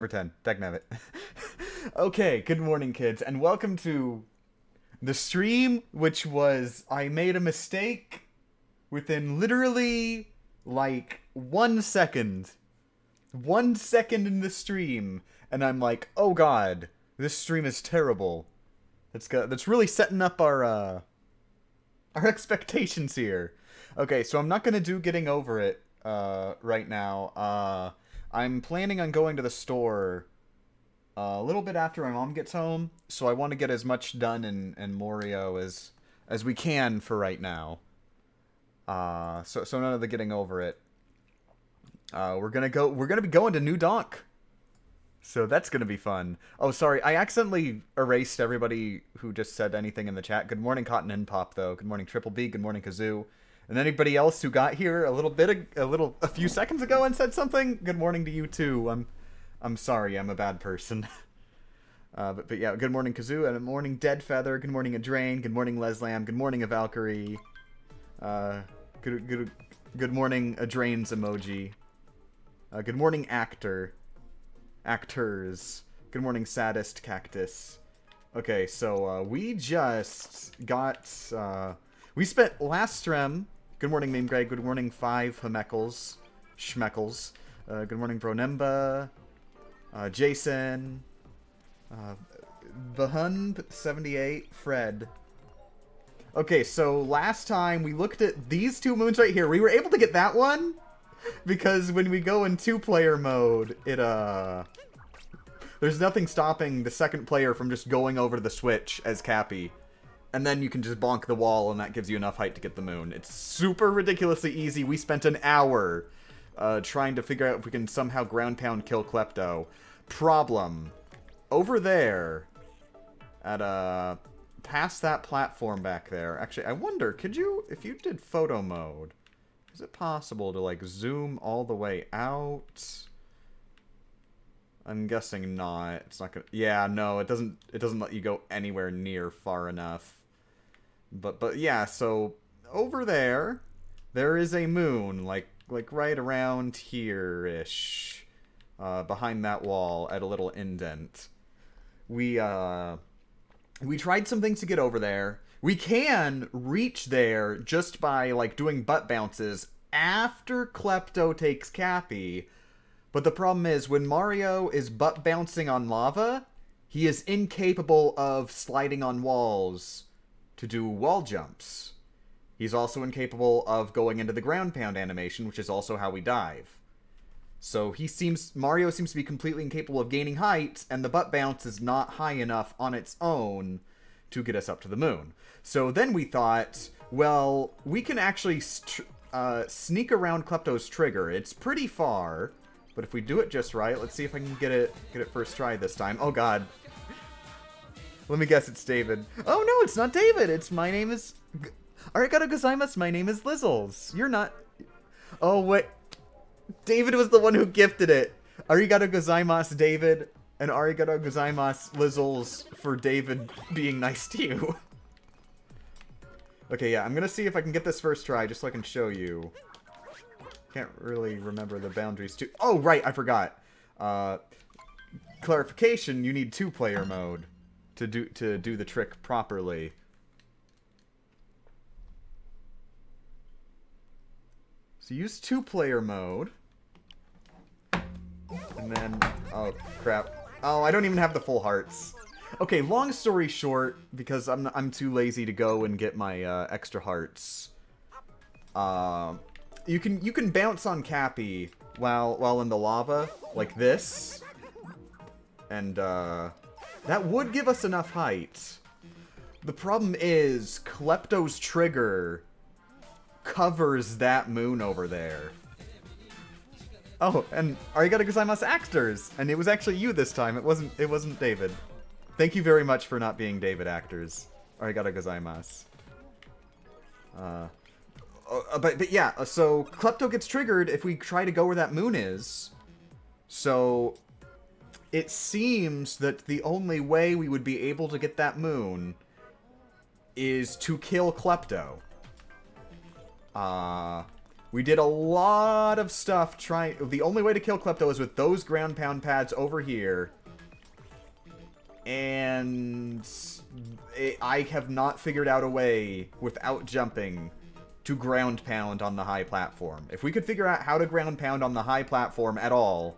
Number 10, Technabbit. Okay, good morning, kids, and welcome to the stream, which was I made a mistake within literally, like, 1 second. 1 second in the stream, and I'm like, oh god, this stream is terrible. That's really setting up our expectations here. Okay, so I'm not gonna do getting over it, right now. I'm planning on going to the store a little bit after my mom gets home, so I want to get as much done in Morio as we can for right now. So none of the getting over it. We're gonna be going to New Donk. So that's gonna be fun. Oh, sorry, I accidentally erased everybody who just said anything in the chat. Good morning, Cotton and Pop, though. Good morning, Triple B. Good morning, Kazoo. And anybody else who got here a few seconds ago and said something, good morning to you too. I'm sorry, I'm a bad person. But yeah, good morning, Kazoo, and good morning, Dead Feather. Good morning, Adrain. Good morning, Leslam. Good morning, a Valkyrie. Good morning, Adrain's emoji. Good morning, actors. Good morning, Saddest Cactus. Okay, so we just got we spent last Strem. Good morning, Meme Greg. Good morning, 5 Schmeckles. Good morning, Bronemba. Jason. Bahund78. Fred. Okay, so last time we looked at these 2 moons right here. We were able to get that one because when we go in 2-player mode, there's nothing stopping the second player from just going over to the switch as Cappy. And then you can just bonk the wall, and that gives you enough height to get the moon. It's super ridiculously easy. We spent an hour trying to figure out if we can somehow ground pound kill Klepto. Problem. Over there, at past that platform back there. Actually, I wonder, could you, if you did photo mode, is it possible to, like, zoom all the way out? I'm guessing not. It's not gonna. Yeah, no, it doesn't let you go anywhere near far enough. But yeah, so over there is a moon, like right around here-ish, behind that wall at a little indent. We tried some things to get over there. We can reach there just by, like, doing butt bounces after Klepto takes Cappy. But the problem is, when Mario is butt bouncing on lava, he is incapable of sliding on walls to do wall jumps. He's also incapable of going into the ground pound animation, which is also how we dive. So Mario seems to be completely incapable of gaining height, and the butt bounce is not high enough on its own to get us up to the moon. So then we thought, well, we can actually sneak around Klepto's trigger. It's pretty far. But if we do it just right, let's see if I can get it first try this time. Oh god. Let me guess, it's David. Oh no, it's not David. It's my name is Arigato gozaimasu. My name is Lizzles. You're not. Oh wait. David was the one who gifted it. Arigato gozaimasu, David, and arigato gozaimasu, Lizzles, for David being nice to you. Okay, yeah, I'm gonna see if I can get this first try just so I can show you. Can't really remember the boundaries too. Oh, right, I forgot. Clarification, you need 2-player mode to do the trick properly. So use 2-player mode. And then, oh crap. Oh, I don't even have the full hearts. Okay, long story short, because I'm too lazy to go and get my extra hearts. You can bounce on Cappy while in the lava, like this. And that would give us enough height. The problem is Klepto's trigger covers that moon over there. Oh, and arigato gozaimasu, actors! And it was actually you this time. It wasn't David. Thank you very much for not being David, actors. Arigato gozaimasu. But yeah, so Klepto gets triggered if we try to go where that moon is. So it seems that the only way we would be able to get that moon is to kill Klepto. We did a lot of stuff trying... The only way to kill Klepto is with those ground pound pads over here. And... I have not figured out a way, without jumping, to ground pound on the high platform. If we could figure out how to ground pound on the high platform at all,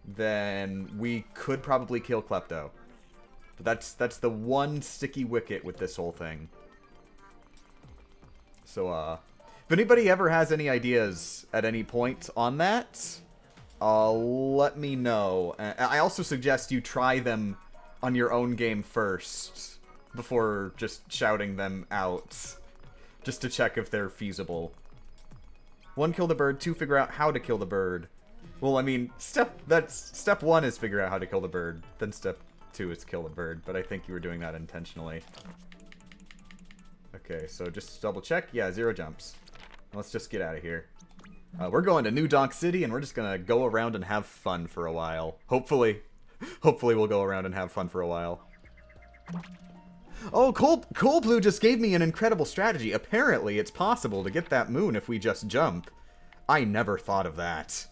then we could probably kill Klepto. But that's the one sticky wicket with this whole thing. So, if anybody ever has any ideas at any point on that, let me know. I also suggest you try them on your own game first, before just shouting them out, just to check if they're feasible. 1, kill the bird. 2, figure out how to kill the bird. Well, I mean, step 1 is figure out how to kill the bird. Then step 2 is kill the bird, but I think you were doing that intentionally. Okay, so just double check. Yeah, 0 jumps. Let's just get out of here. We're going to New Donk City, and we're just gonna go around and have fun for a while. Hopefully we'll go around and have fun for a while. Oh, Cold Blue just gave me an incredible strategy. Apparently, it's possible to get that moon if we just jump. I never thought of that.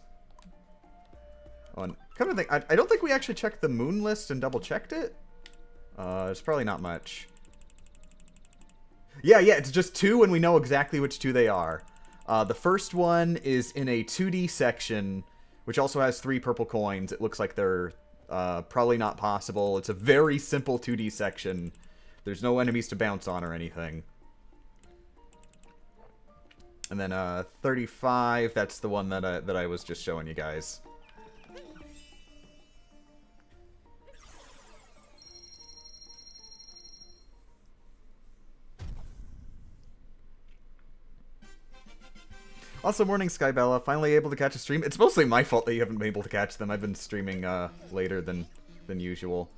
Oh, come to think, I don't think we actually checked the moon list and double-checked it. It's probably not much. Yeah, it's just 2, and we know exactly which 2 they are. The first one is in a 2D section, which also has 3 purple coins. It looks like they're probably not possible. It's a very simple 2D section. There's no enemies to bounce on or anything. And then 35, that's the one that I was just showing you guys. Also, morning, Skybella. Finally able to catch a stream. It's mostly my fault that you haven't been able to catch them. I've been streaming later than usual.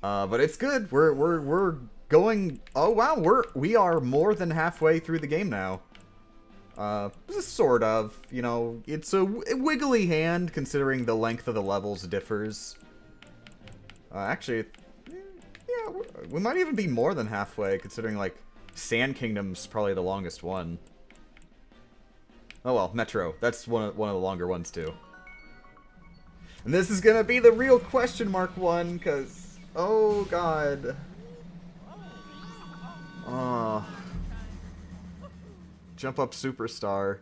But it's good. We're going. Oh wow, we are more than halfway through the game now. Sort of. You know, it's a wiggly hand considering the length of the levels differs. Actually, yeah, we might even be more than halfway considering like Sand Kingdom's probably the longest one. Oh well, Metro. That's one of the longer ones too. And this is gonna be the real question mark one, cause oh god. Jump up superstar.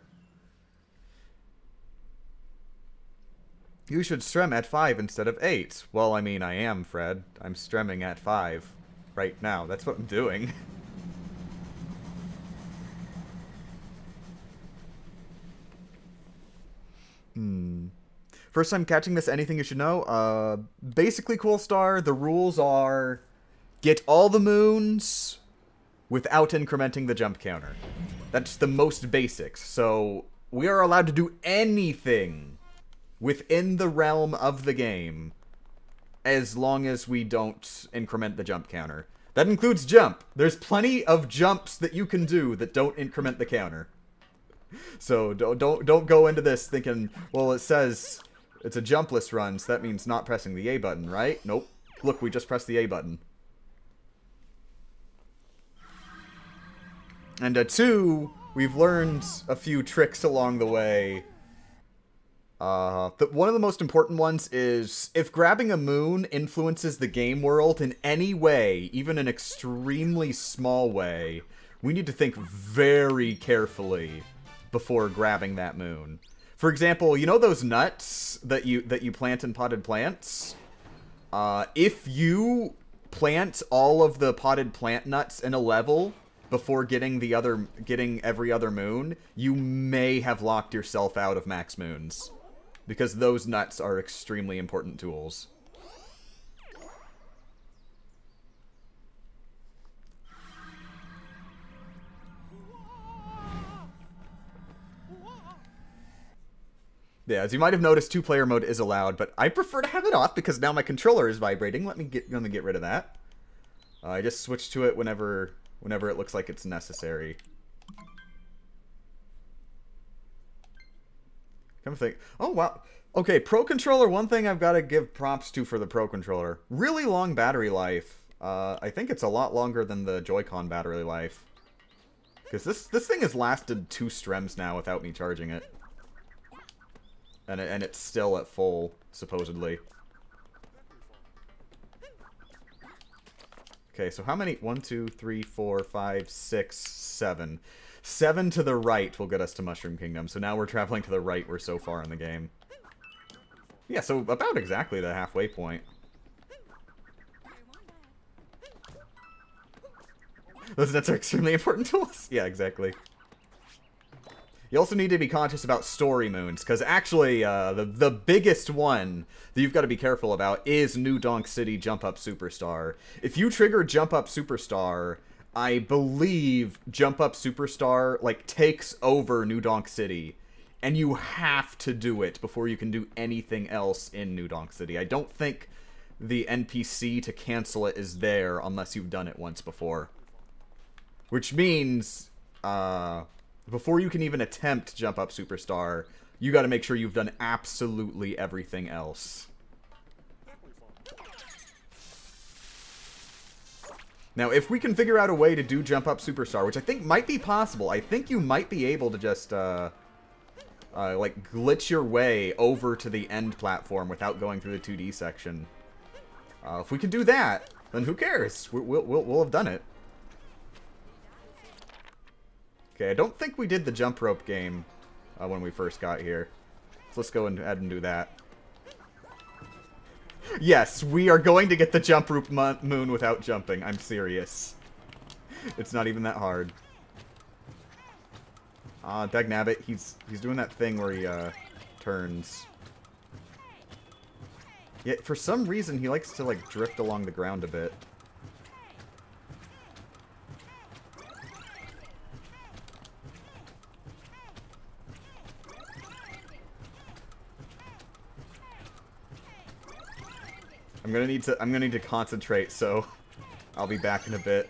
You should strem at 5 instead of 8. Well, I mean, I am, Fred. I'm stremming at 5 right now. That's what I'm doing. First time catching this, anything you should know? Basically, Cool Star, the rules are get all the moons without incrementing the jump counter. That's the most basics. So we are allowed to do anything within the realm of the game as long as we don't increment the jump counter. That includes jump. There's plenty of jumps that you can do that don't increment the counter. So don't go into this thinking, well, it says it's a jumpless run, so that means not pressing the A button, right? Nope. Look, we just pressed the A button. And 2, we've learned a few tricks along the way. One of the most important ones is if grabbing a moon influences the game world in any way, even an extremely small way, we need to think very carefully before grabbing that moon. For example, you know those nuts that you plant in potted plants? If you plant all of the potted plant nuts in a level before getting every other moon, you may have locked yourself out of max moons. Because those nuts are extremely important tools. Yeah, as you might have noticed, 2-player mode is allowed, but I prefer to have it off because now my controller is vibrating. Let me get rid of that. I just switch to it whenever it looks like it's necessary. Come to think. Oh, wow. Okay, Pro Controller, one thing I've got to give props to for the Pro Controller. Really long battery life. I think it's a lot longer than the Joy-Con battery life. Because this thing has lasted 2 strems now without me charging it. And it's still at full, supposedly. Okay, so how many? 1, 2, 3, 4, 5, 6, 7. 7 to the right will get us to Mushroom Kingdom. So now we're traveling to the right. We're so far in the game. Yeah, so about exactly the halfway point. Those nets are extremely important to us. Yeah, exactly. You also need to be conscious about story moons, because actually, the biggest one that you've got to be careful about is New Donk City Jump Up Superstar. If you trigger Jump Up Superstar, I believe Jump Up Superstar, like, takes over New Donk City, and you have to do it before you can do anything else in New Donk City. I don't think the NPC to cancel it is there unless you've done it once before. Which means, before you can even attempt Jump Up Superstar, you gotta make sure you've done absolutely everything else. Now, if we can figure out a way to do Jump Up Superstar, which I think might be possible, I think you might be able to just, like, glitch your way over to the end platform without going through the 2D section. If we can do that, then who cares? We'll have done it. Okay, I don't think we did the jump rope game when we first got here. So let's go ahead and do that. Yes, we are going to get the jump rope moon without jumping. I'm serious. It's not even that hard. Dagnabbit, he's doing that thing where he turns. Yet for some reason he likes to like drift along the ground a bit. I'm gonna need to concentrate, so I'll be back in a bit.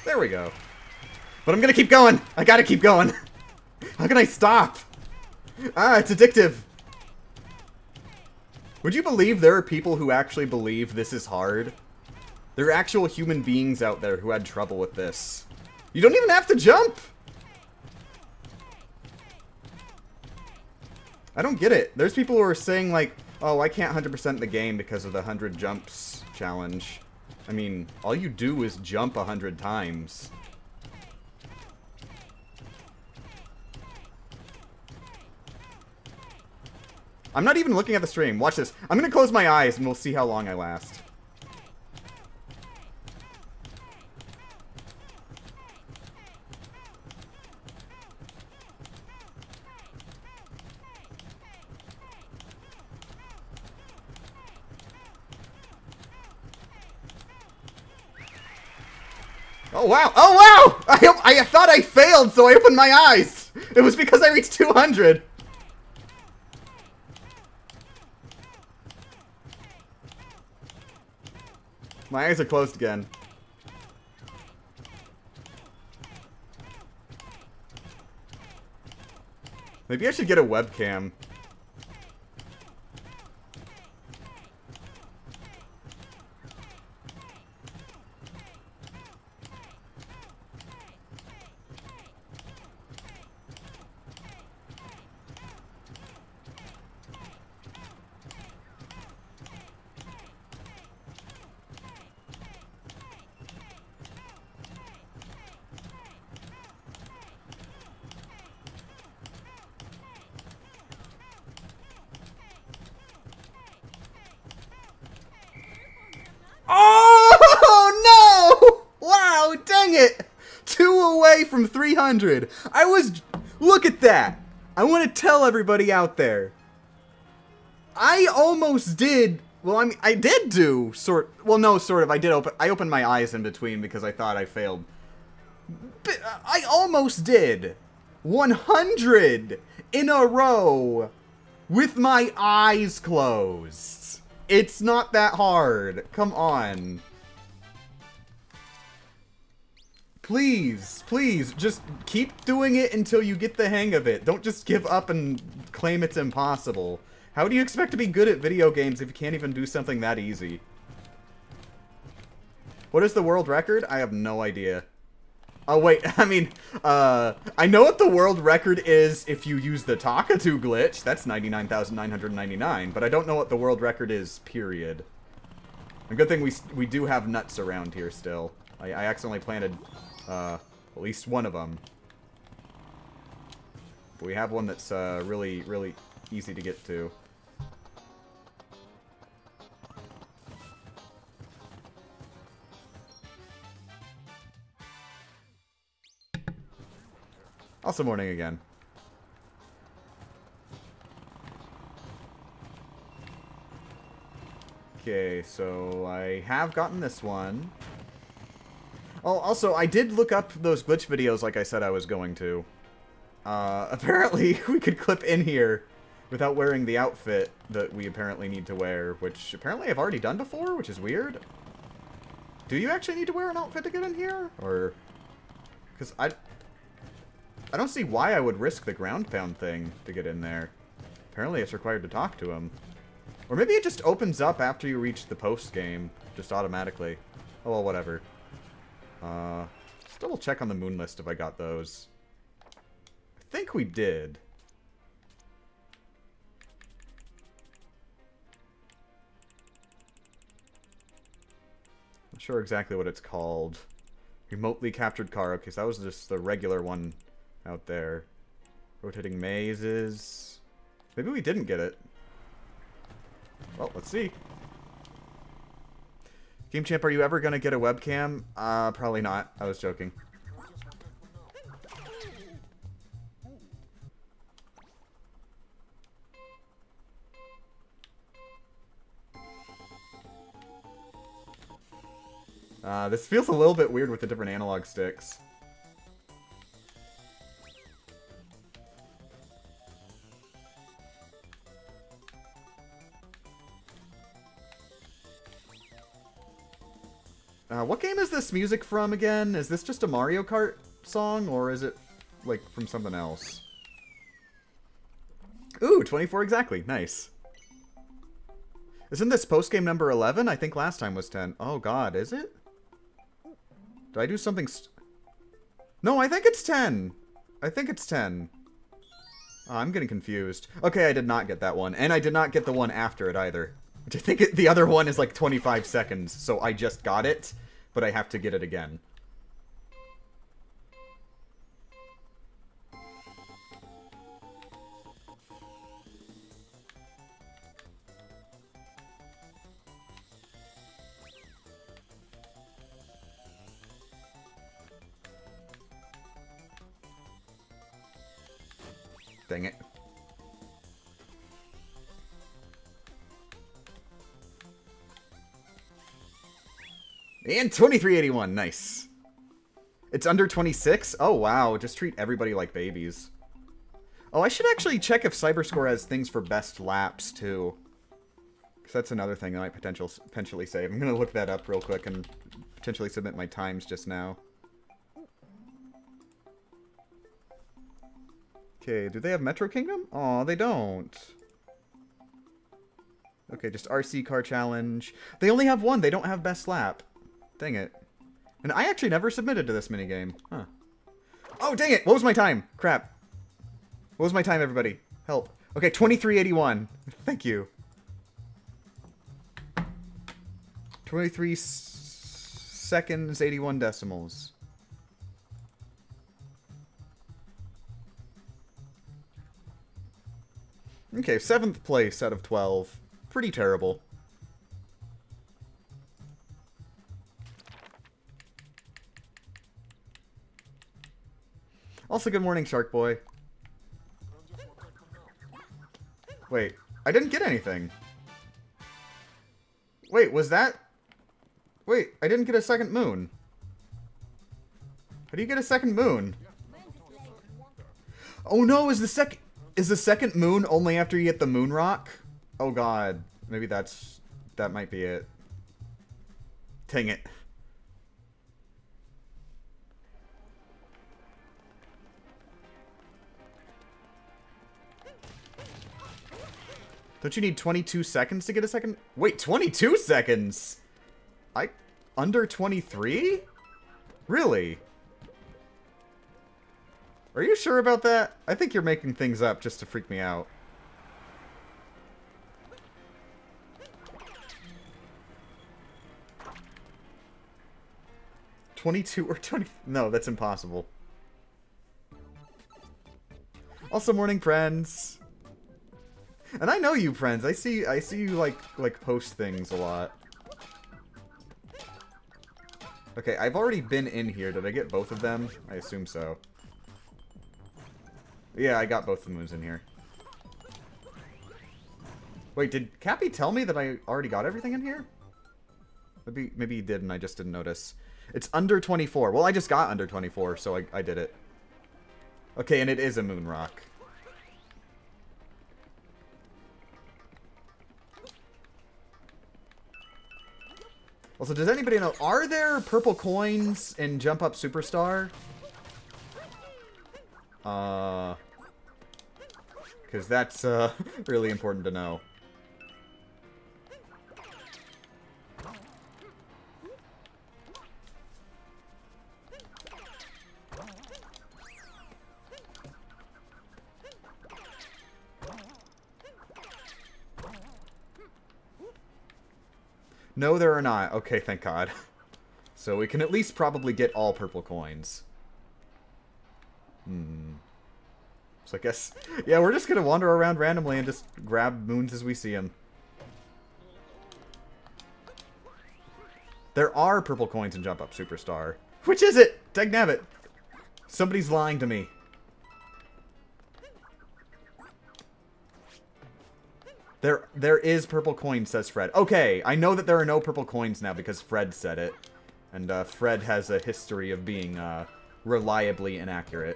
There we go. But I'm gonna keep going! I gotta keep going! How can I stop? Ah, it's addictive! Would you believe there are people who actually believe this is hard? There are actual human beings out there who had trouble with this. You don't even have to jump! I don't get it. There's people who are saying like, oh, I can't 100% the game because of the 100 jumps challenge. I mean, all you do is jump 100 times. I'm not even looking at the stream. Watch this. I'm gonna close my eyes and we'll see how long I last. Oh wow! Oh wow! I thought I failed, so I opened my eyes! It was because I reached 200! My eyes are closed again. Maybe I should get a webcam. Oh no! Wow, dang it! 2 away from 300. Look at that! I want to tell everybody out there. I almost did. Well, I mean, I did do well, no, sort of. I opened my eyes in between because I thought I failed. But I almost did 100 in a row with my eyes closed. It's not that hard. Come on. Please, please, just keep doing it until you get the hang of it. Don't just give up and claim it's impossible. How do you expect to be good at video games if you can't even do something that easy? What is the world record? I have no idea. Oh, wait, I mean, I know what the world record is if you use the Takatu glitch. That's 99,999, but I don't know what the world record is, period. A good thing we do have nuts around here still. I accidentally planted at least one of them. But we have one that's really, really easy to get to. Also morning again. Okay, so I have gotten this one. Oh, also, I did look up those glitch videos like I said I was going to. Apparently, we could clip in here without wearing the outfit that we apparently need to wear, which apparently I've already done before, which is weird. Do you actually need to wear an outfit to get in here? Or... because I don't see why I would risk the ground pound thing to get in there. Apparently it's required to talk to him. Or maybe it just opens up after you reach the post game, just automatically. Oh, well, whatever. Let's double check on the moon list if I got those. I think we did. Not sure exactly what it's called. Remotely captured car. Okay, so that was just the regular one out there. Rotating mazes. Maybe we didn't get it. Well, let's see. Game Champ, are you ever going to get a webcam? Probably not. I was joking. This feels a little bit weird with the different analog sticks. What game is this music from again? Is this just a Mario Kart song, or is it, like, from something else? Ooh, 24 exactly. Nice. Isn't this postgame number 11? I think last time was 10. Oh, God, is it? Did I do something No, I think it's 10. I think it's 10. Oh, I'm getting confused. Okay, I did not get that one. And I did not get the one after it either. Which I think the other one is like 25 seconds, so I just got it. But I have to get it again. Dang it. And 2381, nice. It's under 26? Oh, wow. Just treat everybody like babies. Oh, I should actually check if Cyberscore has things for best laps, too. Because that's another thing that I might potentially save. I'm going to look that up real quick and potentially submit my times just now. Okay, do they have Metro Kingdom? Aw, they don't. Okay, just RC Car Challenge. They only have one. They don't have Best Lap. Dang it. And I actually never submitted to this minigame. Huh. Oh, dang it! What was my time? Crap. What was my time, everybody? Help. Okay, 2381. Thank you. 23 seconds, 81 decimals. Okay, 7th place out of 12. Pretty terrible. Also, good morning, Shark Boy. Wait, I didn't get anything. Wait, was that... Wait, I didn't get a second moon. How do you get a second moon? Oh no, is the second moon only after you get the moon rock? Oh god, maybe that might be it. Dang it. Don't you need 22 seconds to get a second? Wait, 22 seconds? Under 23? Really? Are you sure about that? I think you're making things up just to freak me out. $22 or 20? No, that's impossible. Also, morning, friends. And I know you, friends. I see you like post things a lot. Okay, I've already been in here. Did I get both of them? I assume so. Yeah, I got both the moons in here. Wait, did Cappy tell me that I already got everything in here? Maybe he did and I just didn't notice. It's under 24. Well, I just got under 24, so I did it. Okay, and it is a moon rock. Also, does anybody know, are there purple coins in Jump Up Superstar? Because that's really important to know. No, there are not. Okay, thank God. So we can at least probably get all purple coins. So I guess... Yeah, we're just gonna wander around randomly and just grab moons as we see them. There are purple coins in Jump Up Superstar. Which is it? Dagnabbit. Somebody's lying to me. There is purple coin, says Fred. Okay, I know that there are no purple coins now because Fred said it. And Fred has a history of being reliably inaccurate.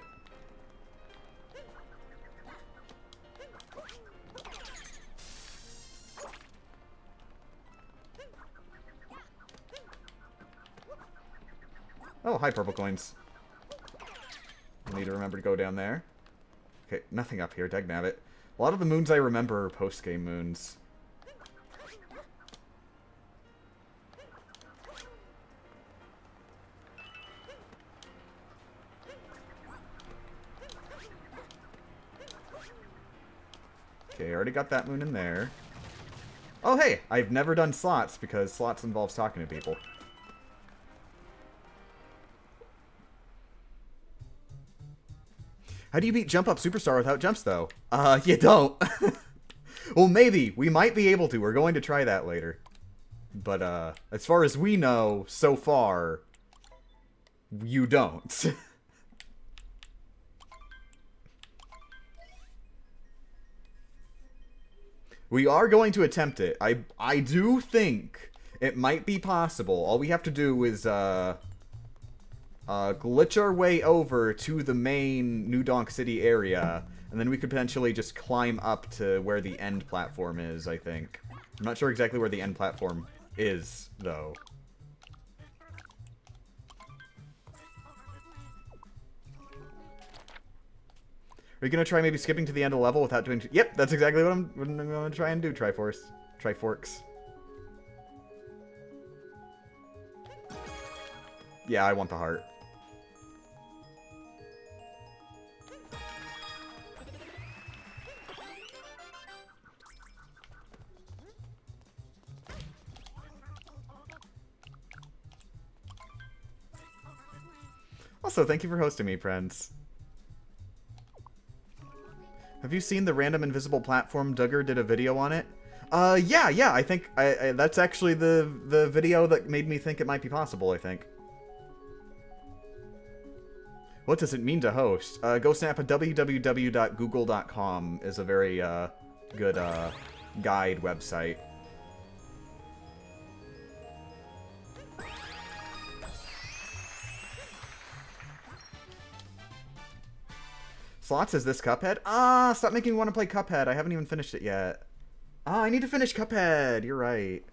Oh, hi, purple coins. I need to remember to go down there. Okay, nothing up here, dagnabbit. A lot of the moons I remember are post-game moons. Okay, I already got that moon in there. Oh, hey! I've never done slots, because slots involves talking to people. How do you beat Jump Up Superstar without jumps, though? You don't. Well, maybe. We might be able to. We're going to try that later. But, as far as we know, so far, you don't. We are going to attempt it. I do think it might be possible. All we have to do is, glitch our way over to the main New Donk City area, and then we could potentially just climb up to where the end platform is, I think. I'm not sure exactly where the end platform is, though. Are you going to try maybe skipping to the end of the level without doing... Yep, that's exactly what I'm going to try and do, Triforks. Yeah, I want the heart. Also, thank you for hosting me, friends. Have you seen the random invisible platform? Duggar did a video on it. Yeah, I think that's actually the video that made me think it might be possible, I think. What does it mean to host? Go snap a www.google.com is a very good guide website. Slots, is this Cuphead? Ah, stop making me want to play Cuphead. I haven't even finished it yet. Ah, I need to finish Cuphead. You're right.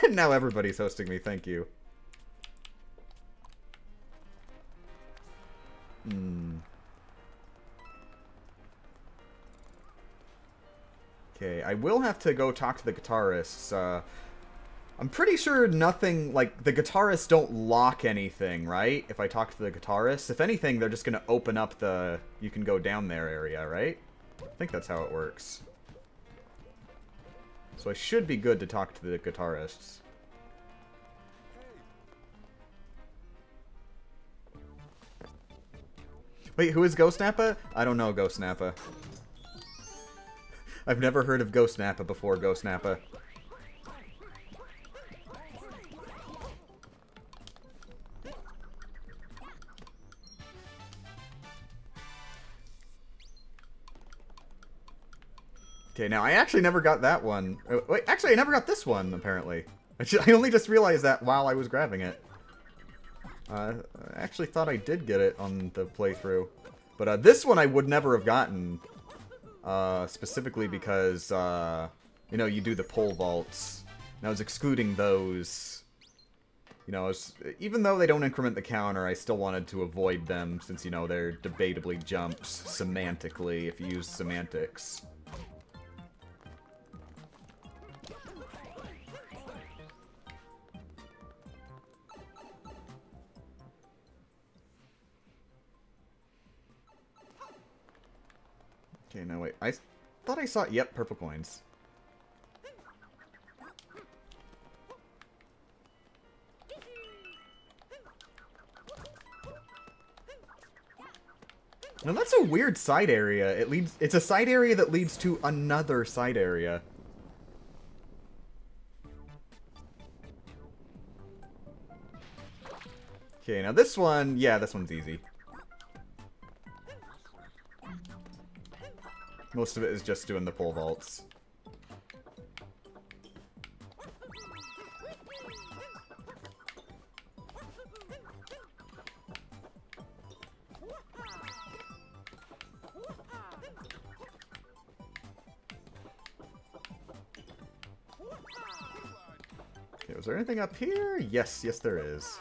Now everybody's hosting me. Thank you. Okay, I will have to go talk to the guitarists. I'm pretty sure nothing, like, the guitarists don't lock anything, right? If I talk to the guitarists. If anything, they're just going to open up the you can go down there area, right? I think that's how it works. So I should be good to talk to the guitarists. Wait, who is Ghost Nappa? I don't know Ghost Nappa. I've never heard of Ghost Nappa before Ghost Nappa. Okay, now I actually never got that one. Wait, actually I never got this one, apparently. I only just realized that while I was grabbing it. I actually thought I did get it on the playthrough. But this one I would never have gotten. Specifically because, you know, you do the pole vaults. And I was excluding those. You know, even though they don't increment the counter, I still wanted to avoid them since, you know, they're debatably jumps semantically if you use semantics. Okay, no, wait. I thought I saw... Yep, purple coins. Now that's a weird side area. It's a side area that leads to another side area. Okay, now this one... Yeah, this one's easy. Most of it is just doing the pole vaults. Okay, was there anything up here? Yes, yes there is.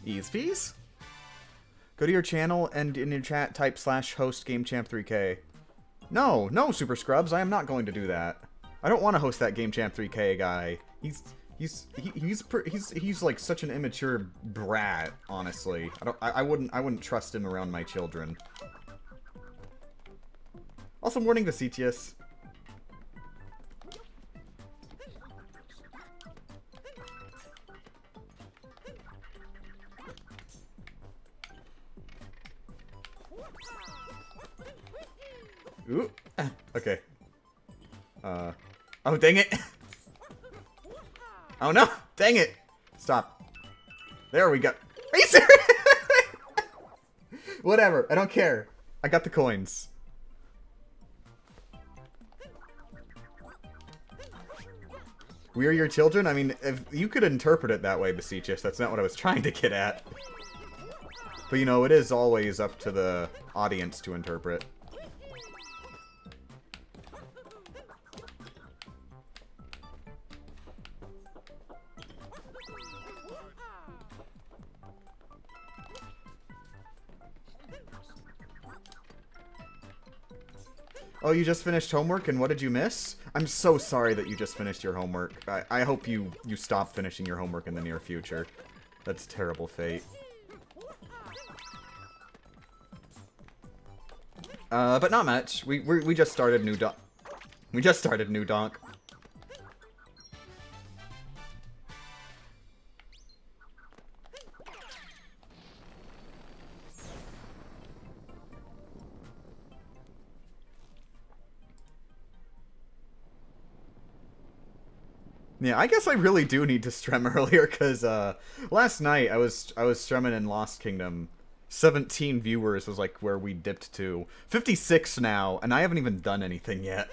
Ease fees? Go to your channel and in your chat type /host GameChamp3K. No, no, Super Scrubs, I am not going to do that. I don't want to host that GameChamp3K guy. He's like such an immature brat, honestly. I wouldn't trust him around my children. Also, morning to Cetius. Ooh. Okay. Oh, dang it. Oh, no. Dang it. Stop. There we go. Are you serious? Whatever. I don't care. I got the coins. We are your children? I mean, if you could interpret it that way, Beseechus. That's not what I was trying to get at. But, you know, it is always up to the audience to interpret. Oh, you just finished homework, and what did you miss? I'm so sorry that you just finished your homework. I hope you stop finishing your homework in the near future. That's terrible fate. But not much. We just started new donk. We just started new donk. Yeah, I guess I really do need to strem earlier, because last night I was stremming in Lost Kingdom. 17 viewers was like where we dipped to. 56 now, and I haven't even done anything yet.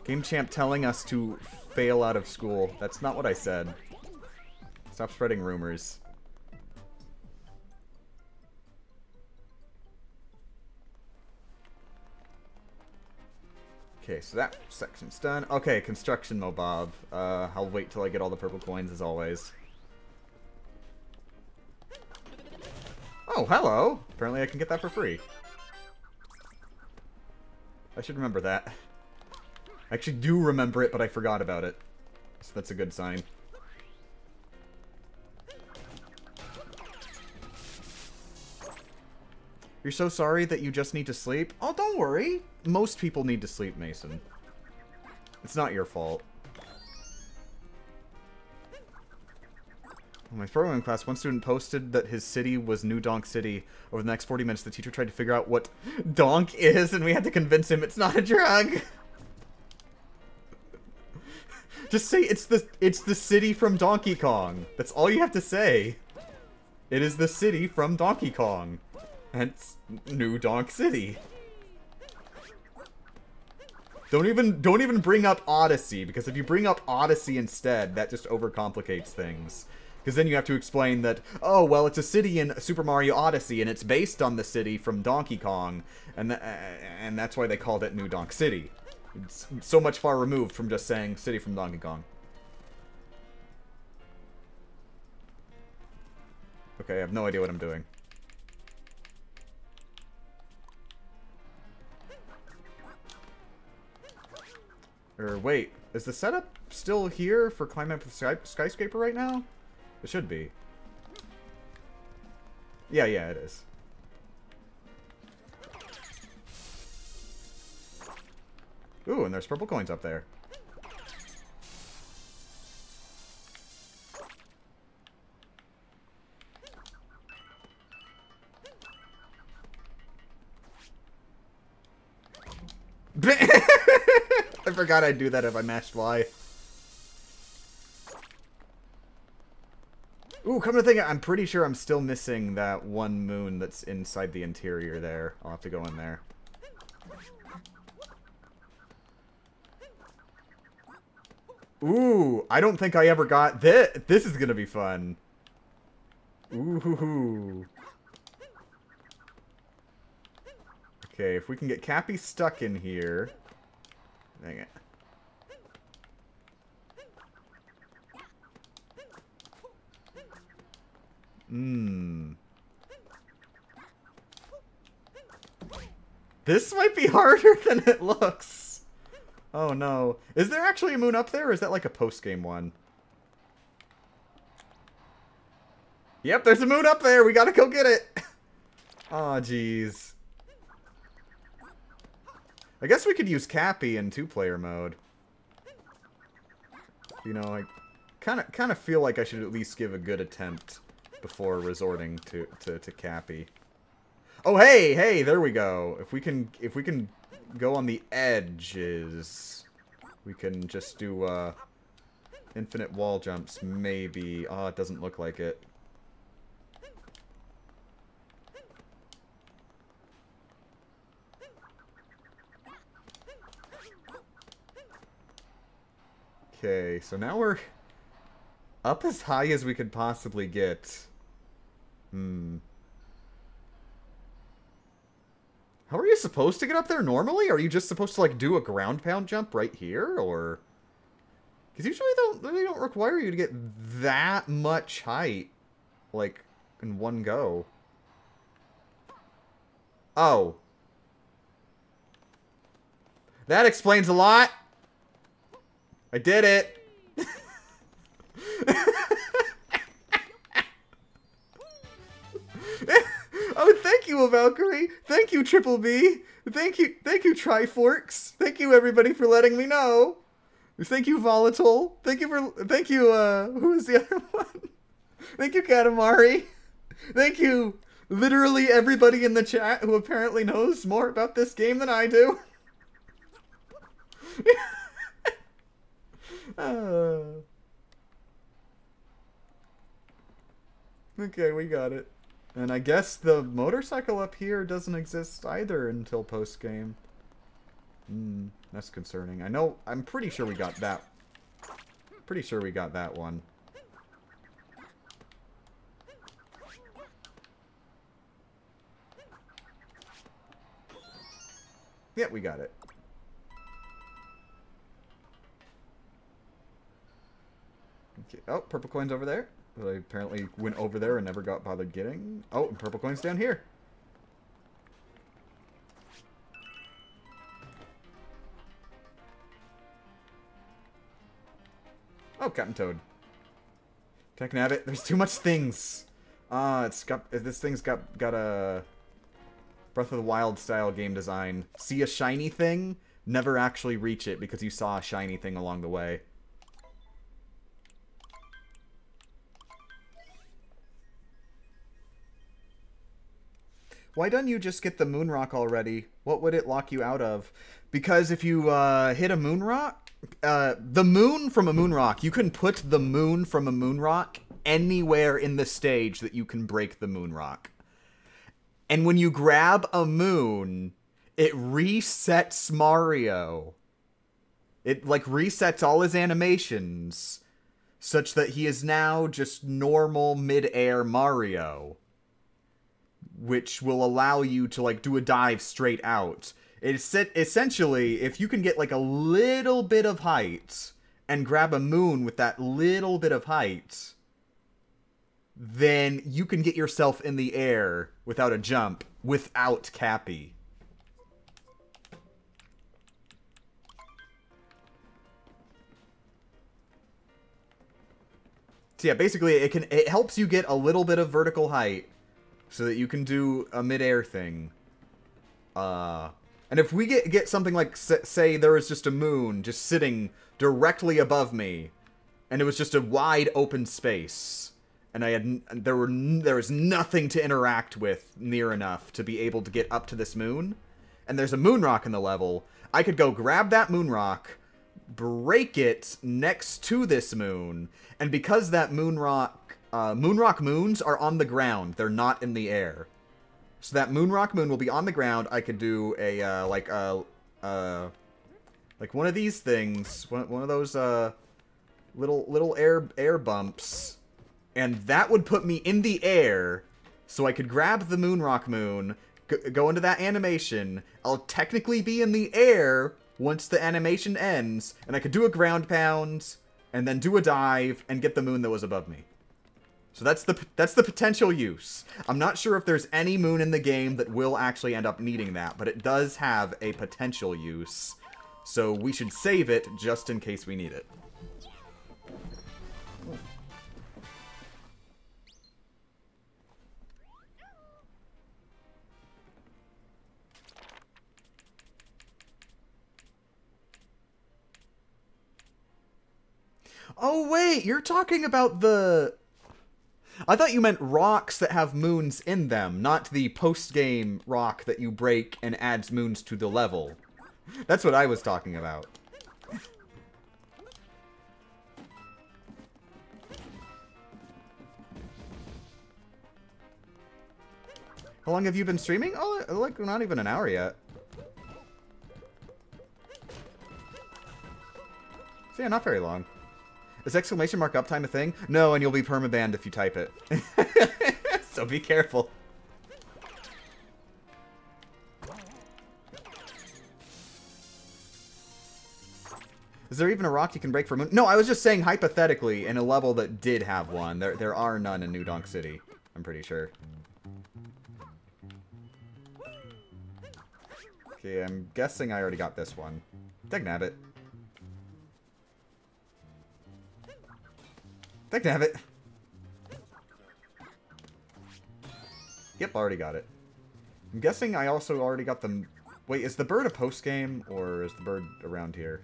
Game Champ telling us to fail out of school. That's not what I said. Stop spreading rumors. Okay, so that section's done. Okay, construction mobob. I'll wait till I get all the purple coins as always. Oh, hello! Apparently I can get that for free. I should remember that. I actually do remember it, but I forgot about it. So that's a good sign. You're so sorry that you just need to sleep? Oh, don't worry. Most people need to sleep, Mason. It's not your fault. In my programming class, one student posted that his city was New Donk City. Over the next 40 minutes, the teacher tried to figure out what donk is, and we had to convince him it's not a drug. Just say it's the city from Donkey Kong. That's all you have to say. It is the city from Donkey Kong. Hence, New Donk City. Don't even bring up Odyssey, because if you bring up Odyssey instead, that just overcomplicates things. Because then you have to explain that, oh, well, it's a city in Super Mario Odyssey, and it's based on the city from Donkey Kong, and that's why they called it New Donk City. It's so much far removed from just saying city from Donkey Kong. Okay, I have no idea what I'm doing. Or wait, is the setup still here for climbing up the skyscraper right now? It should be. Yeah, it is. Ooh, and there's purple coins up there. I forgot I'd do that if I mashed Y. Ooh, come to think of it, I'm pretty sure I'm still missing that one moon that's inside the interior there. I'll have to go in there. Ooh, I don't think I ever got this. This is gonna be fun. Ooh. Okay, if we can get Cappy stuck in here. Dang it. This might be harder than it looks. Oh no. Is there actually a moon up there, or is that like a post-game one? Yep, there's a moon up there. We gotta go get it. Aw, jeez. I guess we could use Cappy in two-player mode. You know, I kind of feel like I should at least give a good attempt before resorting to Cappy. Oh, hey, there we go. If we can go on the edges, we can just do infinite wall jumps, maybe. Oh, it doesn't look like it. Okay, so now we're up as high as we could possibly get. How are you supposed to get up there normally? Are you just supposed to, like, do a ground pound jump right here, or? Because usually they don't require you to get that much height, like, in one go. Oh. That explains a lot. I did it. Oh, thank you, Valkyrie. Thank you, Triple B. Thank you, Triforks. Thank you, everybody, for letting me know. Thank you, Volatile. Thank you, who is the other one? Thank you, Katamari. Thank you, Literally everybody in the chat who apparently knows more about this game than I do. Okay, we got it. And I guess the motorcycle up here doesn't exist either until post-game. That's concerning. I'm pretty sure we got that. Pretty sure we got that one. Yeah, we got it. Okay. Oh, purple coin's over there. I apparently went over there and never got bothered getting. Oh, and purple coin's down here. Oh, Captain Toad. Can I have it? There's too much things. This thing's got a Breath of the Wild style game design. See a shiny thing, never actually reach it because you saw a shiny thing along the way. Why don't you just get the moon rock already? What would it lock you out of? Because if you hit a moon rock, the moon from a moon rock, you can put the moon from a moon rock anywhere in the stage that you can break the moon rock. And when you grab a moon, it resets Mario. It, like, resets all his animations such that he is now just normal mid-air Mario, which will allow you to, like, do a dive straight out. Essentially, if you can get, like, a little bit of height and grab a moon with that little bit of height, then you can get yourself in the air without a jump, without Cappy. So yeah, basically it helps you get a little bit of vertical height so that you can do a mid-air thing. And if we get something like, say there was just a moon just sitting directly above me, and it was just a wide open space, and there was nothing to interact with near enough to be able to get up to this moon, and there's a moon rock in the level, I could go grab that moon rock, break it next to this moon, and because that moon rock moons are on the ground, they're not in the air. So that moon rock moon will be on the ground. I could do a like one of these things, one of those little air bumps, and that would put me in the air, so I could grab the moon rock moon, go into that animation. I'll technically be in the air once the animation ends, and I could do a ground pound, and then do a dive, and get the moon that was above me. So that's the potential use. I'm not sure if there's any moon in the game that will actually end up needing that, but it does have a potential use. So we should save it just in case we need it. Oh wait, you're talking about the... I thought you meant rocks that have moons in them, not the post-game rock that you break and adds moons to the level. That's what I was talking about. How long have you been streaming? Oh, like, not even an hour yet. So yeah, not very long. Is exclamation mark uptime a thing? No, and you'll be permabanned if you type it. So be careful. Is there even a rock you can break for moon? No, I was just saying hypothetically in a level that did have one. There are none in New Donk City, I'm pretty sure. Okay, I'm guessing I already got this one. Dagnabbit. Dagnabbit. Yep, already got it. I'm guessing I also already got them. Wait, is the bird a post-game, or is the bird around here?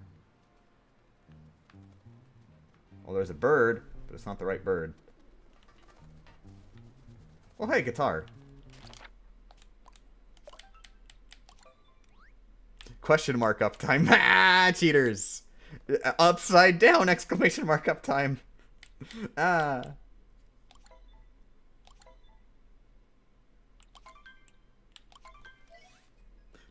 Well, there's a bird, but it's not the right bird. Well, hey, guitar. Question mark uptime. Ah, cheaters. Upside down exclamation mark uptime. Ah.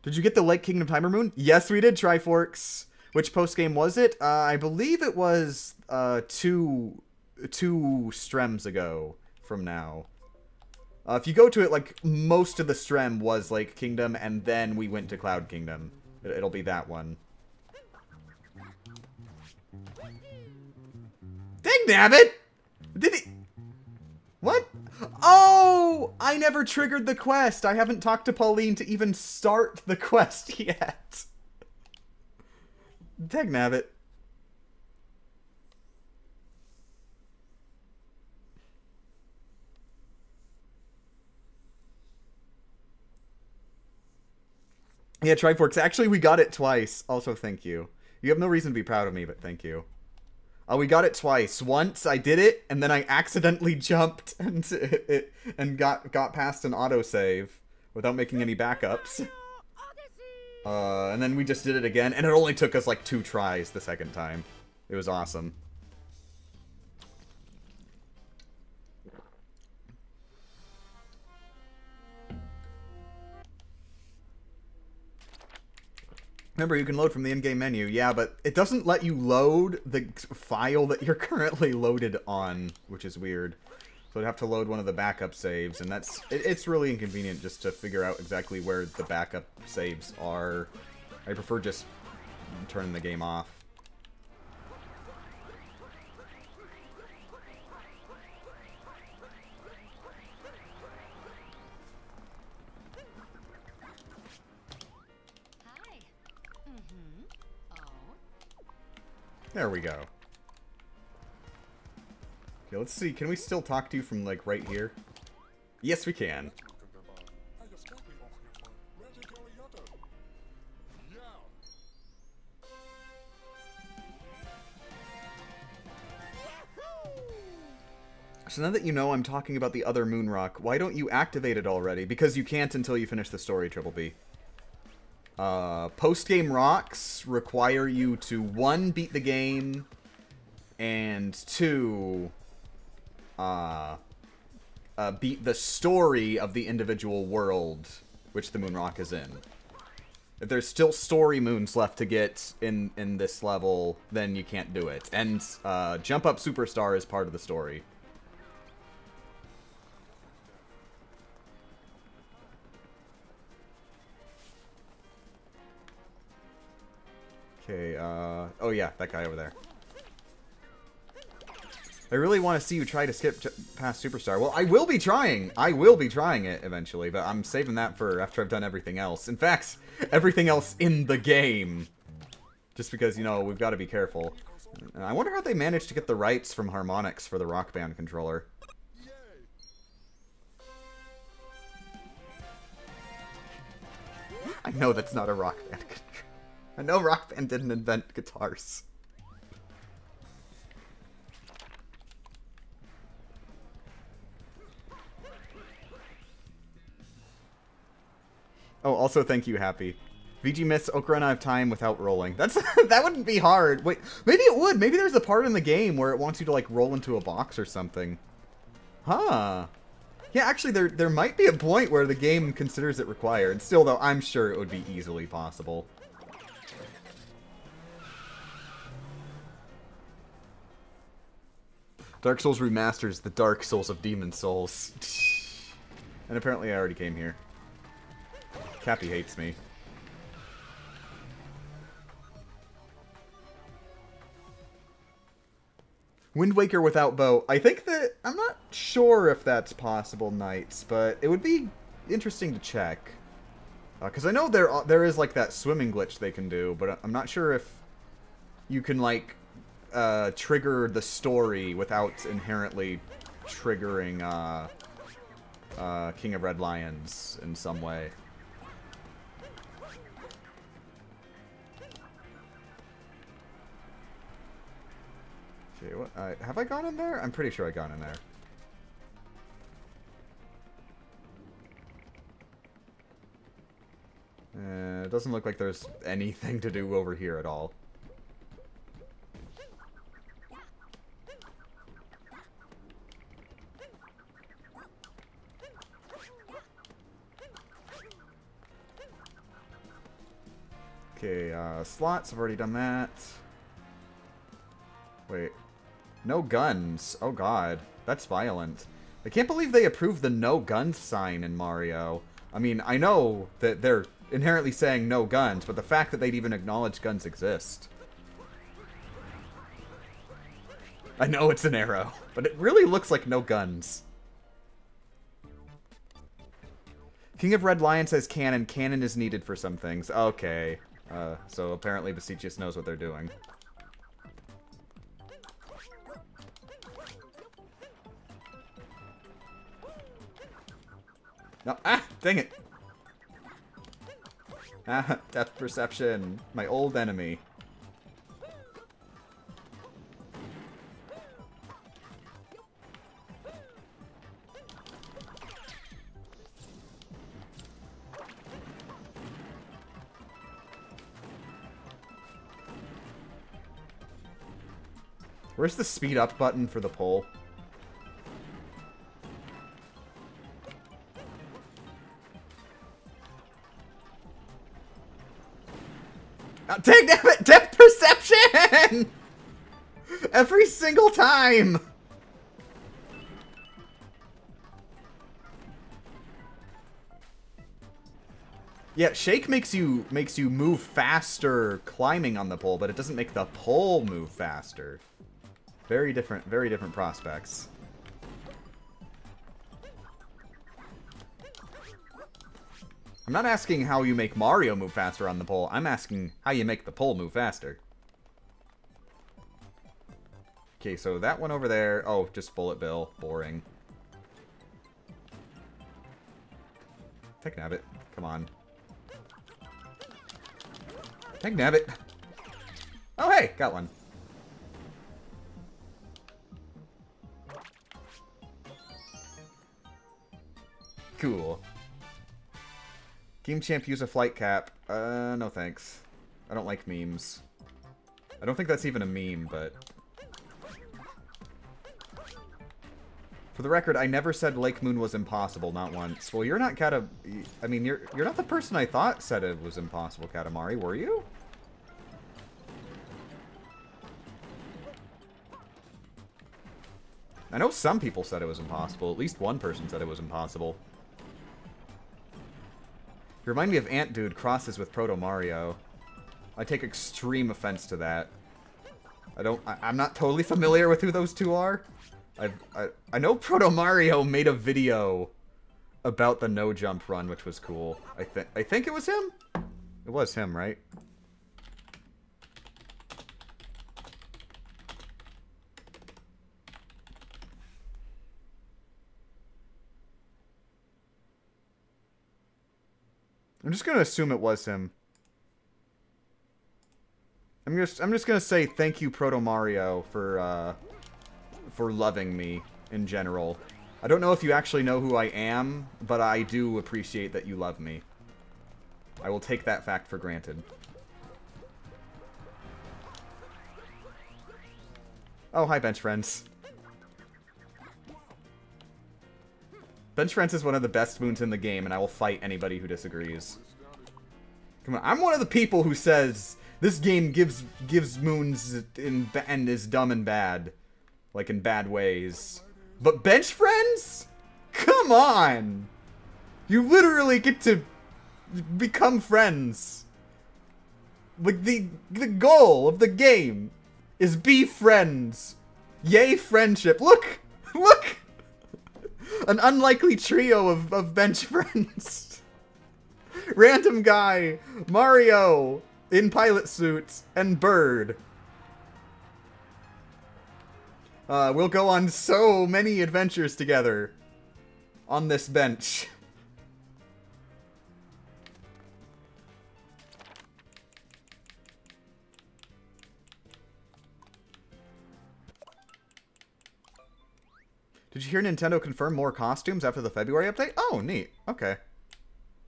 Did you get the Lake Kingdom Timer Moon? Yes, we did, Triforks. Which post-game was it? I believe it was two strems ago from now. If you go to it, like, most of the Strem was Lake Kingdom, and then we went to Cloud Kingdom. It'll be that one. Dang nabbit! Did he... What? Oh! I never triggered the quest. I haven't talked to Pauline to even start the quest yet. Dang nabbit. Yeah, Triforks. Actually, we got it twice. Also, thank you. You have no reason to be proud of me, but thank you. We got it twice. Once I did it, and then I accidentally jumped and got past an autosave without making any backups. And then we just did it again, and it only took us like 2 tries the second time. It was awesome. Remember, you can load from the in-game menu. Yeah, but it doesn't let you load the file that you're currently loaded on, which is weird. So I'd have to load one of the backup saves, and it's really inconvenient just to figure out exactly where the backup saves are. I prefer just turning the game off. There we go. Okay, let's see. Can we still talk to you from, like, right here? Yes, we can. So now that you know I'm talking about the other moon rock, why don't you activate it already? Because you can't until you finish the story, Triple B. Post-game rocks require you to, 1, beat the game, and 2, beat the story of the individual world which the moon rock is in. If there's still story moons left to get in this level, then you can't do it. And Jump Up Superstar is part of the story. Okay, oh yeah, that guy over there. I really want to see you try to skip past Superstar. Well, I will be trying. I will be trying it eventually, but I'm saving that for after I've done everything else. In fact, everything else in the game. Just because, you know, we've got to be careful. I wonder how they managed to get the rights from Harmonix for the Rock Band controller. I know that's not a Rock Band controller. I know Rock Band didn't invent guitars. Oh, also thank you, Happy. VG missed Ocarina of Time without rolling. That wouldn't be hard. Wait, maybe it would. Maybe there's a part in the game where it wants you to, like, roll into a box or something. Huh. Yeah, actually, there might be a point where the game considers it required. Still, though, I'm sure it would be easily possible. Dark Souls remasters the Dark Souls of Demon Souls. And apparently I already came here. Cappy hates me. Wind Waker without bow. I think that... I'm not sure if that's possible, Knights, but it would be interesting to check. Because I know there is, like, that swimming glitch they can do, but I'm not sure if you can, like, trigger the story without inherently triggering King of Red Lions in some way. Okay, what, have I gone in there? I'm pretty sure I gone in there. it doesn't look like there's anything to do over here at all. Okay, slots, I've already done that. Wait. No guns. Oh god, that's violent. I can't believe they approved the no guns sign in Mario. I mean, I know that they're inherently saying no guns, but the fact that they'd even acknowledge guns exist. I know it's an arrow, but it really looks like no guns. King of Red Lion says cannon. Cannon is needed for some things. Okay. So apparently Beseechus knows what they're doing. No, dang it. Depth perception. My old enemy. Where's the speed up button for the pole? Oh, dang it! Depth perception! Every single time! Yeah, shake makes you move faster climbing on the pole, but it doesn't make the pole move faster. Very different prospects. I'm not asking how you make Mario move faster on the pole. I'm asking how you make the pole move faster. Okay, so that one over there. Oh, just bullet bill. Boring. Take Nabbit. Come on. Take Nabbit. Oh, hey! Got one. Cool. Game Champ use a flight cap. No thanks. I don't like memes. I don't think that's even a meme, but... For the record, I never said Lake Moon was impossible, not once. Well, you're not I mean, you're not the person I thought said it was impossible, Katamari, were you? I know some people said it was impossible. At least one person said it was impossible. You remind me of Ant Dude crosses with Proto Mario. I take extreme offense to that. I'm not totally familiar with who those two are. I know Proto Mario made a video about the no jump run, which was cool. I think it was him? It was him, right? I'm just gonna assume it was him. I'm just gonna say thank you, Proto Mario, for loving me in general. I don't know if you actually know who I am, but I do appreciate that you love me. I will take that fact for granted. Oh, hi, Bench Friends. Bench Friends is one of the best moons in the game, and I will fight anybody who disagrees. Come on, I'm one of the people who says this game gives moons and is dumb and bad. Like, in bad ways. But Bench Friends? Come on! You literally get to become friends. Like, the goal of the game is be friends. Yay, friendship. Look! Look! An unlikely trio of Bench Friends. Random guy, Mario in pilot suit, and Bird. We'll go on so many adventures together on this bench. Did you hear Nintendo confirm more costumes after the February update? Oh, neat. Okay.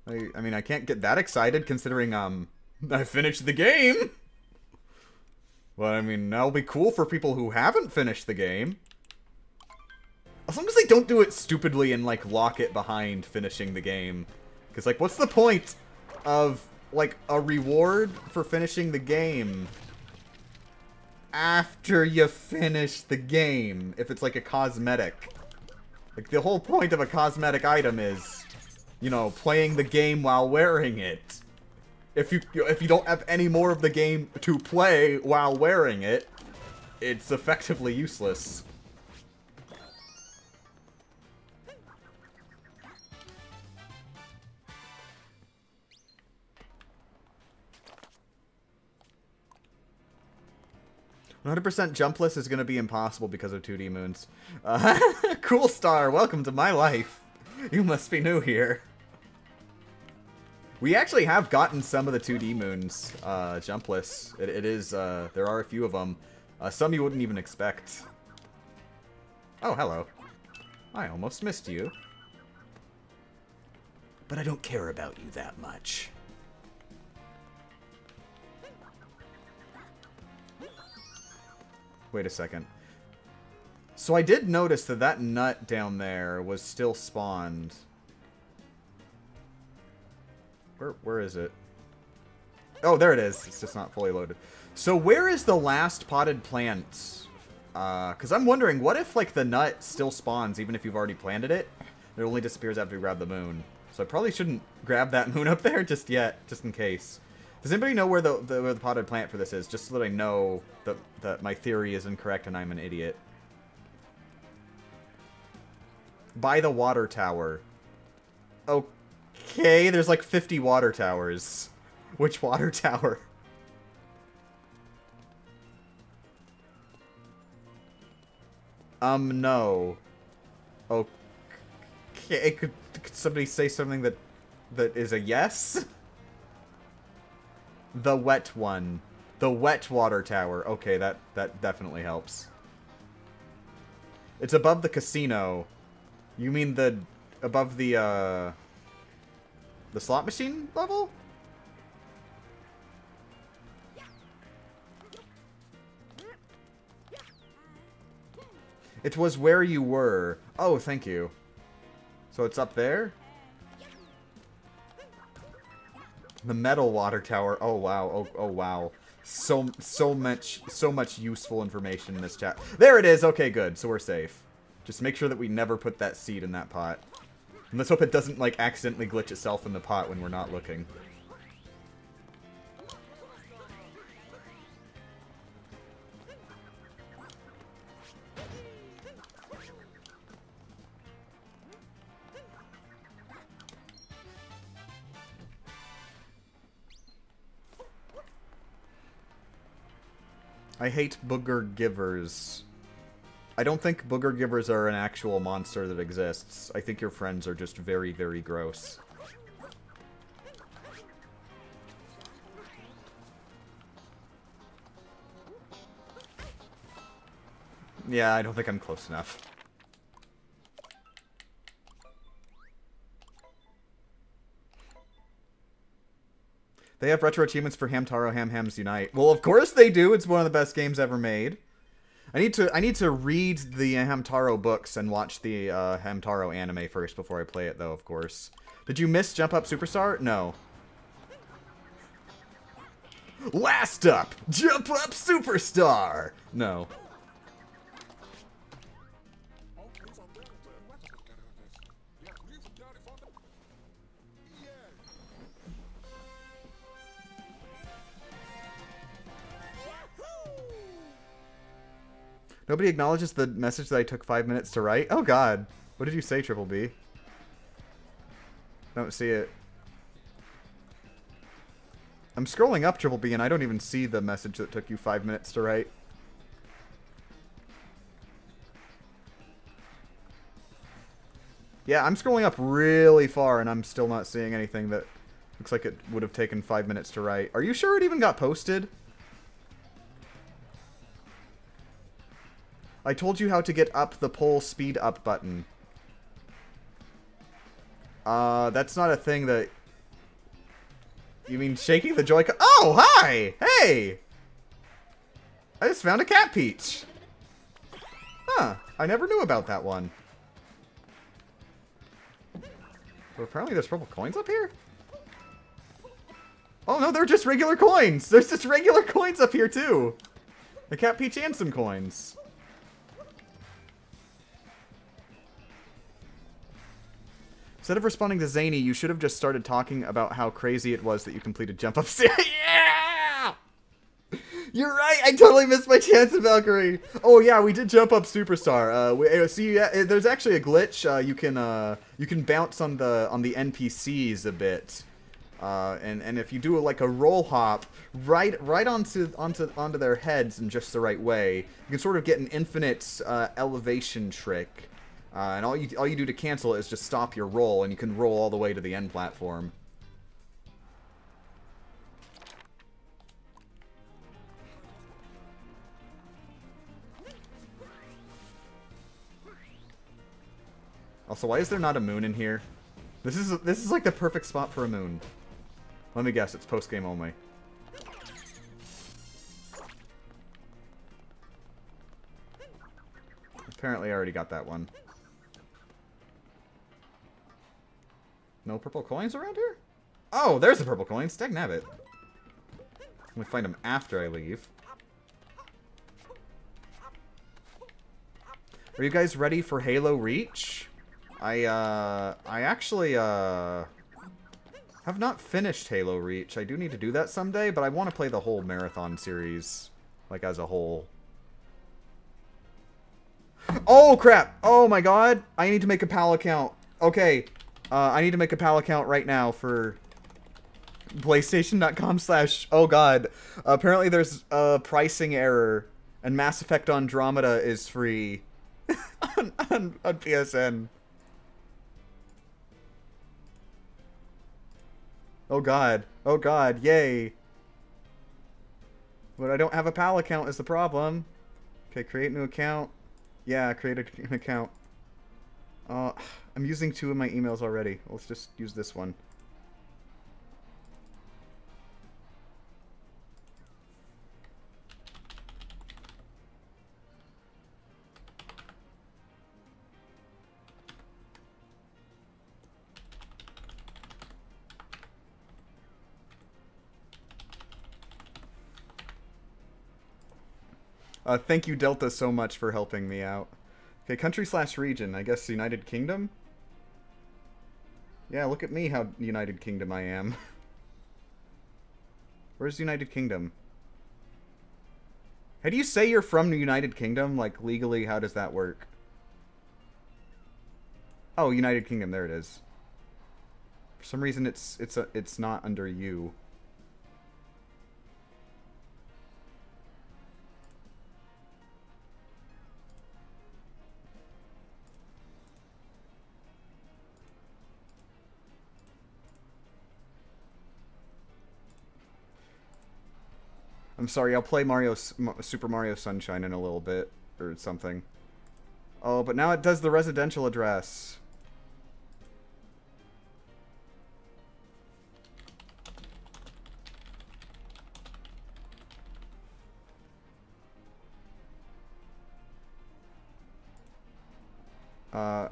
I mean, I can't get that excited considering, I finished the game! But, I mean, that'll be cool for people who haven't finished the game. As long as they don't do it stupidly and, like, lock it behind finishing the game. Because, like, what's the point of, like, a reward for finishing the game after you finish the game, if it's, like, a cosmetic? Like, the whole point of a cosmetic item is, you know, playing the game while wearing it. If you don't have any more of the game to play while wearing it, it's effectively useless. "100% jumpless is going to be impossible because of 2D moons." Cool Star, welcome to my life. You must be new here. We actually have gotten some of the 2D moons jumpless. It is, there are a few of them. Some you wouldn't even expect. Oh, hello. I almost missed you. But I don't care about you that much. Wait a second. So I did notice that that nut down there was still spawned. Where is it? Oh, there it is. It's just not fully loaded. So where is the last potted plant? Because I'm wondering, what if, like, the nut still spawns even if you've already planted it? It only disappears after you grab the moon. So I probably shouldn't grab that moon up there just yet, just in case. Does anybody know where the potted plant for this is? Just so that I know that my theory is incorrect and I'm an idiot. By the water tower. Okay, there's like 50 water towers. Which water tower? No. Okay, could somebody say something that is a yes? The wet one. The wet water tower. Okay, that definitely helps. It's above the casino. You mean above the slot machine level? It was where you were. Oh, thank you. So it's up there? The metal water tower. Oh wow. Oh wow. So much useful information in this chat. There it is. Okay, good. So we're safe. Just make sure that we never put that seed in that pot. And let's hope it doesn't, like, accidentally glitch itself in the pot when we're not looking. I hate booger givers. I don't think booger givers are an actual monster that exists. I think your friends are just very, very gross. Yeah, I don't think I'm close enough. They have retro achievements for Hamtaro Ham Hams Unite. Well, of course they do. It's one of the best games ever made. I need to read the Hamtaro books and watch the Hamtaro anime first before I play it, though, of course. Did you miss Jump Up Superstar? No. Last up, Jump Up Superstar! No. Nobody acknowledges the message that I took 5 minutes to write? Oh god. What did you say, Triple B? Don't see it. I'm scrolling up, Triple B, and I don't even see the message that took you 5 minutes to write. Yeah, I'm scrolling up really far, and I'm still not seeing anything that looks like it would have taken 5 minutes to write. Are you sure it even got posted? I told you how to get up the poll speed up button. That's not a thing that You mean shaking the Joy-Con? Oh, hi! Hey! I just found a cat peach. Huh. I never knew about that one. But apparently there's purple coins up here? Oh no, they're just regular coins! There's just regular coins up here too! A cat peach and some coins. Instead of responding to Zany, you should have just started talking about how crazy it was that you completed jump upstairs. Yeah! You're right. I totally missed my chance at Valkyrie. Oh yeah, we did jump up Superstar. See, there's actually a glitch. You can bounce on the NPCs a bit, and if you do like a roll hop right onto their heads in just the right way, you can sort of get an infinite elevation trick. And all you do to cancel it is just stop your roll, and you can roll all the way to the end platform. Also, why is there not a moon in here? This is like the perfect spot for a moon. Let me guess, it's post-game only. Apparently I already got that one. No purple coins around here? Oh, there's the purple coins. Dagnabbit. Let me find them after I leave. Are you guys ready for Halo Reach? I actually, have not finished Halo Reach. I do need to do that someday, but I want to play the whole marathon series, like, as a whole. Oh, crap! Oh, my God! I need to make a PAL account. Okay. I need to make a PAL account right now for PlayStation.com/ oh god. Apparently there's a pricing error, and Mass Effect Andromeda is free on PSN. Oh god, yay. But I don't have a PAL account is the problem. Okay, create new account. Yeah, create an account. I'm using 2 of my emails already. Let's just use this one. Thank you, Delta, so much for helping me out. Okay, country/region. I guess United Kingdom? Yeah, look at me, how United Kingdom I am. Where's United Kingdom? How do you say you're from the United Kingdom? Like, legally, how does that work? Oh, United Kingdom, there it is. For some reason, it's not under U. I'm sorry, I'll play Super Mario Sunshine in a little bit, or something. Oh, but now it does the residential address.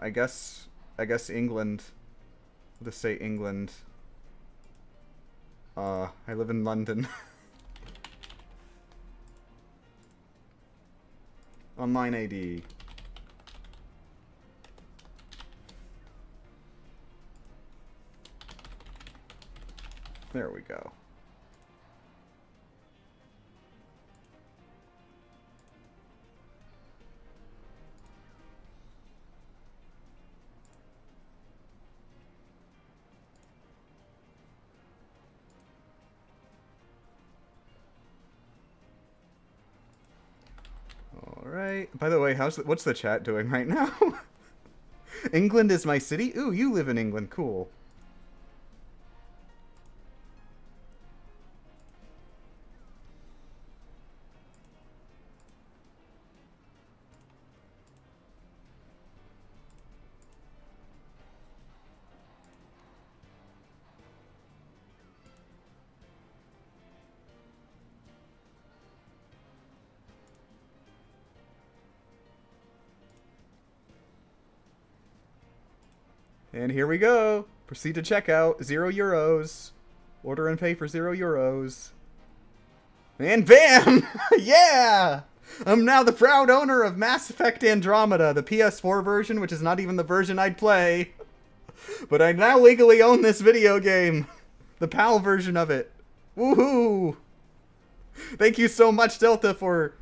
I guess England. I'll just say England. I live in London. Online AD. There we go. Alright. By the way, what's the chat doing right now? England is my city? Ooh, you live in England. Cool. And here we go. Proceed to checkout. €0. Order and pay for €0. And bam! Yeah! I'm now the proud owner of Mass Effect Andromeda, the PS4 version, which is not even the version I'd play. But I now legally own this video game. The PAL version of it. Woohoo! Thank you so much, Delta, for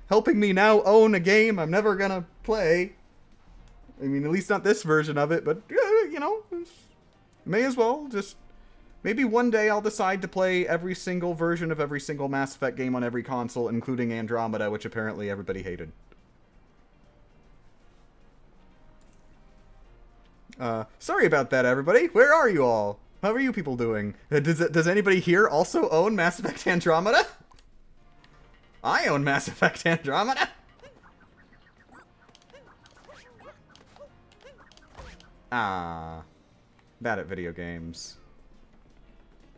helping me now own a game I'm never gonna play. I mean, at least not this version of it, but, you know, may as well. Just, maybe one day I'll decide to play every single version of every single Mass Effect game on every console, including Andromeda, which apparently everybody hated. Sorry about that, everybody. Where are you all? How are you people doing? Does anybody here also own Mass Effect Andromeda? I own Mass Effect Andromeda. Ah, bad at video games.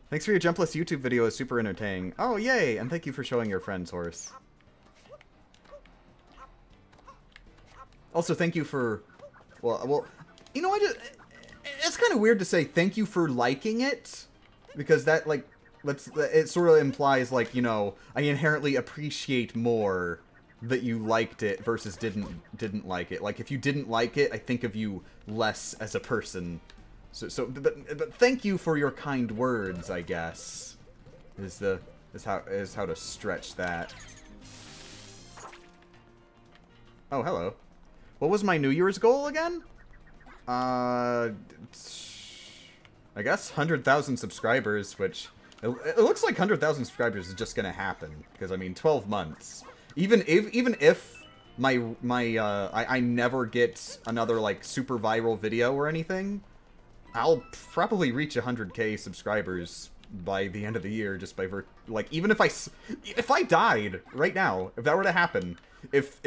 Thanks for your jumpless YouTube video. It's super entertaining. Oh, yay! And thank you for showing your friend's horse. Also, thank you for... Well, you know, it's kind of weird to say thank you for liking it, because that, like, it sort of implies, like, you know, I inherently appreciate more that you liked it versus didn't like it. Like, if you didn't like it, I think of you less as a person. But thank you for your kind words, I guess, is how to stretch that. Oh, hello. What was my New Year's goal again? I guess 100,000 subscribers, which it looks like 100,000 subscribers is just gonna happen, because I mean 12 months. Even if I never get another like super viral video or anything, I'll probably reach 100K subscribers by the end of the year, just by like, even if I died right now, if that were to happen, if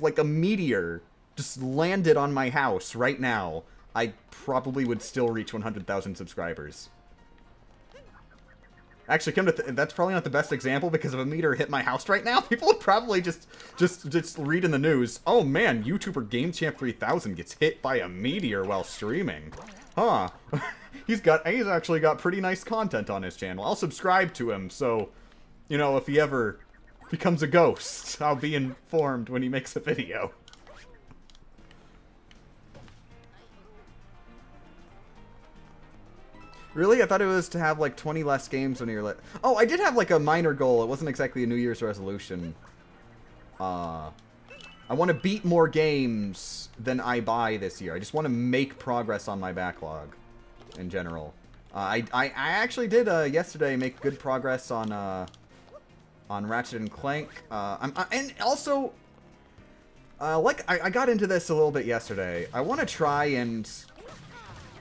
like a meteor just landed on my house right now, I probably would still reach 100,000 subscribers. Actually, that's probably not the best example, because if a meteor hit my house right now, people would probably just read in the news, oh man, YouTuber GameChamp3000 gets hit by a meteor while streaming. Huh. He's actually got pretty nice content on his channel. I'll subscribe to him, so, you know, if he ever becomes a ghost, I'll be informed when he makes a video. Really? I thought it was to have, like, 20 less games when you're Oh, I did have, like, a minor goal. It wasn't exactly a New Year's resolution. I want to beat more games than I buy this year. I just want to make progress on my backlog, in general. I actually did, yesterday, make good progress on Ratchet and Clank. And also, like, I got into this a little bit yesterday. I want to try and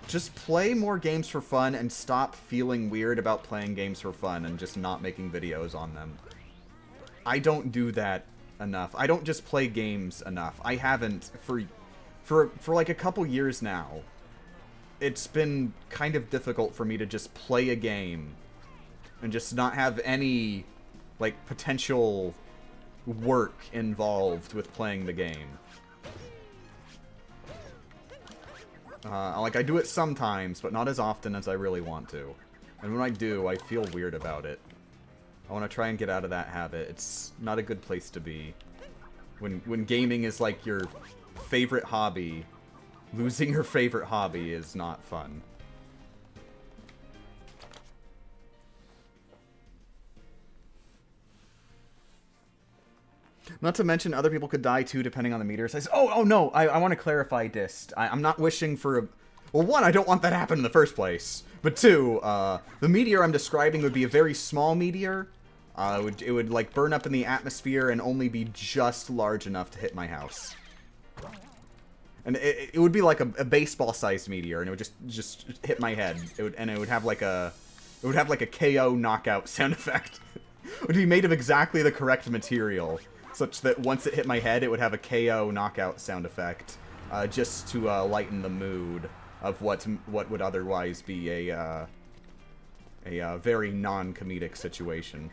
just play more games for fun and stop feeling weird about playing games for fun and just not making videos on them. I don't do that enough. I don't just play games enough. I haven't for like a couple years now. It's been kind of difficult for me to just play a game and just not have any, like, potential work involved with playing the game. Like, I do it sometimes, but not as often as I really want to. And when I do, I feel weird about it. I want to try and get out of that habit. It's not a good place to be. When gaming is, like, your favorite hobby, losing your favorite hobby is not fun. Not to mention, other people could die too, depending on the meteor size. Oh no! I want to clarify, Dist. I'm not wishing for a... Well, one, I don't want that to happen in the first place. But two, the meteor I'm describing would be a very small meteor. It would, like, burn up in the atmosphere and only be just large enough to hit my house. And it would be like a baseball-sized meteor, and it would just hit my head. It would have like a KO knockout sound effect. It would be made of exactly the correct material, such that once it hit my head, it would have a KO knockout sound effect, just to lighten the mood of what would otherwise be a very non-comedic situation.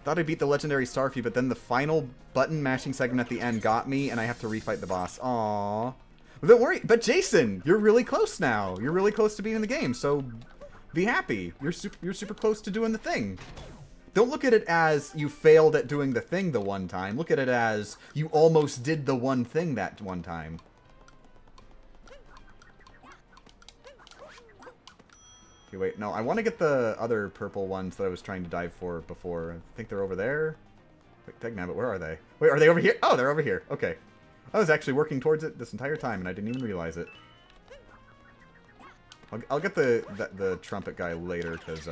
Thought I beat the legendary Starfy, but then the final button mashing segment at the end got me, and I have to refight the boss. Aww. But don't worry. But Jason, you're really close now. You're really close to beating the game, so be happy. You're super close to doing the thing. Don't look at it as you failed at doing the thing the one time. Look at it as you almost did the one thing that one time. Okay, wait. No, I want to get the other purple ones that I was trying to dive for before. I think they're over there. Wait, Tegnabbit, where are they? Wait, are they over here? Oh, they're over here. Okay. I was actually working towards it this entire time, and I didn't even realize it. I'll get the trumpet guy later, because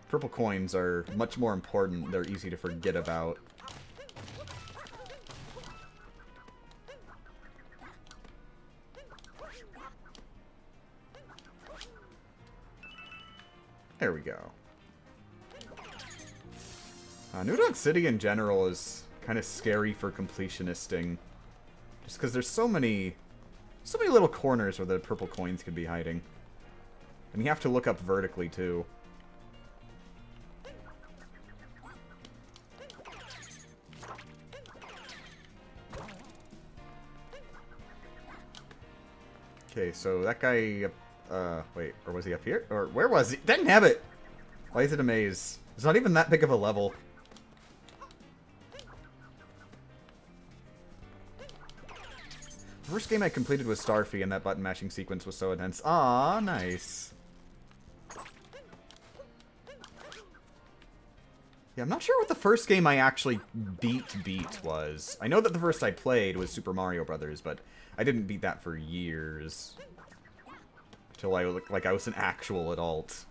purple coins are much more important. They're easy to forget about. There we go. New Dog City in general is kind of scary for completionisting. Just because there's so many little corners where the purple coins could be hiding. And you have to look up vertically, too. Okay, so that guy... wait, or was he up here? Or where was he? Didn't have it! Why is it a maze? It's not even that big of a level. The first game I completed was Starfy, and that button mashing sequence was so intense. Ah, nice. Yeah, I'm not sure what the first game I actually beat was. I know that the first I played was Super Mario Brothers, but I didn't beat that for years. Until I looked like I was an actual adult.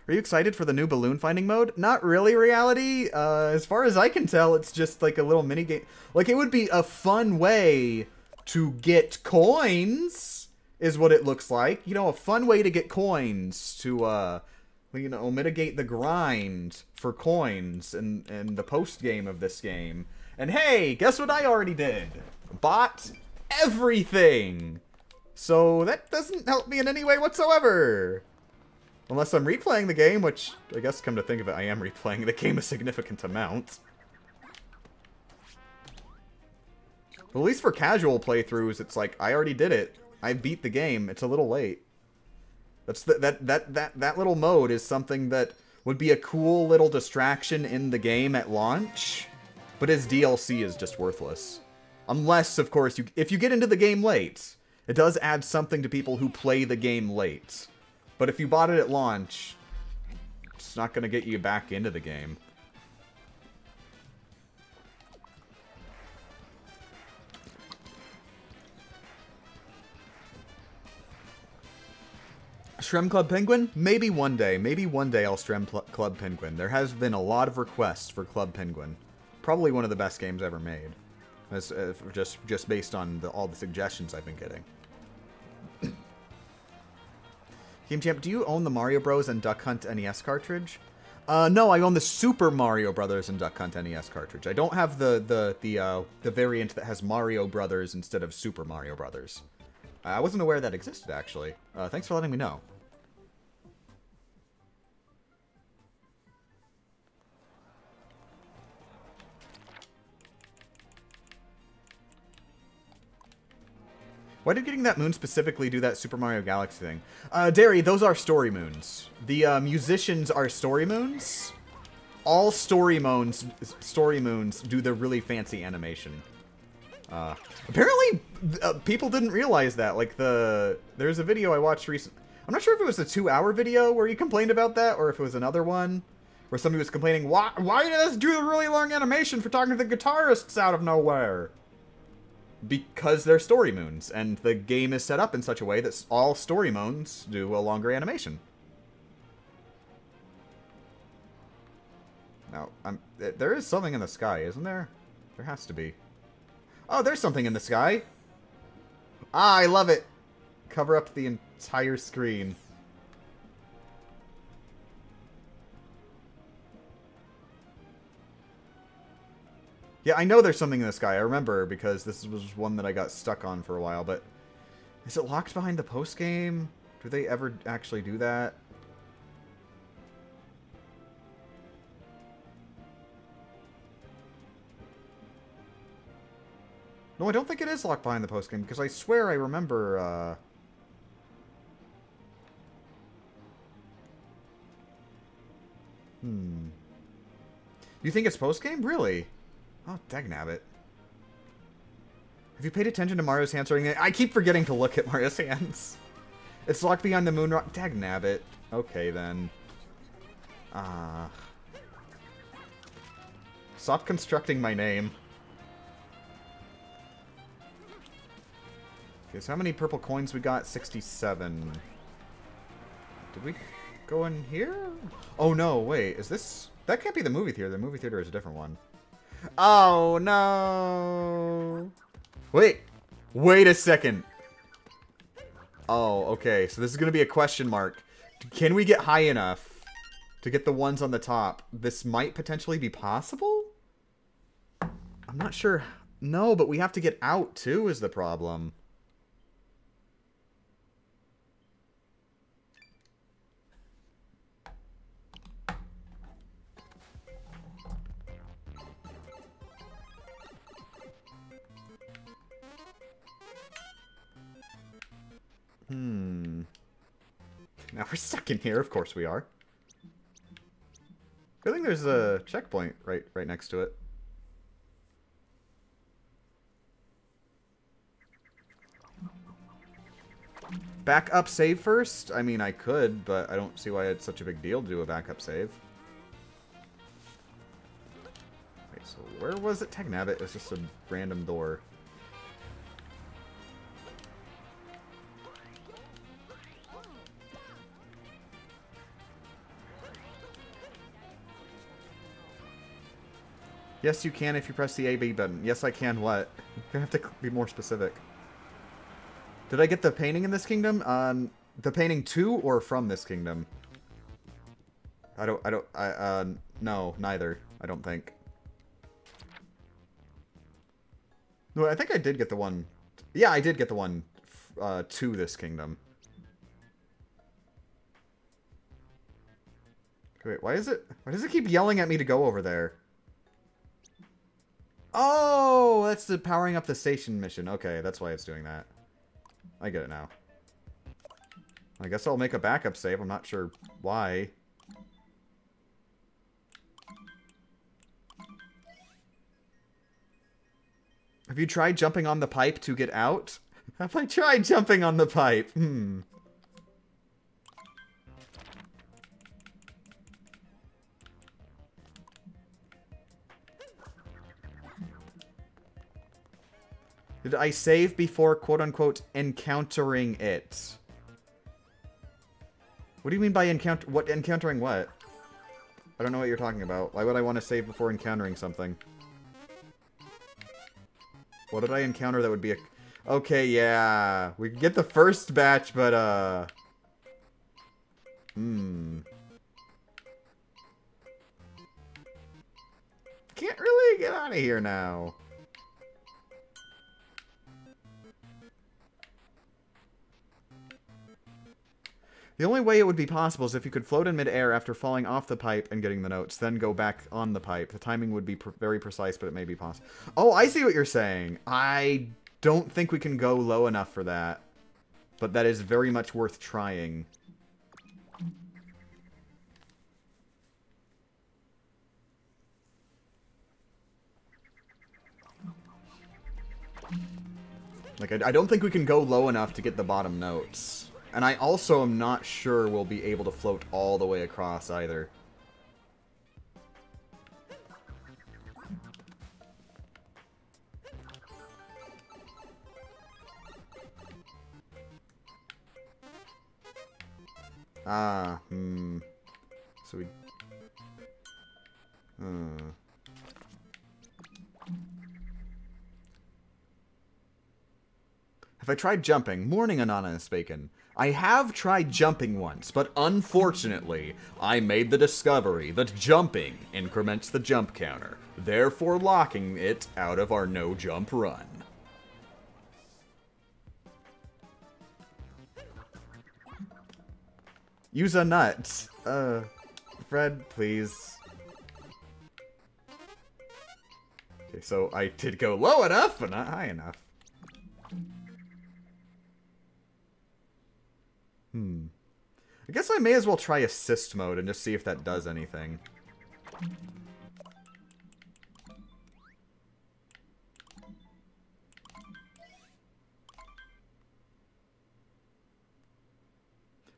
Are you excited for the new balloon finding mode? Not really, Reality. As far as I can tell, it's just like a little mini game. Like, it would be a fun way to get coins, is what it looks like. You know, a fun way to get coins to, you know, mitigate the grind for coins in the post game of this game. And hey, guess what I already did? Bought everything. So that doesn't help me in any way whatsoever. Unless I'm replaying the game, which, I guess, come to think of it, I am replaying the game a significant amount. But at least for casual playthroughs, it's like, I already did it. I beat the game. It's a little late. That's that little mode is something that would be a cool little distraction in the game at launch, but as DLC is just worthless. Unless, of course, if you get into the game late, it does add something to people who play the game late. But if you bought it at launch, it's not going to get you back into the game. Strem Club Penguin? Maybe one day. Maybe one day I'll Strem Club Penguin. There has been a lot of requests for Club Penguin. Probably one of the best games ever made. Just based on all the suggestions I've been getting. Game Champ, do you own the Mario Bros. And Duck Hunt NES cartridge? No, I own the Super Mario Brothers and Duck Hunt NES cartridge. I don't have the variant that has Mario Brothers instead of Super Mario Brothers. I wasn't aware that existed, actually. Thanks for letting me know. Why did getting that moon specifically do that Super Mario Galaxy thing? Derry, those are story moons. The musicians are story moons. All story moons do the really fancy animation. Apparently, people didn't realize that. Like, there's a video I watched recently. I'm not sure if it was a 2-hour video where he complained about that, or if it was another one where somebody was complaining, why did this do the really long animation for talking to the guitarists out of nowhere? Because they're story moons, and the game is set up in such a way that all story moons do a longer animation. Now, there is something in the sky, isn't there? There has to be. Oh, there's something in the sky. Ah, I love it. Cover up the entire screen. Yeah, I know there's something in the sky. I remember because this was one that I got stuck on for a while, but is it locked behind the postgame? Do they ever actually do that? No, I don't think it is locked behind the postgame because I swear I remember, You think it's postgame? Really? Oh, dagnabbit. Have you paid attention to Mario's hands during it? I keep forgetting to look at Mario's hands. It's locked behind the moon rock. Dagnabbit. Okay, then. Stop constructing my name. Okay, so how many purple coins we got? 67. Did we go in here? Oh, no, wait. Is this... That can't be the movie theater. The movie theater is a different one. Oh, no. Wait. Wait a second. Oh, okay. So this is going to be a question mark. Can we get high enough to get the ones on the top? This might potentially be possible? I'm not sure. No, but we have to get out, too, is the problem. Now we're stuck in here. Of course we are. I think there's a checkpoint right next to it. Back up save first? I mean, I could, but I don't see why it's such a big deal to do a backup save. Wait, so where was it? Dagnabbit. It was just a random door. Yes, you can if you press the A-B button. Yes, I can what? You're gonna have to be more specific. Did I get the painting in this kingdom? The painting to or from this kingdom? No, neither. I don't think. No, I think I did get the one. Yeah, I did get the one to this kingdom. Wait, why does it keep yelling at me to go over there? Oh, that's the powering up the station mission. Okay, that's why it's doing that. I get it now. I guess I'll make a backup save. I'm not sure why. Have you tried jumping on the pipe to get out? Have I tried jumping on the pipe? Did I save before, quote-unquote, encountering it? What do you mean by encountering what? I don't know what you're talking about. Why would I want to save before encountering something? What did I encounter that would be a... Okay, yeah. We can get the first batch, but, Can't really get out of here now. The only way it would be possible is if you could float in midair after falling off the pipe and getting the notes, then go back on the pipe. The timing would be very precise, but it may be possible. Oh, I see what you're saying. I don't think we can go low enough for that. But that is very much worth trying. Like, I don't think we can go low enough to get the bottom notes. And I also am not sure we'll be able to float all the way across either. So we... If I tried jumping, morning anonymous bacon. I have tried jumping once, but unfortunately, I made the discovery that jumping increments the jump counter, therefore locking it out of our no-jump run. Use a nut. Fred, please. Okay, so I did go low enough, but not high enough. I guess I may as well try assist mode and just see if that does anything.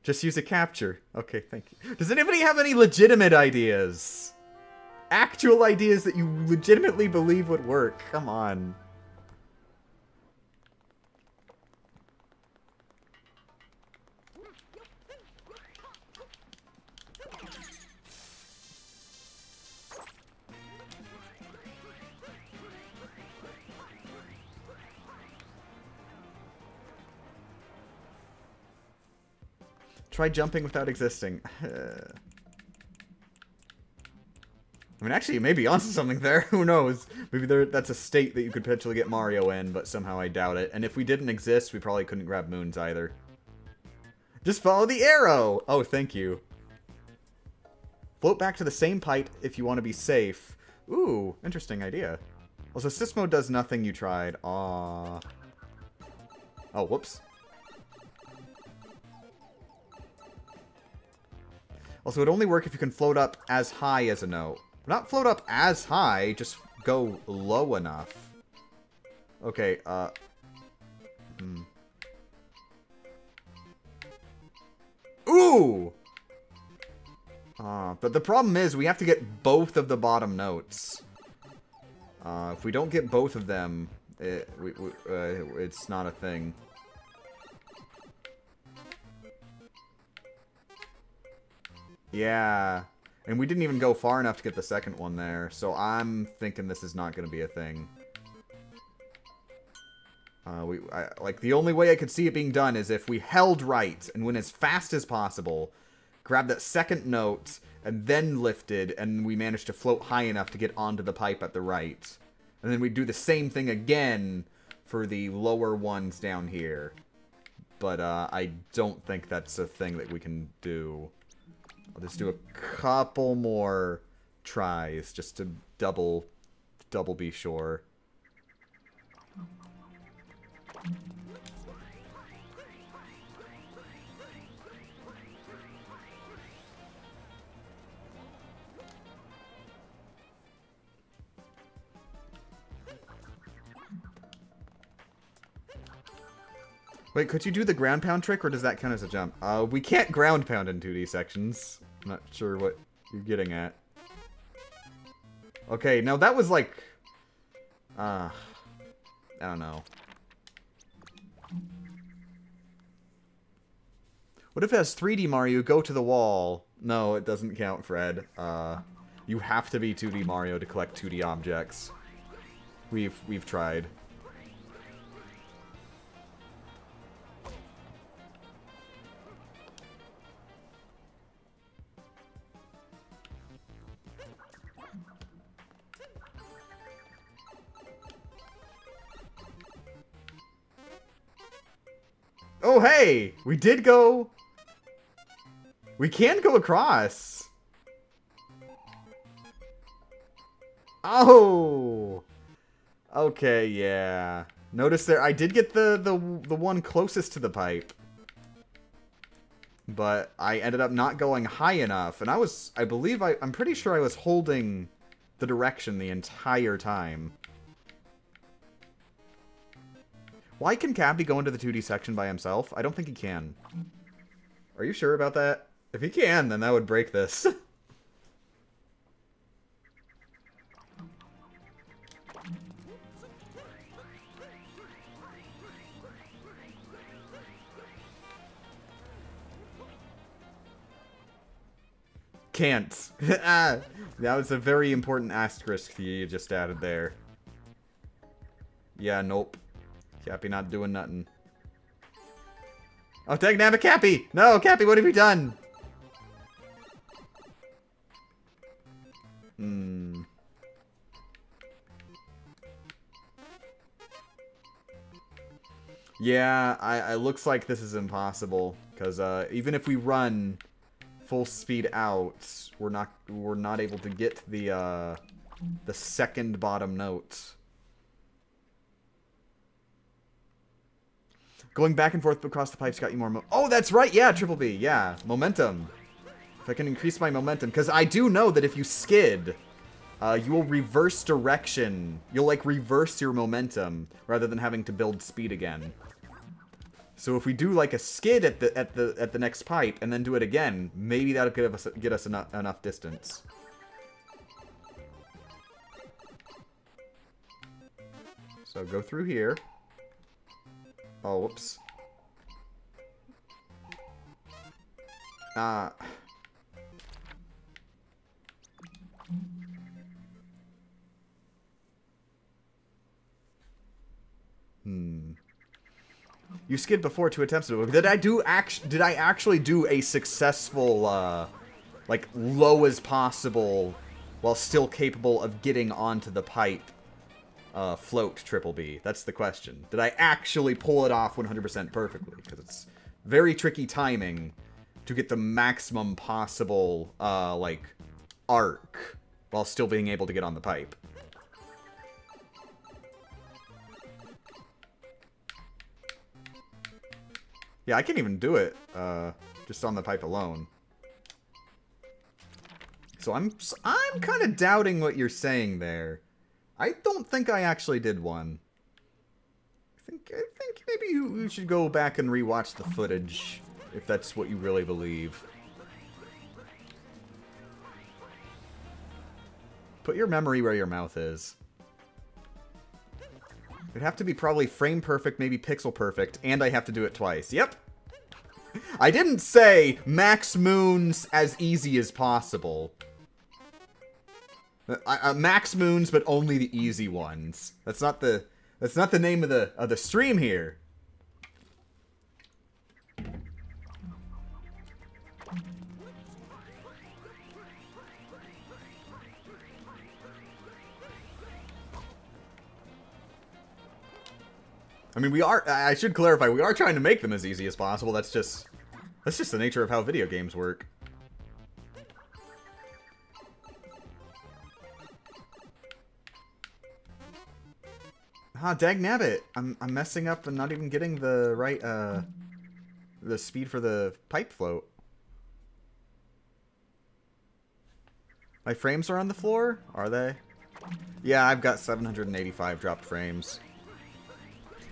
Just use a capture. Okay, thank you. Does anybody have any legitimate ideas? Actual ideas that you legitimately believe would work? Come on. Try jumping without existing. I mean, actually, you may be onto something there. Who knows? Maybe that's a state that you could potentially get Mario in, but somehow I doubt it. And if we didn't exist, we probably couldn't grab moons either. Just follow the arrow! Oh, thank you. Float back to the same pipe if you want to be safe. Ooh, interesting idea. Well, so assist mode does nothing you tried. Aww. Oh, whoops. Also, it would only work if you can float up as high as a note. Not float up as high, just go low enough. Okay, Ooh! But the problem is, we have to get both of the bottom notes. If we don't get both of them, it's not a thing. Yeah, and we didn't even go far enough to get the second one there, so I'm thinking this is not going to be a thing. Like, the only way I could see it being done is if we held right and went as fast as possible, grabbed that second note, and then lifted, and we managed to float high enough to get onto the pipe at the right. And then we'd do the same thing again for the lower ones down here. But I don't think that's a thing that we can do. I'll just do a couple more tries just to double be sure. Wait, could you do the ground pound trick, or does that count as a jump? We can't ground pound in 2D sections. I'm not sure what you're getting at. Okay, now that was like... I don't know. What if as 3D Mario, go to the wall? No, it doesn't count, Fred. You have to be 2D Mario to collect 2D objects. We've tried. Oh, hey! We did go... We can go across! Oh! Okay, yeah. Notice there, I did get the one closest to the pipe. But I ended up not going high enough. And I'm pretty sure I was holding the direction the entire time. Why can Cappy go into the 2D section by himself? I don't think he can. Are you sure about that? If he can, then that would break this. Can't. That was a very important asterisk you just added there. Yeah, nope. Cappy not doing nothing. Oh, dang nabbit, Cappy! No, Cappy, what have you done? Hmm. Yeah, it looks like this is impossible. Because even if we run full speed out, we're not able to get the second bottom note. Going back and forth across the pipes got you more oh, that's right! Yeah, Triple B, yeah. Momentum. If I can increase my momentum. Because I do know that if you skid, you will reverse direction. You'll, like, reverse your momentum rather than having to build speed again. So if we do, like, a skid at the next pipe and then do it again, maybe that'll get us enough distance. So go through here. Oh, whoops. You skid before 2 attempts. Did I actually do a successful, like, low as possible, while still capable of getting onto the pipe, float Triple B? That's the question. Did I actually pull it off 100% perfectly? Because it's very tricky timing to get the maximum possible, like, arc, while still being able to get on the pipe. Yeah, I can't even do it, just on the pipe alone. So I'm kind of doubting what you're saying there. I don't think I actually did one. I think maybe you should go back and rewatch the footage, if that's what you really believe. Put your memory where your mouth is. It'd have to be probably frame perfect, maybe pixel perfect, and I have to do it twice. Yep. I didn't say max moons as easy as possible. Max moons, but only the easy ones. That's not the name of the stream here. I mean, I should clarify, we are trying to make them as easy as possible. That's just the nature of how video games work. Ah, dagnabbit. I'm messing up and not even getting the right, the speed for the pipe float. My frames are on the floor? Are they? Yeah, I've got 785 dropped frames.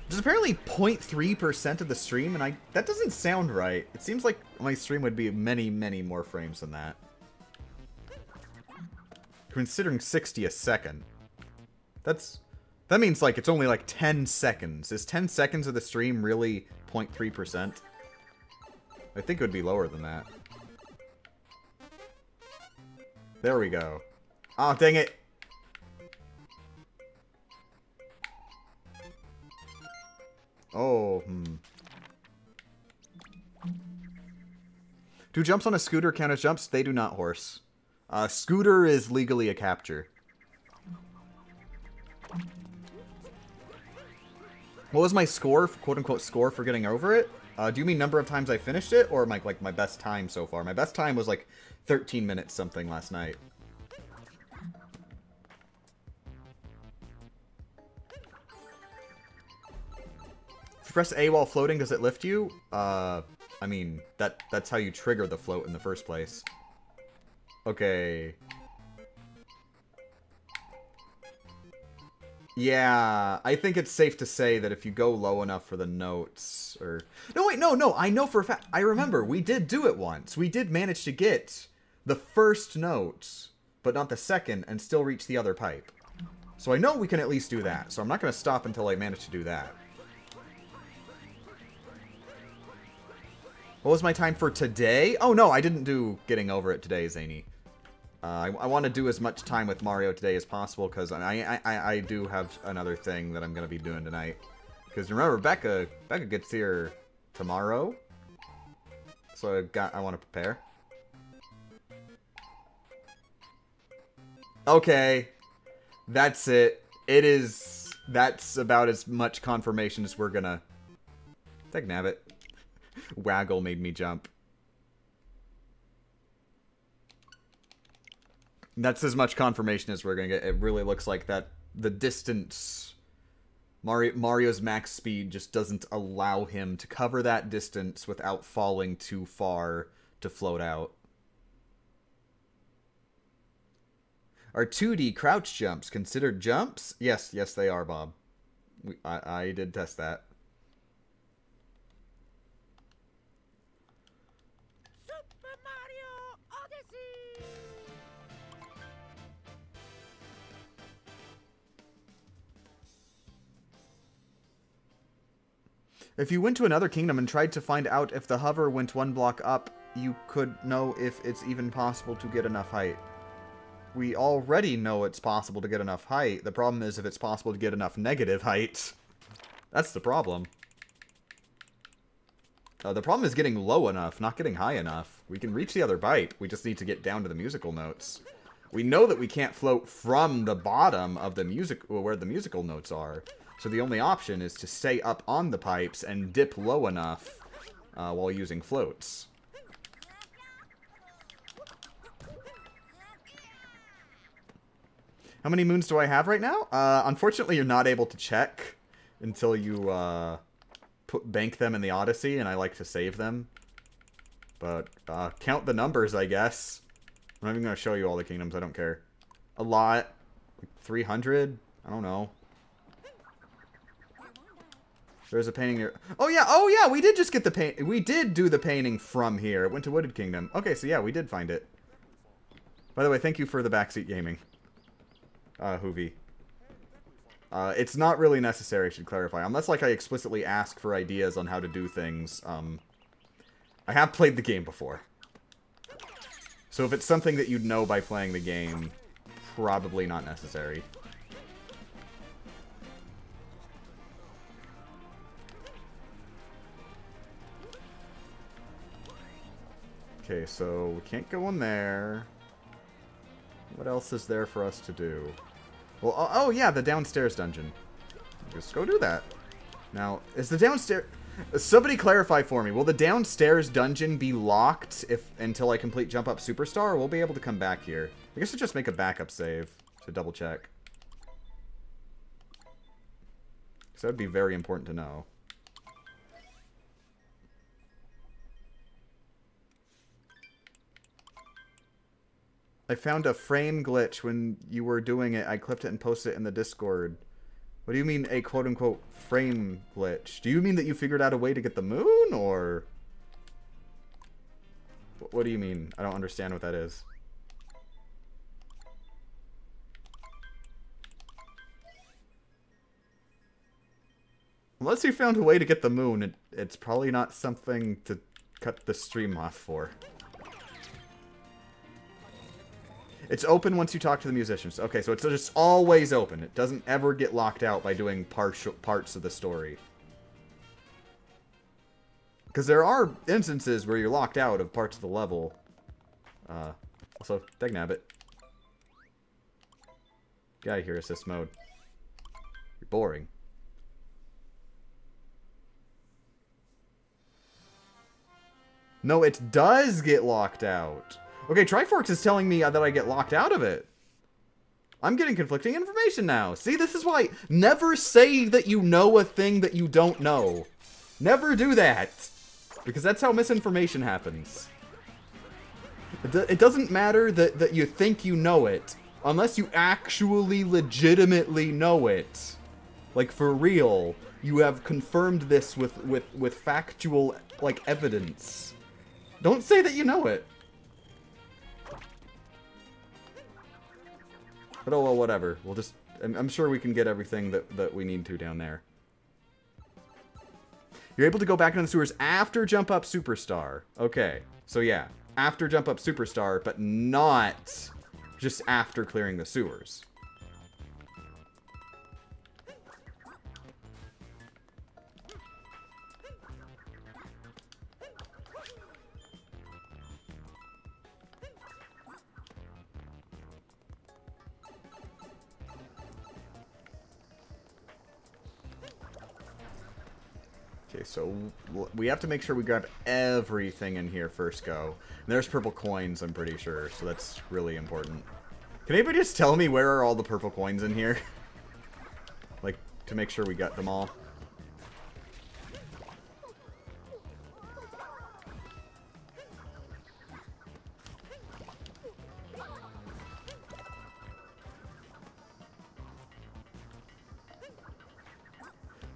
Which is apparently 0.3% of the stream, and that doesn't sound right. It seems like my stream would be many, many more frames than that. Considering 60 a second. That means, like, it's only like 10 seconds. Is 10 seconds of the stream really 0.3%? I think it would be lower than that. There we go. Oh, dang it! Oh, Do jumps on a scooter count as jumps? They do not, horse. Scooter is legally a capture. What was my score, quote-unquote score, for getting over it? Do you mean number of times I finished it, or my best time so far? My best time was like 13 minutes something last night. If you press A while floating, does it lift you? I mean, that's how you trigger the float in the first place. Okay. Yeah, I think it's safe to say that if you go low enough for the notes, or... No, wait, no, I know for a fact. I remember, we did do it once. We did manage to get the first note, but not the second, and still reach the other pipe. So I know we can at least do that, so I'm not going to stop until I manage to do that. What was my time for today? Oh, no, I didn't do getting over it today, Zany. I want to do as much time with Mario today as possible, because I do have another thing that I'm going to be doing tonight. Because remember, Becca gets here tomorrow? So I want to prepare. Okay. That's it. That's about as much confirmation as we're gonna... Dagnabbit. Waggle made me jump. That's as much confirmation as we're gonna get. It really looks like that the distance... Mario's max speed just doesn't allow him to cover that distance without falling too far to float out. Are 2D crouch jumps considered jumps? Yes, yes they are, Bob. I did test that. Super Mario Odyssey! If you went to another kingdom and tried to find out if the hover went one block up, you could know if it's even possible to get enough height. We already know it's possible to get enough height. The problem is if it's possible to get enough negative height. That's the problem. The problem is getting low enough, not getting high enough. We can reach the other pipe. We just need to get down to the musical notes. We know that we can't float from the bottom of the music, where the musical notes are. So the only option is to stay up on the pipes and dip low enough while using floats. How many moons do I have right now? Unfortunately, you're not able to check until you bank them in the Odyssey, and I like to save them. But count the numbers, I guess. I'm not even going to show you all the kingdoms. I don't care. A lot. Like 300? I don't know. There's a painting here. Oh yeah, we did just get the paint. We did do the painting from here. It went to Wooded Kingdom. Okay, so yeah, we did find it. By the way, thank you for the backseat gaming. Hoovy. It's not really necessary, I should clarify. Unless, like, I explicitly ask for ideas on how to do things. I have played the game before. So if it's something that you'd know by playing the game, probably not necessary. Okay, so we can't go in there. What else is there for us to do? Well, oh yeah, the downstairs dungeon. Just go do that. Now, is the downstairs... Somebody clarify for me. Will the downstairs dungeon be locked until I complete Jump Up Superstar, or we'll be able to come back here? I guess I'll just make a backup save to double check. Because that would be very important to know. I found a frame glitch when you were doing it. I clipped it and posted it in the Discord. What do you mean a quote-unquote frame glitch? Do you mean that you figured out a way to get the moon, or... What do you mean? I don't understand what that is. Unless you found a way to get the moon, it's probably not something to cut the stream off for. It's open once you talk to the musicians. Okay, so it's just always open. It doesn't ever get locked out by doing parts of the story. Because there are instances where you're locked out of parts of the level. Also, Dagnabbit. Get out of here, assist mode. You're boring. No, it does get locked out. Okay, Triforks is telling me that I get locked out of it. I'm getting conflicting information now. See, this is why... Never say that you know a thing that you don't know. Never do that. Because that's how misinformation happens. It doesn't matter that you think you know it. Unless you actually legitimately know it. Like, for real. You have confirmed this with factual, like, evidence. Don't say that you know it. But oh well, whatever. We'll just... I'm sure we can get everything that we need to down there. You're able to go back into the sewers after Jump Up Superstar. Okay. So yeah. After Jump Up Superstar, but not just after clearing the sewers. Okay, so we have to make sure we grab everything in here first go. And there's purple coins, I'm pretty sure, so that's really important. Can anybody just tell me where are all the purple coins in here? Like, to make sure we got them all.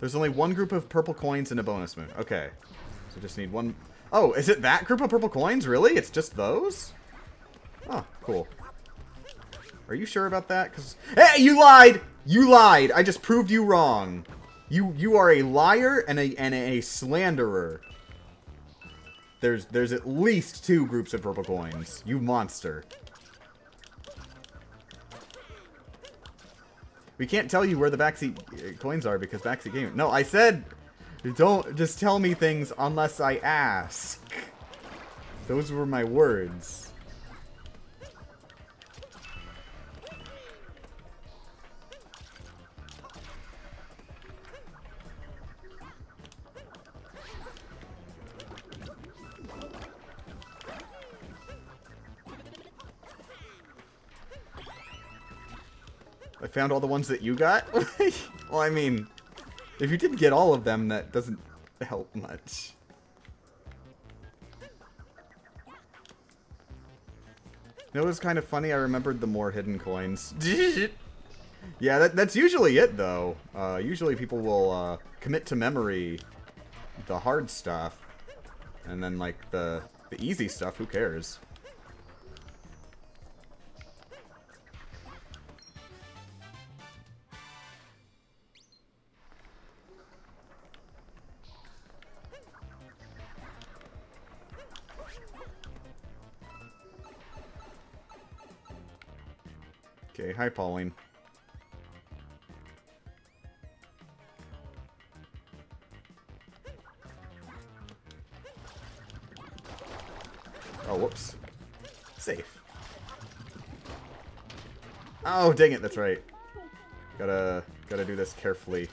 There's only one group of purple coins and a bonus moon. Okay. So just need one... Oh, is it that group of purple coins? Really? It's just those? Oh, cool. Are you sure about that? Cause... Hey, you lied! You lied! I just proved you wrong. You are a liar and a slanderer. There's at least 2 groups of purple coins. You monster. We can't tell you where the backseat coins are because backseat game. No, I said don't just tell me things unless I ask. Those were my words. I found all the ones that you got? Well, I mean, if you didn't get all of them, that doesn't help much. It was kind of funny, I remembered the more hidden coins. Yeah, that's usually it, though. Usually people will commit to memory the hard stuff. And then, like, the easy stuff, who cares? Okay, hi, Pauline. Oh, whoops. Safe. Oh, dang it, that's right. Gotta do this carefully.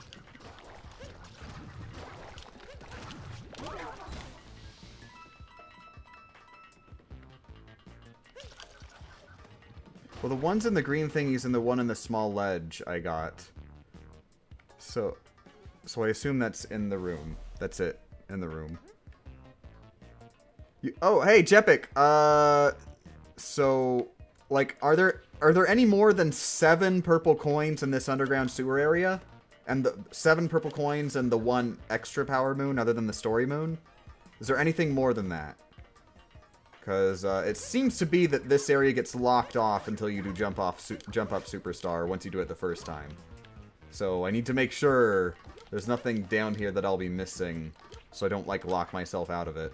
Well, the ones in the green thingies and the one in the small ledge I got. So I assume that's in the room. That's it. In the room. Oh, hey, Jepic. So, like, are there any more than 7 purple coins in this underground sewer area? And the 7 purple coins and the 1 extra power moon other than the story moon? Is there anything more than that? Because it seems to be that this area gets locked off until you do jump up superstar once you do it the first time. So I need to make sure there's nothing down here that I'll be missing, so I don't like lock myself out of it.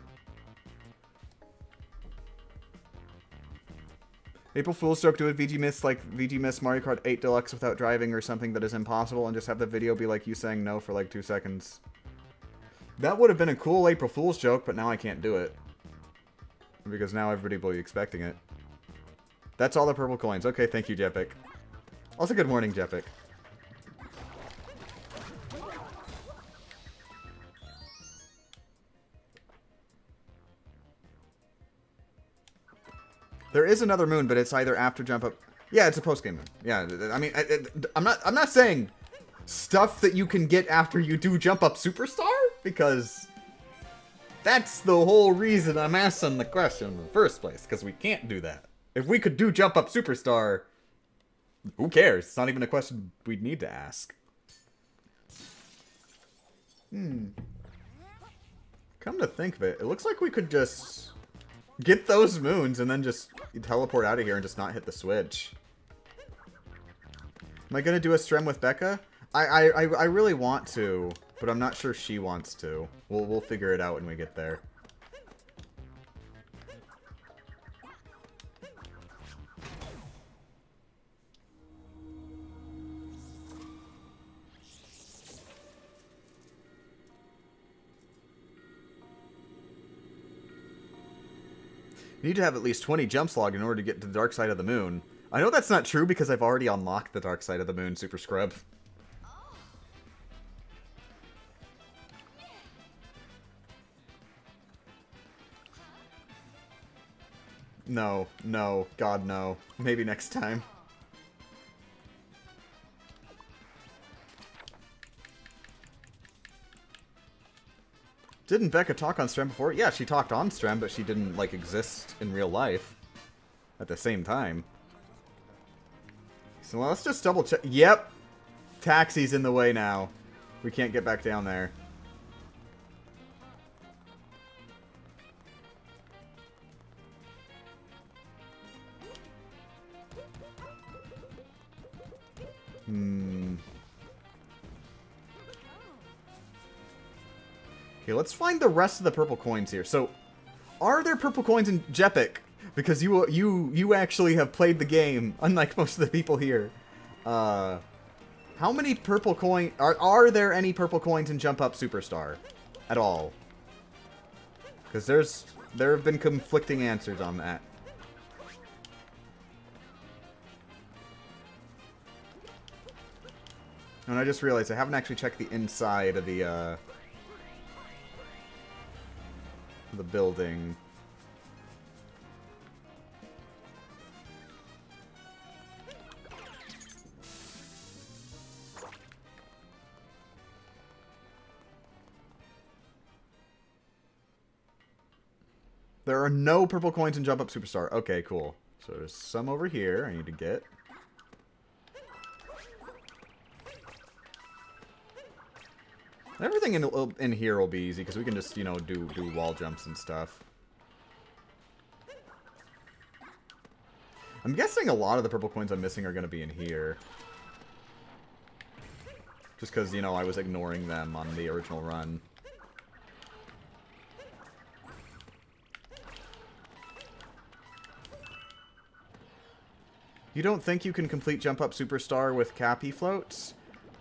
April Fool's joke, do a VG Miss like VG Miss Mario Kart 8 Deluxe without driving or something that is impossible, and just have the video be like you saying no for like 2 seconds. That would have been a cool April Fool's joke, but now I can't do it. Because now everybody will be expecting it. That's all the purple coins. Okay, thank you, Jepic. Also, good morning, Jepic. There is another moon, but it's either after jump up. Yeah, it's a post-game moon. Yeah, I mean, I'm not saying stuff that you can get after you do jump up superstar, because that's the whole reason I'm asking the question in the first place, because we can't do that. If we could do jump up superstar, who cares? It's not even a question we'd need to ask. Come to think of it, it looks like we could just get those moons and then just teleport out of here and just not hit the switch. Am I gonna do a Strem with Becca? I really want to, but I'm not sure she wants to. We'll figure it out when we get there. You need to have at least 20 jumps logged in order to get to the dark side of the moon. I know that's not true because I've already unlocked the dark side of the moon, Super Scrub. No, no, God, no. Maybe next time. Didn't Becca talk on Strem before? Yeah, she talked on Strem, but she didn't, like, exist in real life at the same time. So let's just double check. Yep! Taxi's in the way now. We can't get back down there. Okay, let's find the rest of the purple coins here. So, are there purple coins in Jepic? Because you actually have played the game, unlike most of the people here. How many purple coin are there any purple coins in Jump Up Superstar at all? Because there have been conflicting answers on that. And I just realized I haven't actually checked the inside of the building. There are no purple coins in Jump Up Superstar. Okay, cool. So there's some over here I need to get. Everything in here will be easy because we can just, you know, do wall jumps and stuff. I'm guessing a lot of the purple coins I'm missing are going to be in here. Just because, you know, I was ignoring them on the original run. You don't think you can complete Jump Up Superstar with Cappy floats?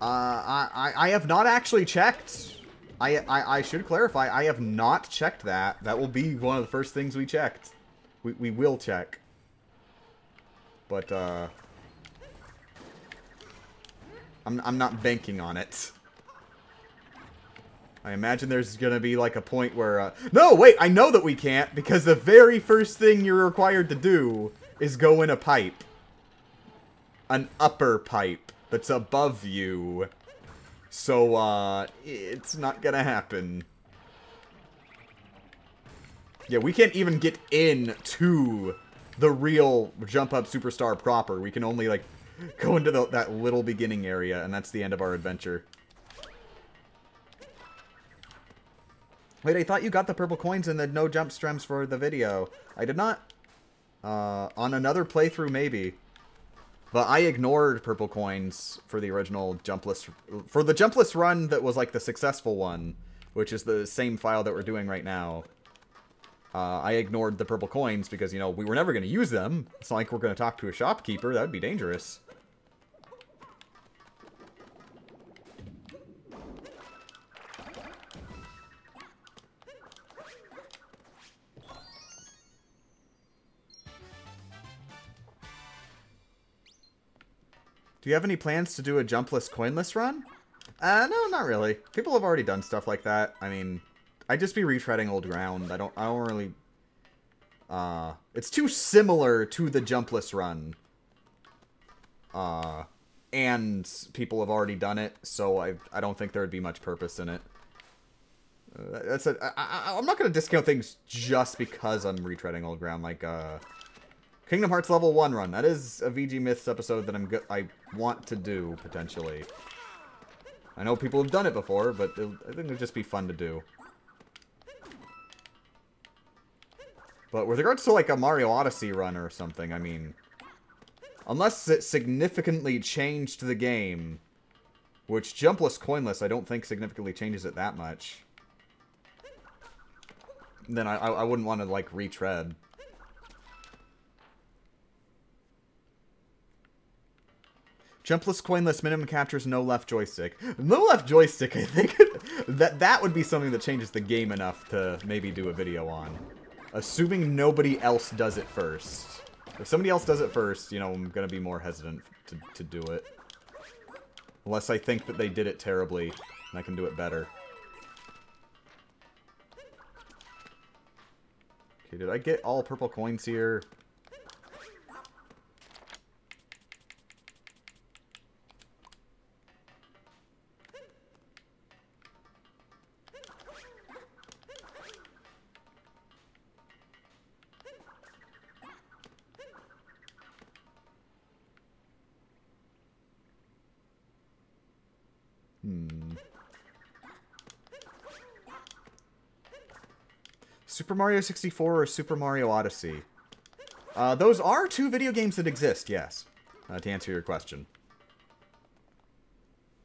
I have not actually checked. I should clarify, I have not checked that. That will be one of the first things we checked. We will check. But, I'm not banking on it. I imagine there's gonna be, like, a point where, no, wait, I know that we can't, because the very first thing you're required to do is go in a pipe. An upper pipe that's above you. So, it's not gonna happen. Yeah, we can't even get in to the real Jump Up Superstar proper. We can only, like, go into that little beginning area, and that's the end of our adventure. Wait, I thought you got the purple coins and the no jump strems for the video. I did not. On another playthrough, maybe. But I ignored purple coins for the original jumpless... For the jumpless run that was, like, the successful one, which is the same file that we're doing right now. I ignored the purple coins because, you know, we were never going to use them. It's not like we're going to talk to a shopkeeper. That would be dangerous. Do you have any plans to do a jumpless, coinless run? No, not really. People have already done stuff like that. I mean, I'd just be retreading old ground. I don't really... it's too similar to the jumpless run. And people have already done it, so I don't think there would be much purpose in it. I'm not going to discount things just because I'm retreading old ground, like, Kingdom Hearts Level 1 run. That is a VG Myths episode that I want to do, potentially. I know people have done it before, but I think it would just be fun to do. But with regards to, like, a Mario Odyssey run or something, I mean... Unless it significantly changed the game, which jumpless, coinless, I don't think significantly changes it that much, then I wouldn't want to, like, retread. Jumpless, coinless, minimum captures, no left joystick. No left joystick, I think that would be something that changes the game enough to maybe do a video on. Assuming nobody else does it first. If somebody else does it first, you know, I'm gonna be more hesitant to do it. Unless I think that they did it terribly, and I can do it better. Okay, did I get all purple coins here? Super Mario 64 or Super Mario Odyssey? Those are two video games that exist, yes. To answer your question.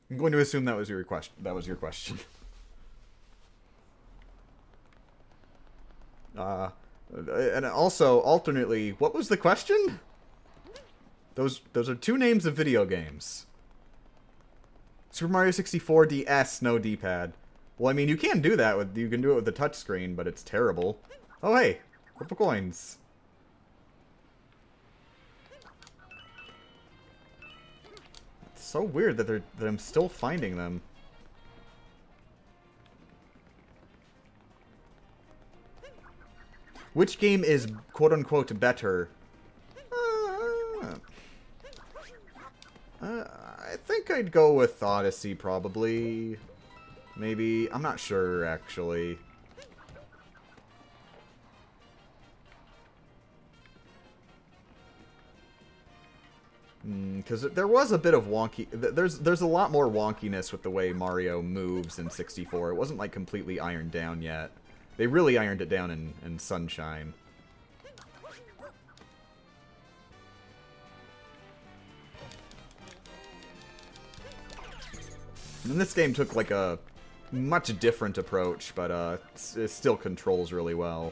I'm going to assume that was your question. And also, alternately, what was the question? Those are two names of video games. Super Mario 64 DS, no D-pad. Well, I mean, you can do that with, you can do it with the touchscreen, but it's terrible. Oh, hey, purple coins. It's so weird that I'm still finding them. Which game is quote-unquote better? I think I'd go with Odyssey, probably. Maybe. I'm not sure, actually. Because there was a bit of wonky... There's a lot more wonkiness with the way Mario moves in 64. It wasn't, like, completely ironed down yet. They really ironed it down in Sunshine. And this game took, like, a much different approach, but it still controls really well.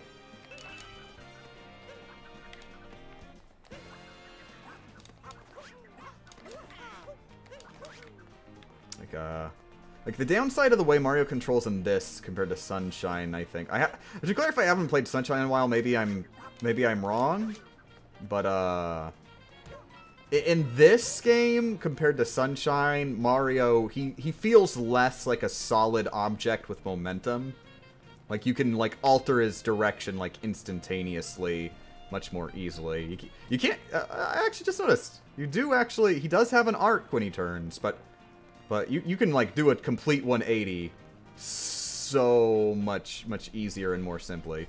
Like, the downside of the way Mario controls in this compared to Sunshine, I think... I should clarify, I haven't played Sunshine in a while, maybe I'm wrong. But, in this game, compared to Sunshine, Mario, he feels less like a solid object with momentum. Like, you can, like, alter his direction, like, instantaneously, much more easily. You can't... I actually just noticed, you do actually... He does have an arc when he turns, but you can, like, do a complete 180 so much easier and more simply.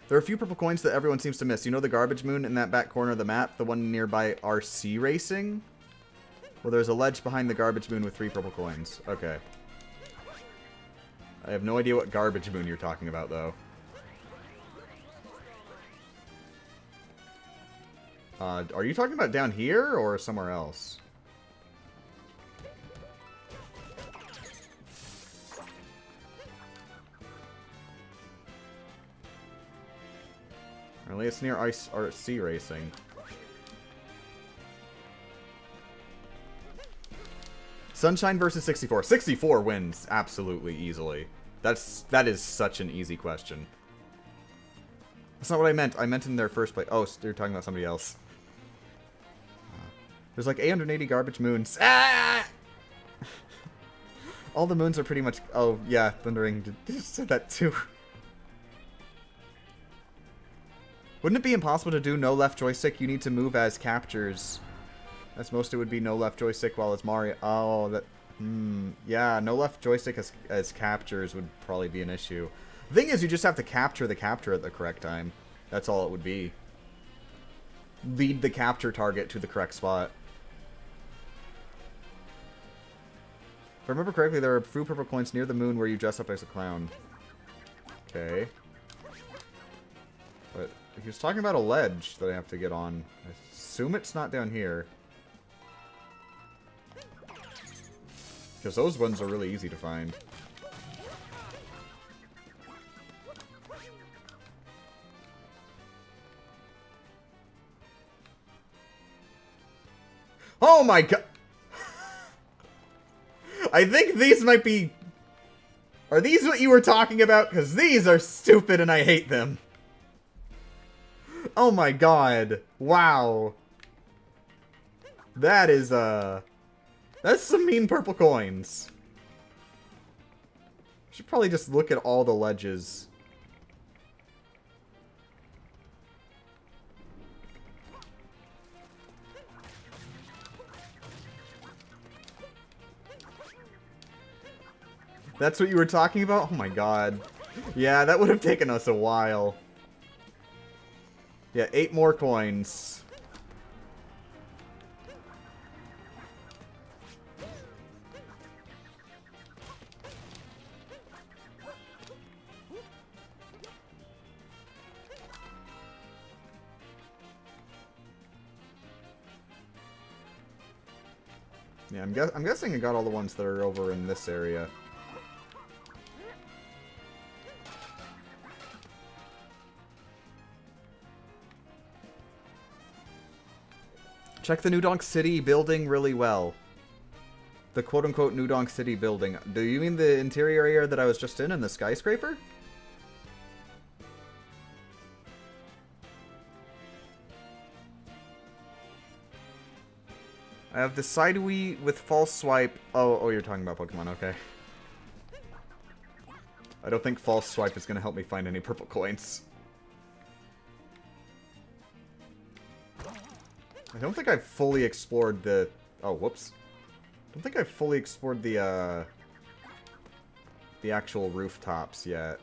There are a few purple coins that everyone seems to miss. You know the garbage moon in that back corner of the map? The one nearby RC Racing? Well, there's a ledge behind the garbage moon with 3 purple coins. Okay. I have no idea what garbage moon you're talking about, though. Are you talking about down here or somewhere else? Really, it's near RC Racing. Sunshine versus 64. 64 wins absolutely easily. That is such an easy question. That's not what I meant. I meant in their first place. Oh, you're talking about somebody else. There's like 880 garbage moons. Ah! All the moons are pretty much... Oh, yeah, Thundering just said that too. Wouldn't it be impossible to do no left joystick? You need to move as captures. As most it would be no left joystick while it's Mario. Oh, that... yeah, no left joystick as captures would probably be an issue. The thing is, you just have to capture the capture at the correct time. That's all it would be. Lead the capture target to the correct spot. If I remember correctly, there are a few purple coins near the moon where you dress up as a clown. Okay. But he was talking about a ledge that I have to get on. I assume it's not down here. Because those ones are really easy to find. Oh my god! I think these might be... Are these what you were talking about? Because these are stupid and I hate them. Oh my god. Wow. That is, that's some mean purple coins. Should probably just look at all the ledges. That's what you were talking about? Oh my god. Yeah, that would have taken us a while. Yeah, 8 more coins. Yeah, I'm guessing I got all the ones that are over in this area. Check the New Donk City building really well. The quote-unquote New Donk City building. Do you mean the interior area that I was just in the skyscraper? I have the Sidewee with false swipe. Oh, you're talking about Pokemon, okay. I don't think false swipe is going to help me find any purple coins. I don't think I've fully explored the... Oh, whoops. I don't think I've fully explored the actual rooftops yet.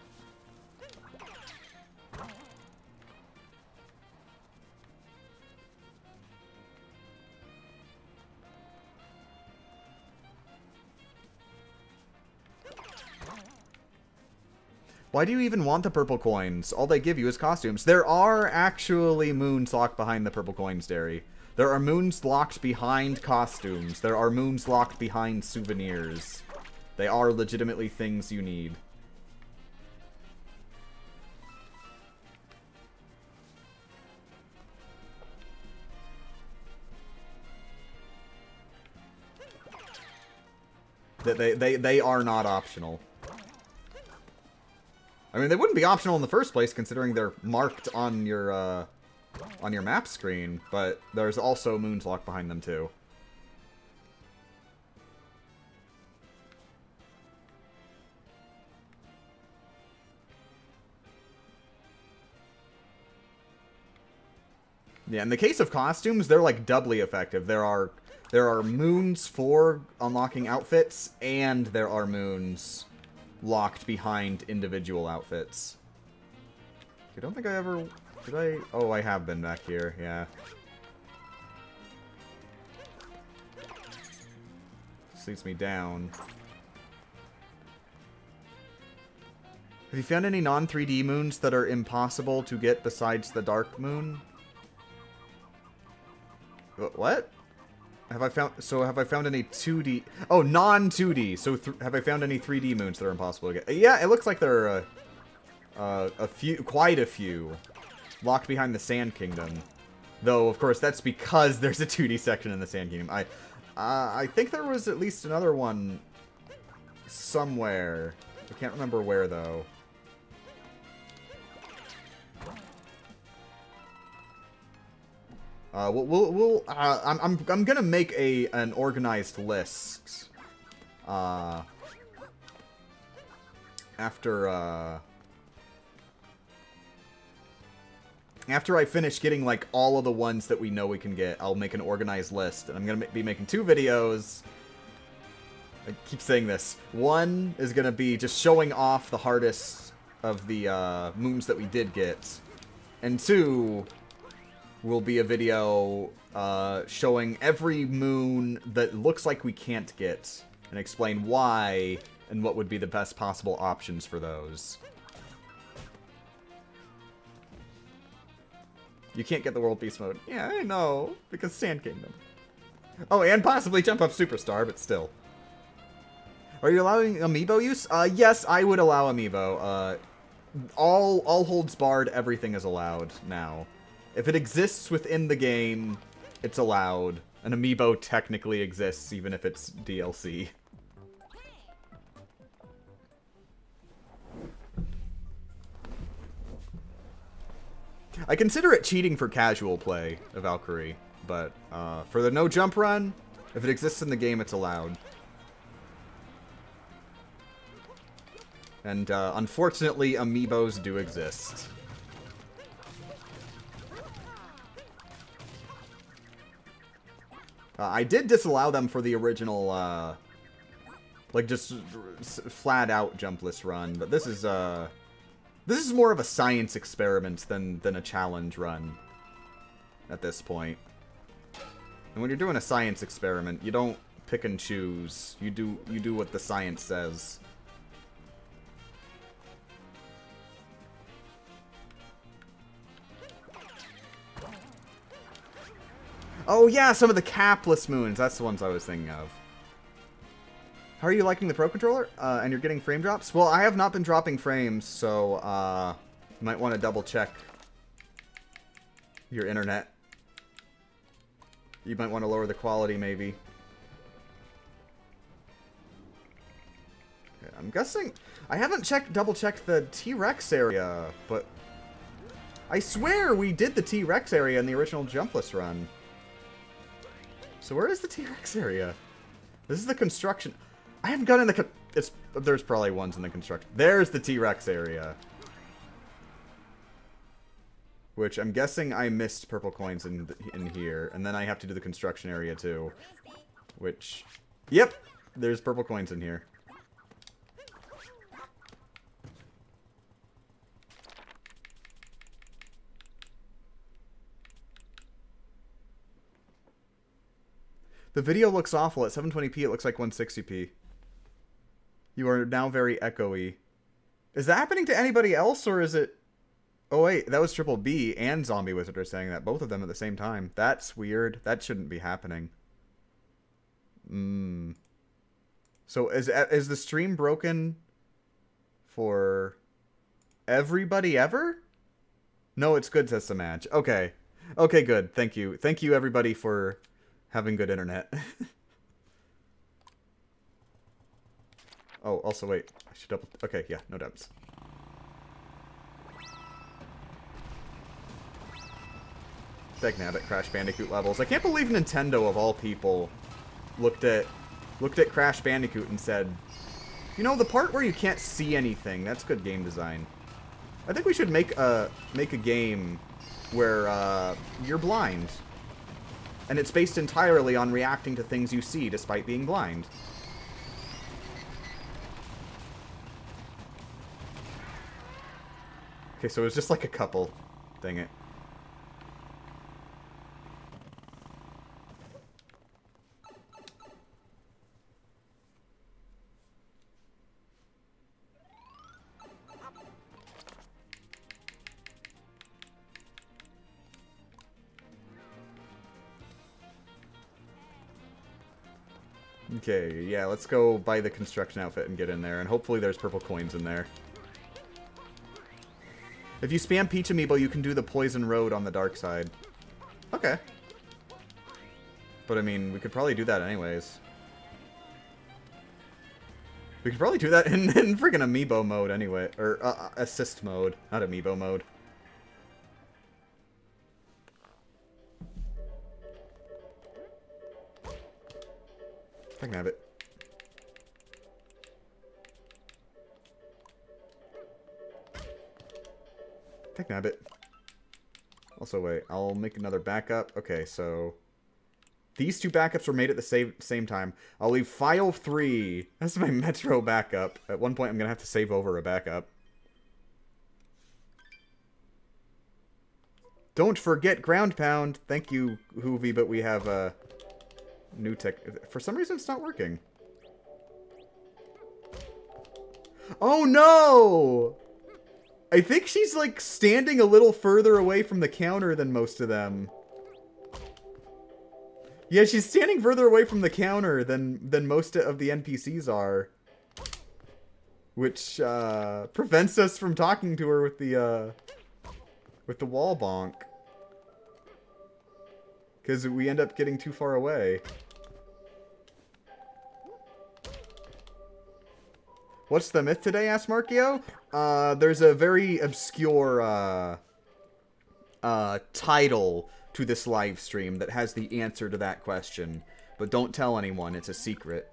Why do you even want the purple coins? All they give you is costumes. There are actually moons locked behind the purple coins, Derry. There are moons locked behind costumes. There are moons locked behind souvenirs. They are legitimately things you need. They are not optional. I mean, they wouldn't be optional in the first place, considering they're marked on your map screen, but there's also moons locked behind them, too. Yeah, in the case of costumes, they're, like, doubly effective. There are moons for unlocking outfits, and there are moons locked behind individual outfits. I don't think I ever... Did I... Oh, I have been back here, yeah. This leads me down. Have you found any non-3D moons that are impossible to get besides the Dark Moon? What? Have I found any 2D... Oh, non-2D. So have I found any 3D moons that are impossible to get? Yeah, it looks like there are quite a few locked behind the Sand Kingdom. Though, of course, that's because there's a 2D section in the Sand Kingdom. I think there was at least another one somewhere. I can't remember where, though. I'm gonna make an organized list after I finish getting like all of the ones that we know we can get. I'll make an organized list, and I'm gonna be making 2 videos. I keep saying this. One is gonna be just showing off the hardest of the moons that we did get, and 2 will be a video showing every moon that looks like we can't get, and explain why and what would be the best possible options for those. You can't get the World Beast mode. Yeah, I know, because Sand Kingdom. Oh, and possibly Jump Up Superstar, but still. Are you allowing amiibo use? Yes, I would allow amiibo. All holds barred, everything is allowed now. If it exists within the game, it's allowed. An amiibo technically exists, even if it's DLC. I consider it cheating for casual play of Valkyrie, but for the no jump run, if it exists in the game, it's allowed. And unfortunately, amiibos do exist. I did disallow them for the original, like, just flat-out jumpless run, but this is more of a science experiment than a challenge run at this point. And when you're doing a science experiment, you don't pick and choose. You do what the science says. Oh yeah, some of the capless moons. That's the ones I was thinking of. How are you liking the Pro Controller? And you're getting frame drops? Well, I have not been dropping frames, so you might want to double check your internet. You might want to lower the quality, maybe. Okay, I'm guessing... I haven't double checked the T-Rex area, but... I swear we did the T-Rex area in the original Jumpless run. So where is the T-Rex area? This is the construction... I haven't gone in the... There's probably ones in the construction... There's the T-Rex area. Which I'm guessing I missed purple coins in here. And then I have to do the construction area too. Which... Yep! There's purple coins in here. The video looks awful. At 720p, it looks like 160p. You are now very echoey. Is that happening to anybody else, or is it... Oh, wait. That was Triple B and Zombie Wizard are saying that. Both of them at the same time. That's weird. That shouldn't be happening. So, is the stream broken for everybody ever? No, it's good, says Samaj. Okay. Okay, good. Thank you. Thank you, everybody, for... having good internet. Oh, also, wait. I should double... Okay, yeah, no doubts. Dagnabbit Crash Bandicoot levels. I can't believe Nintendo, of all people, looked at Crash Bandicoot and said, you know, the part where you can't see anything, that's good game design. I think we should make a game where you're blind. And it's based entirely on reacting to things you see despite being blind. Okay, so it was just like a couple. Dang it. Okay, yeah, let's go buy the construction outfit and get in there, and hopefully there's purple coins in there. If you spam Peach Amiibo, you can do the Poison Road on the dark side. Okay. But, I mean, we could probably do that anyways. We could probably do that in friggin' Amiibo mode anyway. Or, assist mode, not Amiibo mode. I can have it. I can have it. Also, wait. I'll make another backup. Okay, so... These two backups were made at the same time. I'll leave file 3. That's my Metro backup. At one point, I'm going to have to save over a backup. Don't forget Ground Pound. Thank you, Hoovy, but we have new tech. For some reason, it's not working. Oh, no! I think she's, like, standing a little further away from the counter than most of them. Yeah, she's standing further away from the counter than most of the NPCs are. Which, prevents us from talking to her with the wall bonk. Because we end up getting too far away. What's the myth today, asked Markio? There's a very obscure, title to this live stream that has the answer to that question. But don't tell anyone, it's a secret.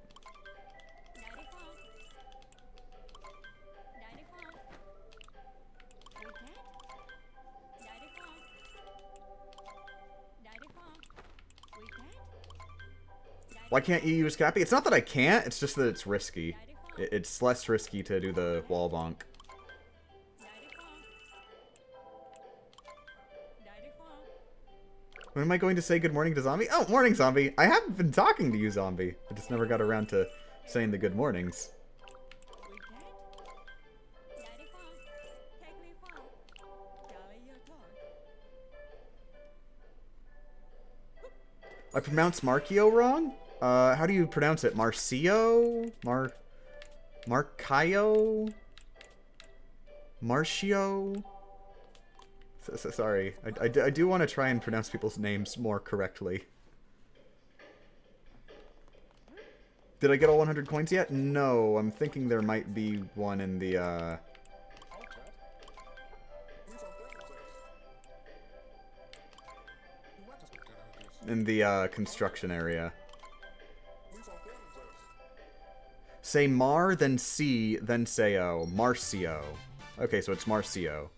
Why can't you use Cappy? It's not that I can't, it's just that it's risky. It's less risky to do the wall bonk. When am I going to say good morning to Zombie? Oh, morning, Zombie. I have been talking to you, Zombie. I just never got around to saying the good mornings. I pronounced Marcio wrong? How do you pronounce it? Marcio? Marcayo? Marcio? Sorry. I do want to try and pronounce people's names more correctly. Did I get all 100 coins yet? No, I'm thinking there might be one in the, construction area. Say Mar, then C, then say O. Marcio. Okay, so it's Marcio.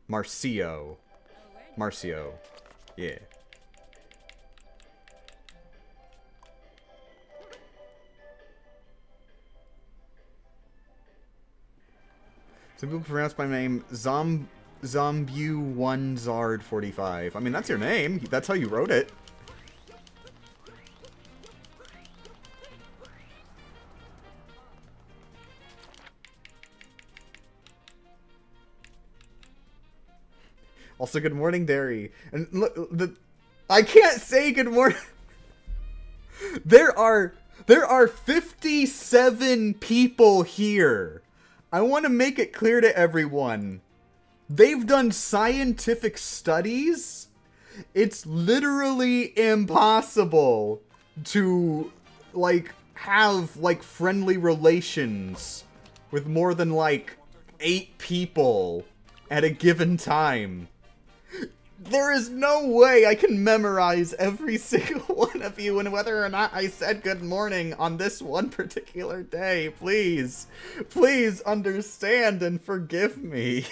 Marcio. Marcio. Yeah. Some people pronounce my name Zombu1Zard45. I mean, that's your name. That's how you wrote it. Also, good morning, Derry. And look, I can't say good morning. There are 57 people here. I want to make it clear to everyone. They've done scientific studies. It's literally impossible to, like, have, like, friendly relations with more than, like, 8 people at a given time. There is no way I can memorize every single one of you and whether or not I said good morning on this one particular day. Please, please understand and forgive me.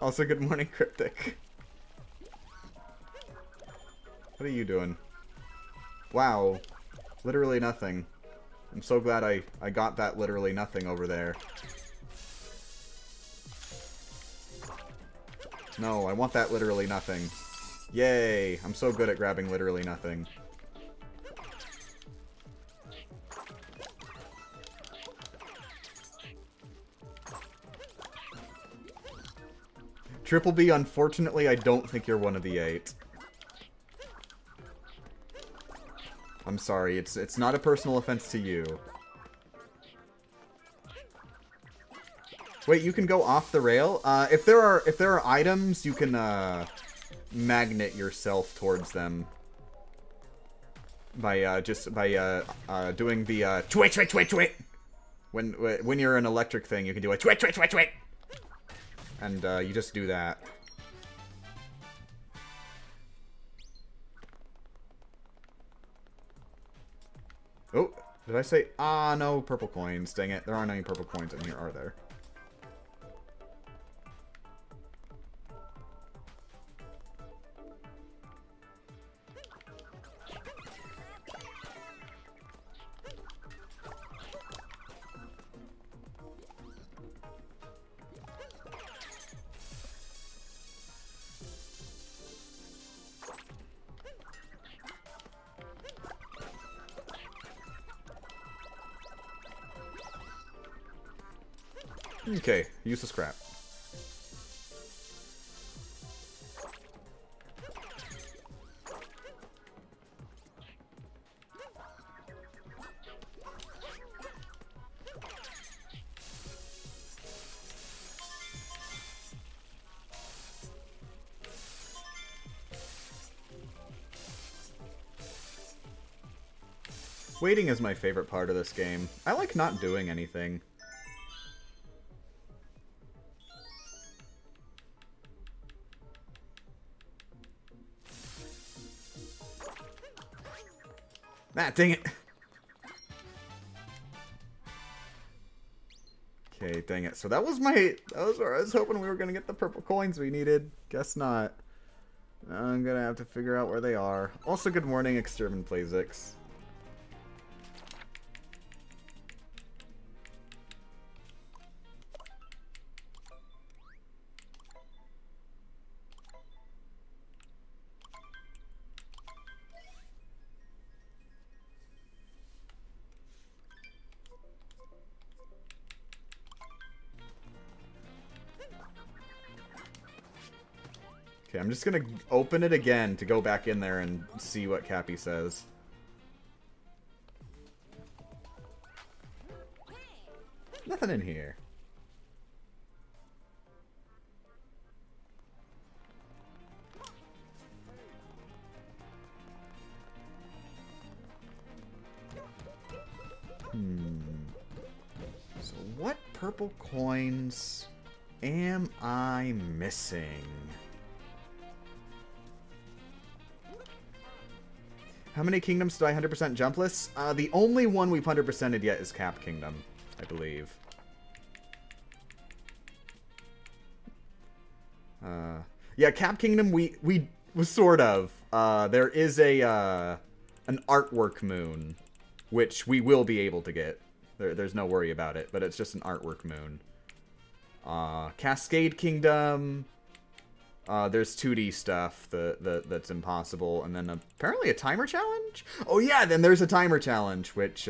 Also, good morning, Cryptic. What are you doing? Wow. Literally nothing. I'm so glad I got that literally nothing over there. No, I want that literally nothing. Yay! I'm so good at grabbing literally nothing. Triple B, unfortunately, I don't think you're one of the 8. I'm sorry, it's not a personal offense to you. Wait, you can go off the rail? If there are items, you can magnet yourself towards them by doing the twit twit twit twit. When you're an electric thing, you can do a twit twit twit twit. And you just do that. Oh, did I say? Ah, no purple coins. Dang it, there aren't any purple coins in here, are there? Okay, use the scrap. Waiting is my favorite part of this game. I like not doing anything. Ah, dang it. Okay, dang it. So that was where I was hoping we were going to get the purple coins we needed. Guess not. I'm going to have to figure out where they are. Also, good morning, Extermin Plazix. Okay, I'm just gonna open it again to go back in there and see what Cappy says. Nothing in here. So what purple coins am I missing? How many kingdoms did I 100% jumpless? The only one we've 100%ed yet is Cap Kingdom, I believe. Yeah, Cap Kingdom, we sort of. There is an artwork moon, which we will be able to get. There's no worry about it, but it's just an artwork moon. Cascade Kingdom. There's 2D stuff that's impossible, and then apparently a timer challenge? Oh yeah, then there's a timer challenge, which,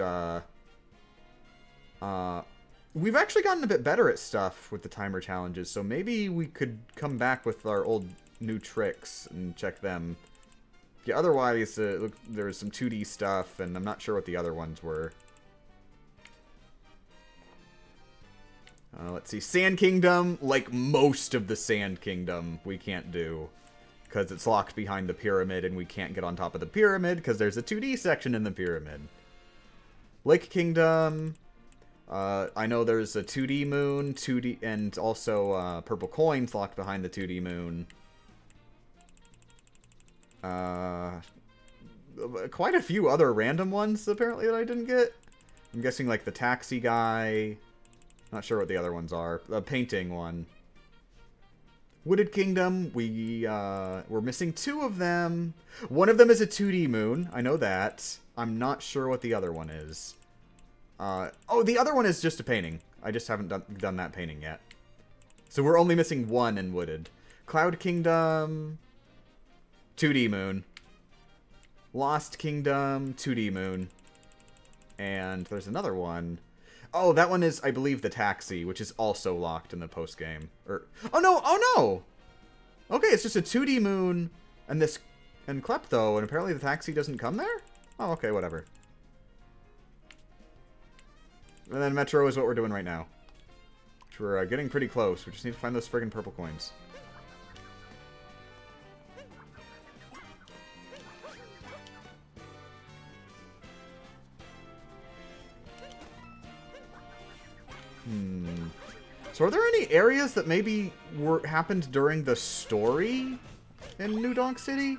we've actually gotten a bit better at stuff with the timer challenges, so maybe we could come back with our old new tricks and check them. Yeah, otherwise, look, there was some 2D stuff, and I'm not sure what the other ones were. Let's see. Sand Kingdom, like most of the Sand Kingdom, we can't do. Because it's locked behind the pyramid, and we can't get on top of the pyramid, because there's a 2D section in the pyramid. Lake Kingdom, I know there's a 2D moon, and also purple coins locked behind the 2D moon. Quite a few other random ones, apparently, that I didn't get. I'm guessing, like, the taxi guy. Not sure what the other ones are. The painting one. Wooded Kingdom, we're missing 2 of them. One of them is a 2D moon. I know that. I'm not sure what the other one is. Oh, the other one is just a painting. I just haven't done that painting yet. So we're only missing 1 in Wooded. Cloud Kingdom, 2D moon. Lost Kingdom, 2D moon. And there's another one. Oh, that one is, I believe, the taxi, which is also locked in the post-game. Oh no! Oh no! Okay, it's just a 2D moon and Klepto, and apparently the taxi doesn't come there? Oh, okay, whatever. And then Metro is what we're doing right now. Which we're getting pretty close. We just need to find those friggin' purple coins. So are there any areas that maybe happened during the story in New Donk City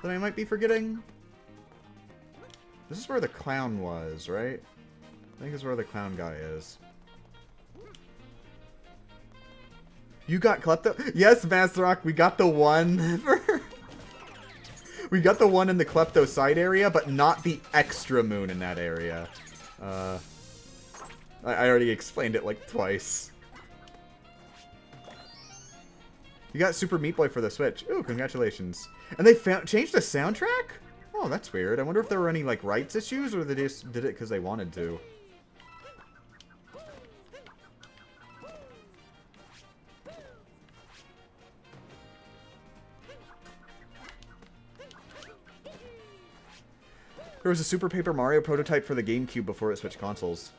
that I might be forgetting? This is where the clown was, right? I think this is where the clown guy is. You got Klepto? Yes, Mazrock, we got the one we got the one in the Klepto side area, but not the extra moon in that area. I already explained it like twice. You got Super Meat Boy for the Switch. Ooh, congratulations. And they changed the soundtrack? Oh, that's weird. I wonder if there were any, like, rights issues, or they just did it because they wanted to. There was a Super Paper Mario prototype for the GameCube before it switched consoles.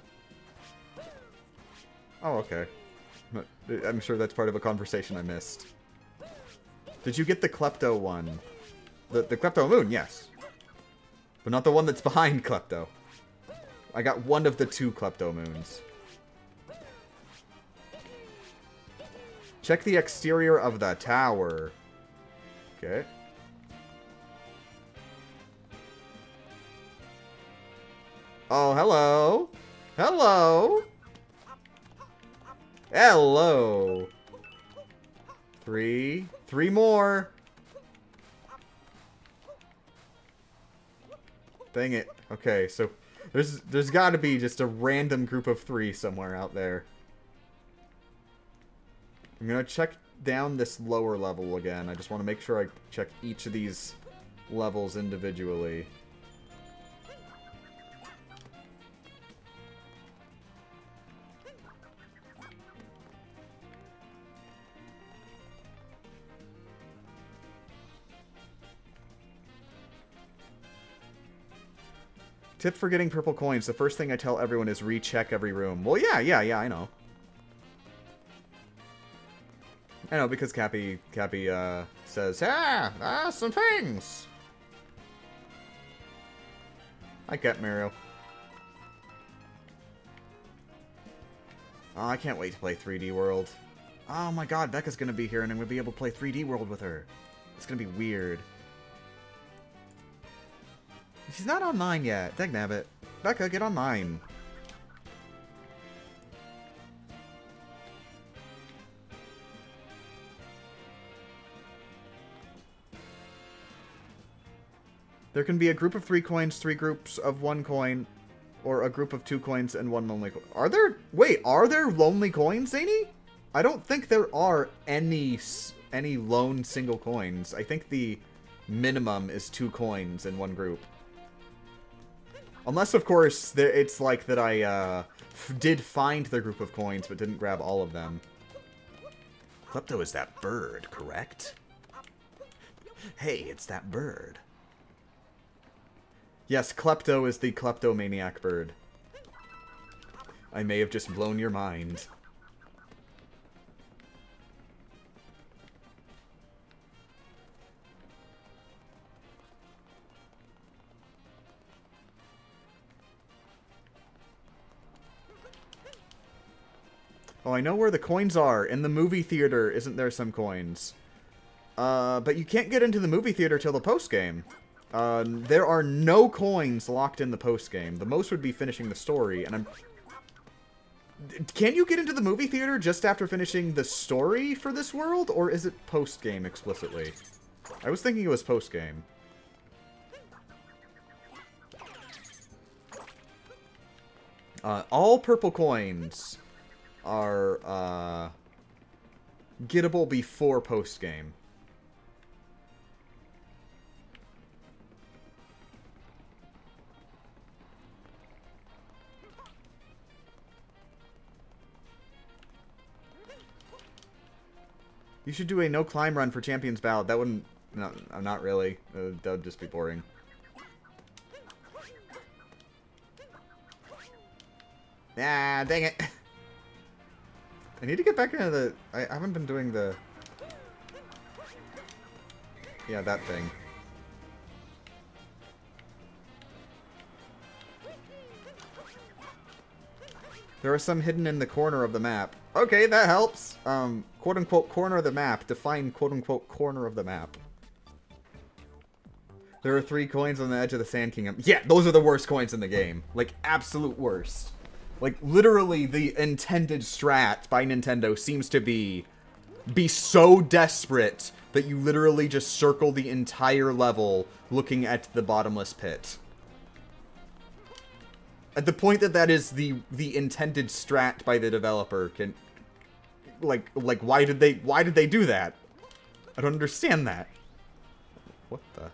Oh, okay. I'm sure that's part of a conversation I missed. Did you get the Klepto one? The Klepto Moon, yes. But not the one that's behind Klepto. I got one of the 2 Klepto Moons. Check the exterior of the tower. Okay. Oh, hello. Hello. Hello. Three more. Dang it. Okay, so there's got to be just a random group of 3 somewhere out there. I'm gonna check down this lower level again. I just want to make sure I check each of these levels individually. Tip for getting purple coins. The first thing I tell everyone is recheck every room. Well, yeah, I know. I know, because Cappy says, some things! I get Mario. Oh, I can't wait to play 3D World. Oh my god, Becca's gonna be here and I'm gonna be able to play 3D World with her. It's gonna be weird. She's not online yet. Dagnabbit. Becca, get online. There can be a group of 3 coins, 3 groups of 1 coin, or a group of 2 coins and 1 lonely coin. Are there... Wait, are there lonely coins, Zany? I don't think there are any lone single coins. I think the minimum is 2 coins in 1 group. Unless, of course, it's like that I did find the group of coins but didn't grab all of them. Klepto is that bird, correct? Hey, it's that bird. Yes, Klepto is the kleptomaniac bird. I may have just blown your mind. Oh, I know where the coins are. In the movie theater, isn't there some coins? But you can't get into the movie theater till the post-game. There are no coins locked in the post-game. The most would be finishing the story, and I'm... Can you get into the movie theater just after finishing the story for this world, or is it post-game explicitly? I was thinking it was post-game. All purple coins are, gettable before post-game. You should do a no climb run for Champions Ballad. That wouldn't... No, not really. That would just be boring. Ah, dang it. I need to get back into the... I haven't been doing the... Yeah, that thing. There are some hidden in the corner of the map. Okay, that helps. Quote-unquote corner of the map. Define quote-unquote corner of the map. There are 3 coins on the edge of the Sand Kingdom. Yeah, those are the worst coins in the game. Like, absolute worst. Like, literally, the intended strat by Nintendo seems to be so desperate that you literally just circle the entire level looking at the bottomless pit. At the point that that is the intended strat by the developer, can... Like, why did they do that? I don't understand that. What the...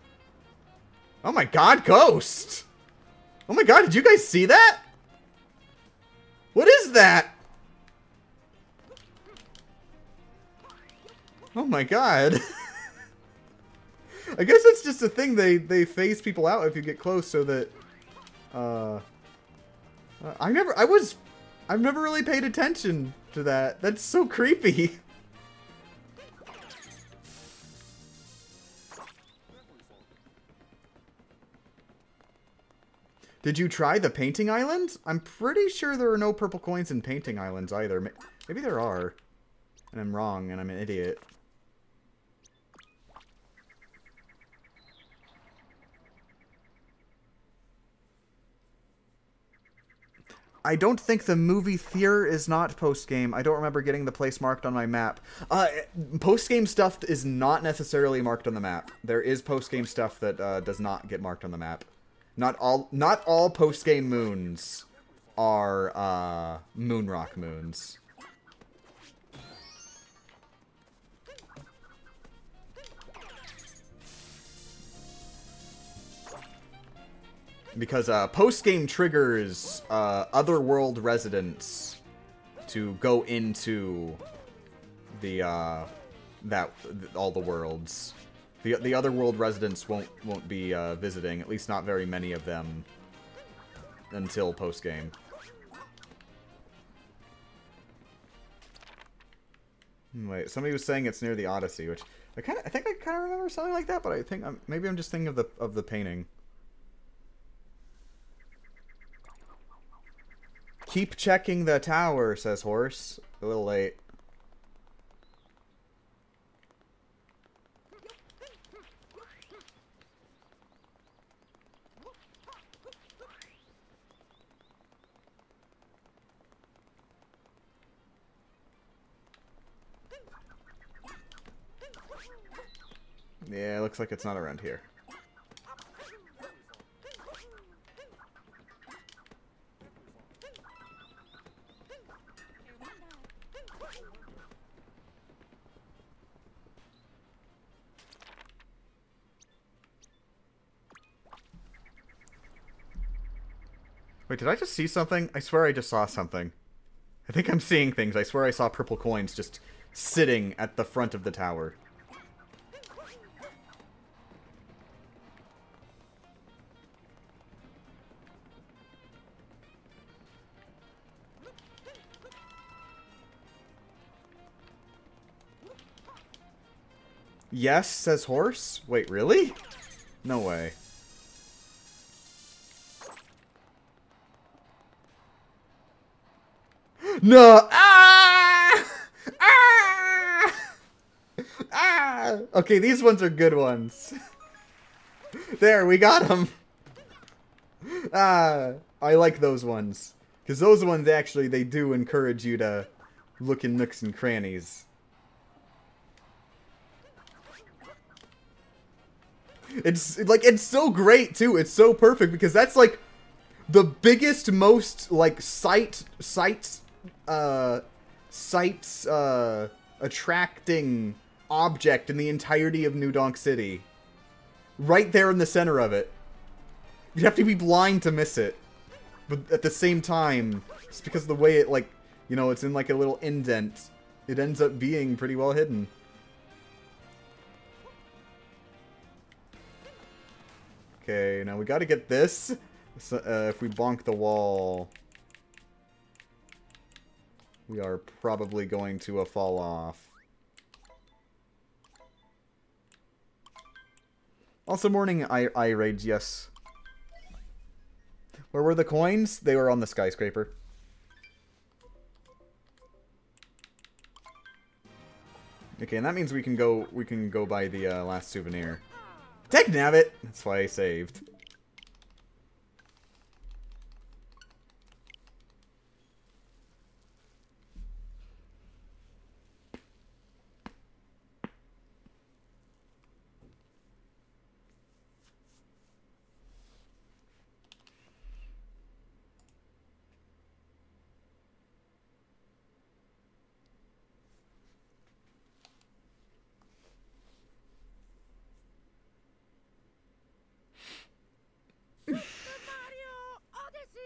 Oh my god, Ghost! Oh my god, did you guys see that? What is that? Oh my god. I guess it's just a thing, they phase people out if you get close so that, I've never really paid attention to that. That's so creepy. Did you try the Painting Island? I'm pretty sure there are no purple coins in Painting Islands either. Maybe there are. And I'm wrong, and I'm an idiot. I don't think the movie theater is not post-game. I don't remember getting the place marked on my map. Post-game stuff is not necessarily marked on the map. There is post-game stuff that does not get marked on the map. Not all post-game moons are Moonrock moons. Because post-game triggers otherworld residents to go into the all the worlds. The otherworld residents won't be visiting, at least not very many of them, until post-game. Wait, somebody was saying it's near the Odyssey, which I think I kind of remember something like that, but I think maybe I'm just thinking of the painting. Keep checking the tower, says Horse. A little late. Yeah, looks like it's not around here. Wait, did I just see something? I swear I just saw something. I think I'm seeing things. I swear I saw purple coins just sitting at the front of the tower. Yes, says Horse. Wait, really? No way. No! Ah! Ah! Ah! Okay, these ones are good ones. There, we got them. Ah, I like those ones. Because those ones, actually, they do encourage you to look in nooks and crannies. It's, like, it's so great, too. It's so perfect, because that's, like, the biggest, most, like, attracting object in the entirety of New Donk City. Right there in the center of it. You'd have to be blind to miss it. But at the same time, just because of the way it, like, you know, it's in, like, a little indent, it ends up being pretty well hidden. Okay, now we gotta get this. So, if we bonk the wall, we are probably going to fall off. Also, morning, I rage, yes. Where were the coins? They were on the skyscraper. Okay, and that means we can go buy the last souvenir. Dagnabbit! That's why I saved. Mario Odyssey.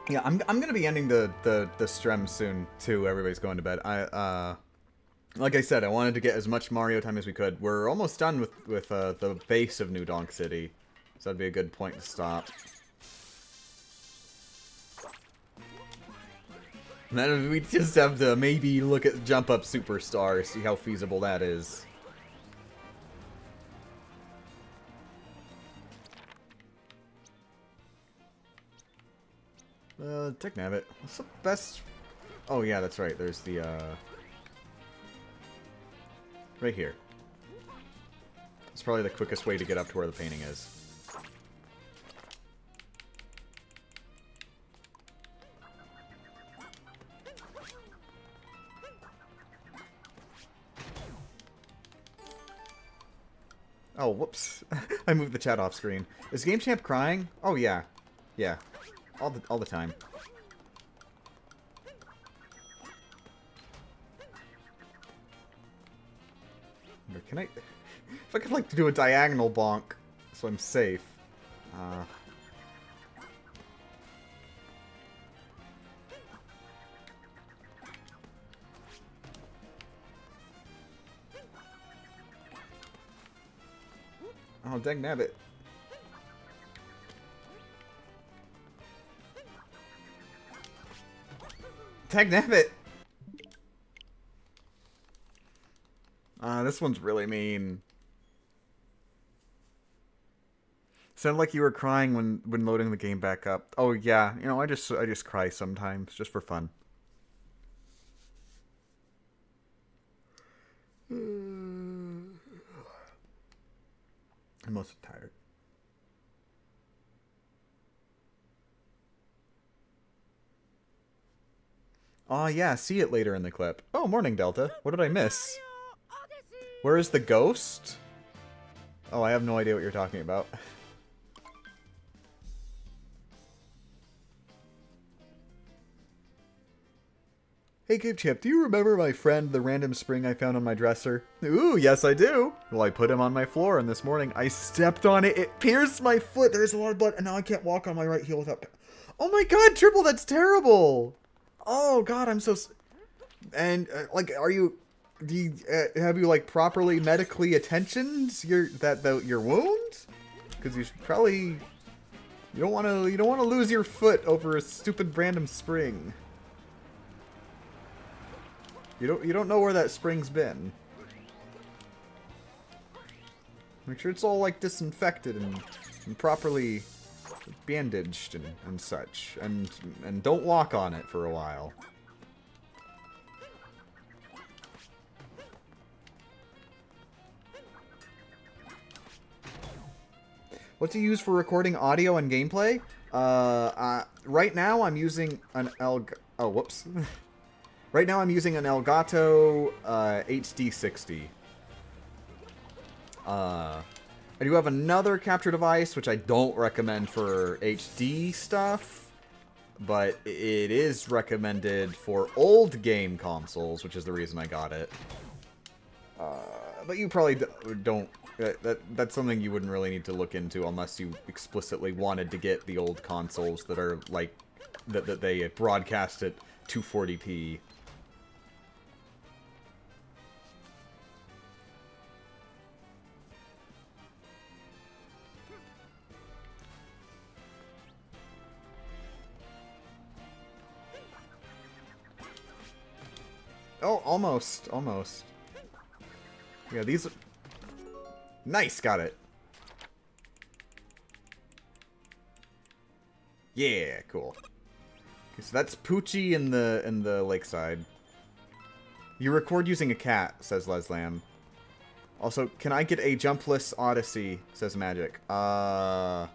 Yeah, I'm gonna be ending the Strem soon too. Everybody's going to bed. Like I said, I wanted to get as much Mario time as we could. We're almost done with the base of New Donk City, so that'd be a good point to stop. And then we just have to maybe look at Jump Up Superstar, see how feasible that is. Technabbit. What's the best Oh, yeah, that's right. There's the, right here. It's probably the quickest way to get up to where the painting is. Oh, whoops. I moved the chat off screen. Is Game Champ crying? Oh, yeah. Yeah. All the time. Can I... If I could, like, do a diagonal bonk so I'm safe. Oh, dang nabbit. Tag nabbit! This one's really mean. Sounded like you were crying when loading the game back up. Oh yeah, you know, I just cry sometimes, just for fun. I'm also tired. Oh yeah, see it later in the clip. Oh, morning Delta. What did I miss? Where is the ghost? Oh, I have no idea what you're talking about. Hey, Game Champ, do you remember my friend, the random spring I found on my dresser? Ooh, yes I do. Well, I put him on my floor, and this morning I stepped on it. It pierced my foot. There's a lot of blood, and now I can't walk on my right heel without... Oh my god, Triple, that's terrible. Oh god, I'm so... And, like, are you... have you, like, properly medically attentioned your wound? Because you should probably... You don't want to lose your foot over a stupid random spring. You don't know where that spring's been. Make sure it's all like disinfected and properly bandaged and such. And don't walk on it for a while. What do you use for recording audio and gameplay? Right now I'm using an oh, whoops. Right now I'm using an Elgato HD60. I do have another capture device, which I don't recommend for HD stuff, but it is recommended for old game consoles, which is the reason I got it. But you probably don't... That's something you wouldn't really need to look into unless you explicitly wanted to get the old consoles that are, like... that they broadcast at 240p. Oh, almost. Almost. Yeah, these... Nice, got it. Yeah, cool. Okay, so that's Poochie in the lakeside. You record using a cat, says Leslam. Also, can I get a jumpless Odyssey, says Magic. That's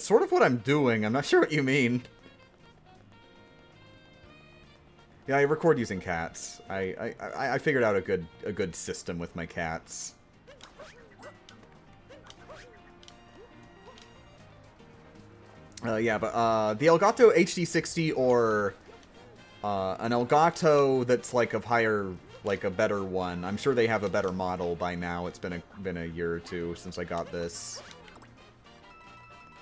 sort of what I'm doing. I'm not sure what you mean. Yeah, I record using cats. I figured out a good system with my cats. Yeah, but the Elgato HD60 or an Elgato that's like of higher, like a better one. I'm sure they have a better model by now. It's been a year or two since I got this.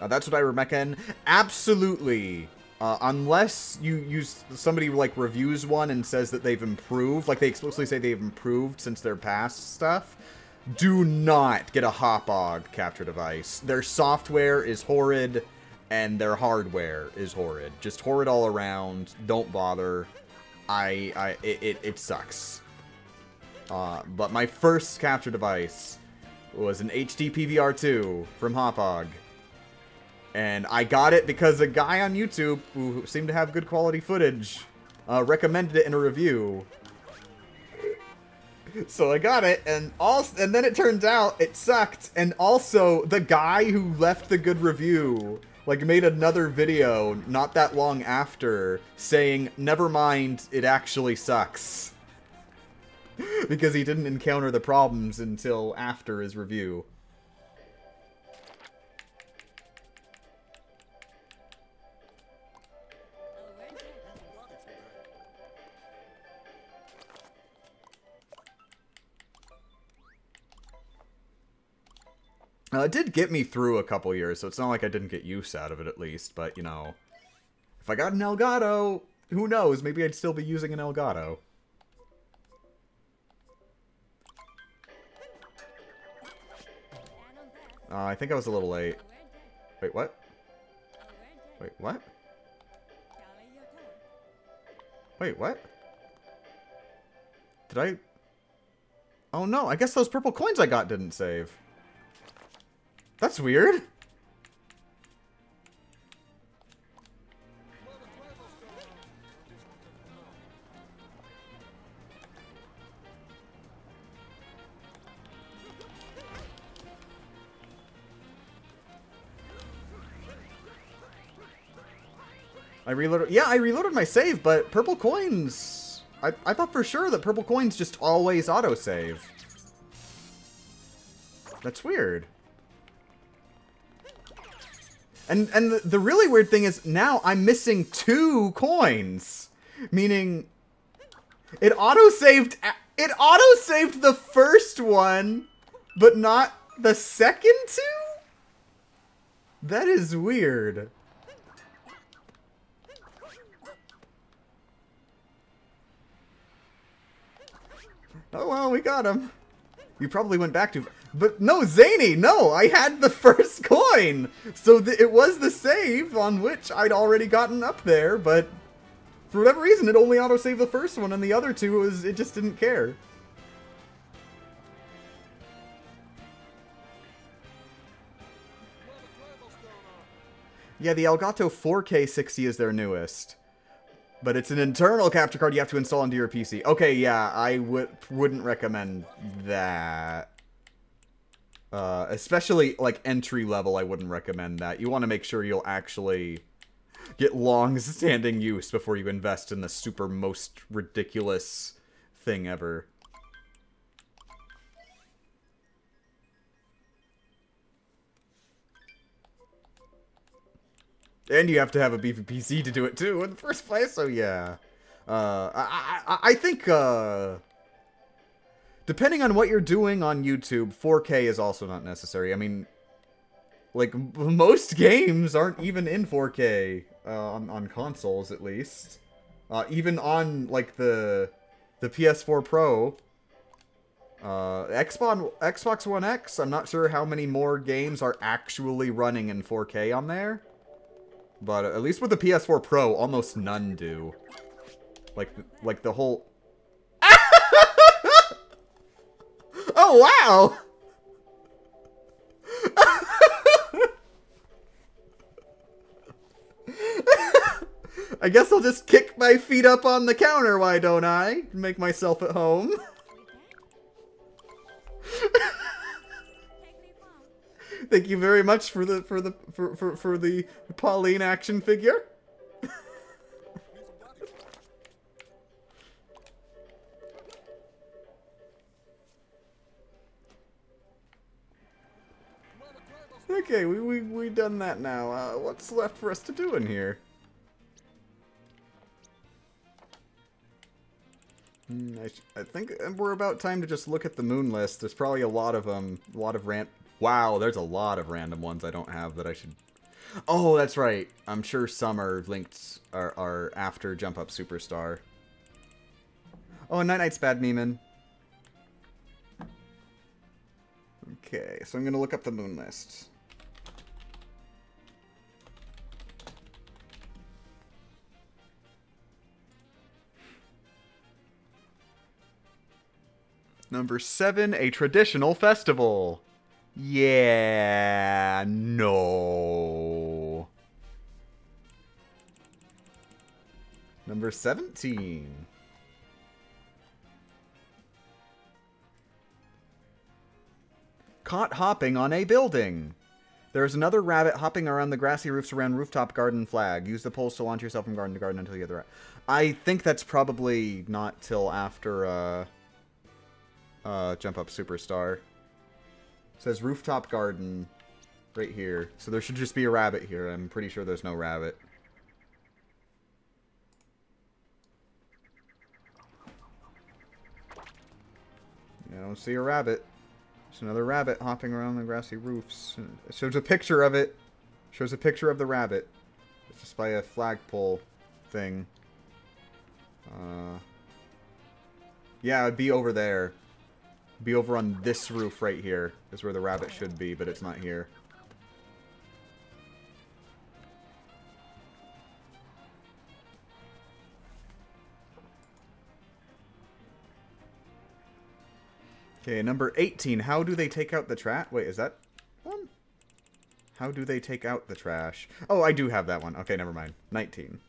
That's what I recommend. Absolutely. Unless you use somebody like reviews one and says that they've improved, like they explicitly say they've improved since their past stuff, do not get a Hopog capture device. Their software is horrid and their hardware is horrid. Just horrid all around. Don't bother. It sucks. But my first capture device was an HD PVR2 from Hopog. And I got it because a guy on YouTube who seemed to have good quality footage recommended it in a review. So I got it, and then it turns out it sucked, and also the guy who left the good review, like, made another video not that long after saying, never mind, it actually sucks. Because he didn't encounter the problems until after his review. It did get me through a couple years, so it's not like I didn't get use out of it at least, but, you know, if I got an Elgato, who knows, maybe I'd still be using an Elgato. I think I was a little late. Wait, what? Wait, what? Wait, what? Did I... Oh no, I guess those purple coins I got didn't save. That's weird. I reloaded... Yeah, I reloaded my save, but purple coins... I thought for sure that purple coins just always autosave. That's weird. And the really weird thing is now I'm missing 2 coins. Meaning it autosaved the first one, but not the second 2? That is weird. Oh well, we got him. You probably went back to... But no, Zany, no! I had the first coin! So it was the save on which I'd already gotten up there, but... For whatever reason, it only autosaved the first one, and the other 2 it just didn't care. Yeah, the Elgato 4K 60 is their newest. But it's an internal capture card you have to install into your PC. Okay, yeah, I wouldn't recommend that. Especially, like, entry level, I wouldn't recommend that. You want to make sure you'll actually get long-standing use before you invest in the super most ridiculous thing ever. And you have to have a beefy PC to do it too in the first place, so yeah. I think, depending on what you're doing on YouTube, 4K is also not necessary. I mean, like, most games aren't even in 4K, on consoles at least. Even on, like, the PS4 Pro. Xbox One X, I'm not sure how many more games are actually running in 4K on there. But at least with the PS4 Pro, almost none do. Like the whole... Oh, wow! I guess I'll just kick my feet up on the counter, why don't I? Make myself at home. Thank you very much for the Pauline action figure. Okay, we done that now. What's left for us to do in here? I think we're about time to just look at the moon list. There's probably a lot of Wow, there's a lot of random ones I don't have that I should... Oh, that's right. I'm sure some are linked, are after Jump Up Superstar. Oh, Night Night's bad, Neiman. Okay, so I'm going to look up the moon list. Number 7, a traditional festival. Yeah, no. Number Number 17. Caught hopping on a building. There is another rabbit hopping around the grassy roofs around rooftop garden flag. Use the poles to launch yourself from garden to garden until you get the rabbit. I think that's probably not till after Jump Up Superstar. It says rooftop garden right here. So there should just be a rabbit here. I'm pretty sure there's no rabbit. I don't see a rabbit. There's another rabbit hopping around the grassy roofs. It shows a picture of it. Shows a picture of the rabbit. It's just by a flagpole thing. Yeah, it'd be over there. It'd be over on this roof right here. Is where the rabbit should be, but it's not here. Okay, number 18. How do they take out the trash? Wait, is that one? How do they take out the trash? Oh, I do have that one. Okay, never mind. 19.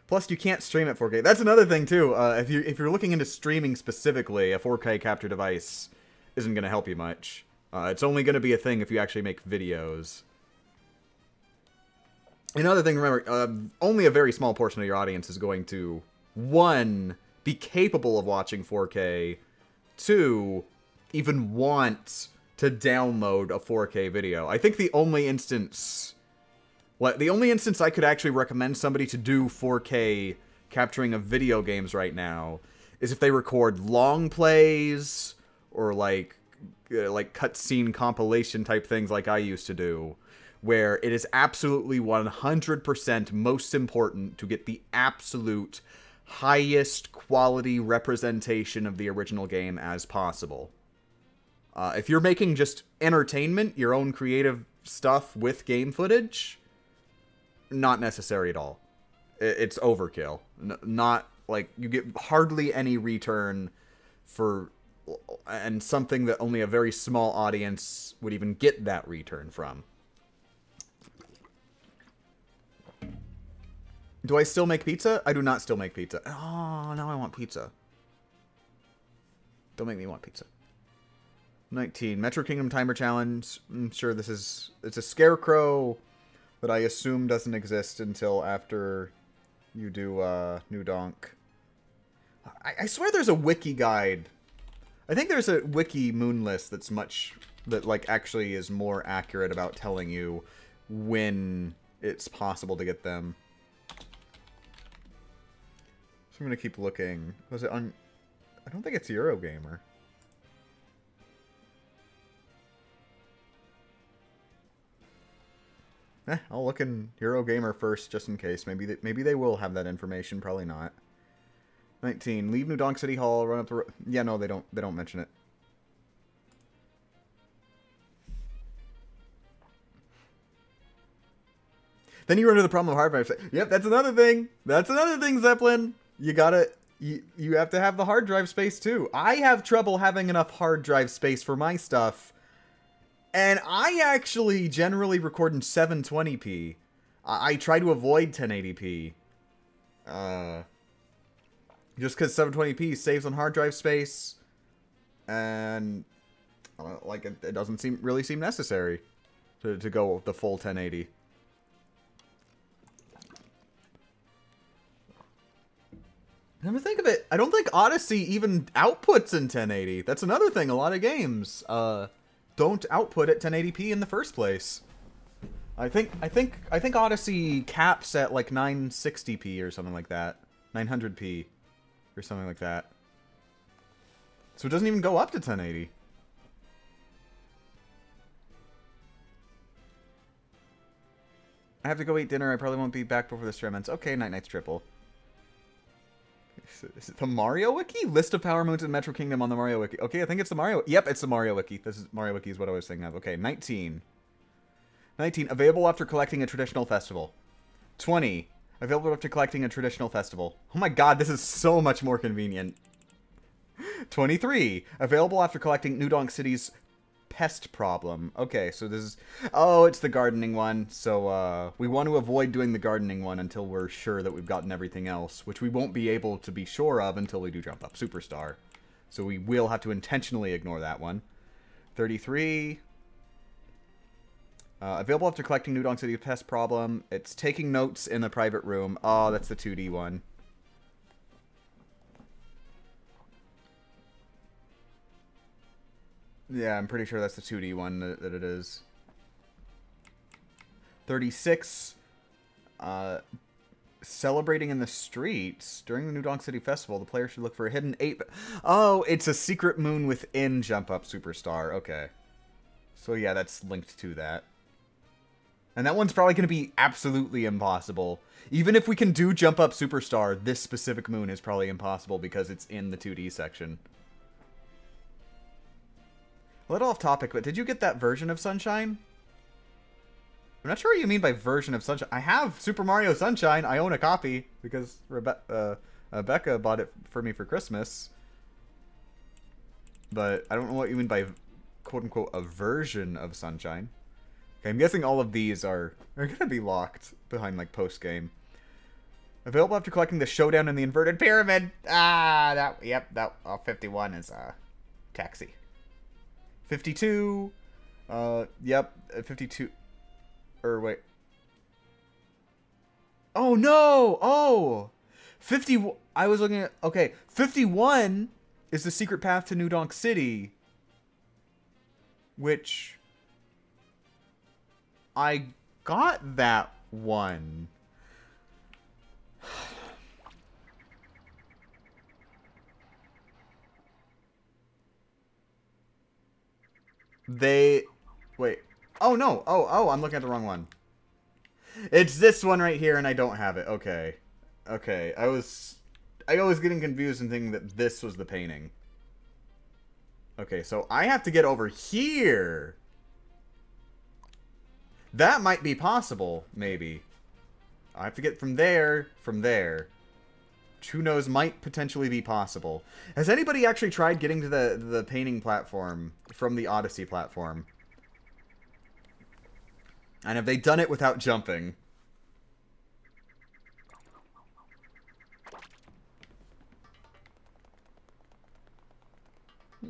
Plus, you can't stream at 4K. That's another thing, too. If you're looking into streaming specifically, a 4K capture device isn't going to help you much. It's only going to be a thing if you actually make videos. Another thing, remember, only a very small portion of your audience is going to, 1, be capable of watching 4K, 2, even want to download a 4K video. I think the only instance I could actually recommend somebody to do 4K capturing of video games right now is if they record long plays or like cutscene compilation type things like I used to do, where it is absolutely 100% most important to get the absolute highest quality representation of the original game as possible. If you're making just entertainment, your own creative stuff with game footage, not necessary at all. It's overkill. Not, like, you get hardly any return for, and something that only a very small audience would even get that return from. Do I still make pizza? I do not still make pizza. Oh, now I want pizza. Don't make me want pizza. 19. Metro Kingdom Timer Challenge. I'm sure it's a scarecrow that I assume doesn't exist until after you do New Donk. I swear there's a wiki guide. I think there's a wiki moon list that like actually is more accurate about telling you when it's possible to get them. So I'm gonna keep looking. Was it on? I don't think it's Eurogamer. I'll look in Eurogamer first, just in case. Maybe they will have that information. Probably not. 19. Leave New Donk City Hall. Run up the road. Yeah, no, they don't mention it. Then you run into the problem of hard drive. Yep, that's another thing. That's another thing, Zeppelin. You have to have the hard drive space too. I have trouble having enough hard drive space for my stuff. And I actually generally record in 720p. I try to avoid 1080p. Just because 720p saves on hard drive space. And like it doesn't really seem necessary to go the full 1080. Come to think of it, I don't think Odyssey even outputs in 1080. That's another thing. A lot of games don't output at 1080p in the first place. I think Odyssey caps at like 960p or something like that, 900p or something like that. So it doesn't even go up to 1080. I have to go eat dinner. I probably won't be back before the stream ends. Okay, night-night's triple. Is it the Mario Wiki? List of power moons in Metro Kingdom on the Mario Wiki. Okay, I think it's the Mario... Yep, it's the Mario Wiki. Mario Wiki is what I was thinking of. Okay, 19. 19. Available after collecting a traditional festival. 20. Available after collecting a traditional festival. Oh my god, this is so much more convenient. 23. Available after collecting New Donk City's pest problem. Okay, so this is... Oh, it's the gardening one. So, we want to avoid doing the gardening one until we're sure that we've gotten everything else, which we won't be able to be sure of until we do Jump Up Superstar. So we will have to intentionally ignore that one. 33... available after collecting New Donk City pest problem. It's taking notes in the private room. Oh, that's the 2D one. Yeah, I'm pretty sure that's the 2D one that it is. 36. Celebrating in the streets. During the New Donk City Festival, the player should look for a hidden 8... Oh, it's a secret moon within Jump Up Superstar. Okay. So yeah, that's linked to that. And that one's probably going to be absolutely impossible. Even if we can do Jump Up Superstar, this specific moon is probably impossible because it's in the 2D section. A little off topic, but did you get that version of Sunshine? I'm not sure what you mean by version of Sunshine. I have Super Mario Sunshine. I own a copy because Rebecca bought it for me for Christmas. But I don't know what you mean by quote-unquote a version of Sunshine. Okay, I'm guessing all of these are going to be locked behind, like, post-game. Available after collecting the Showdown in the Inverted Pyramid. Ah, that 51 is, Taxi. 52. Yep, 52. Or, wait. Oh, no! Oh! 50. I was looking at. Okay, 51 is the secret path to New Donk City. Which. I got that one. Wait. Oh, no. Oh, I'm looking at the wrong one. It's this one right here, and I don't have it. Okay. Okay. I was getting confused and thinking that this was the painting. Okay, so I have to get over here. That might be possible, maybe. I have to get from there, Who knows, might potentially be possible. Has anybody actually tried getting to the painting platform from the Odyssey platform? And have they done it without jumping?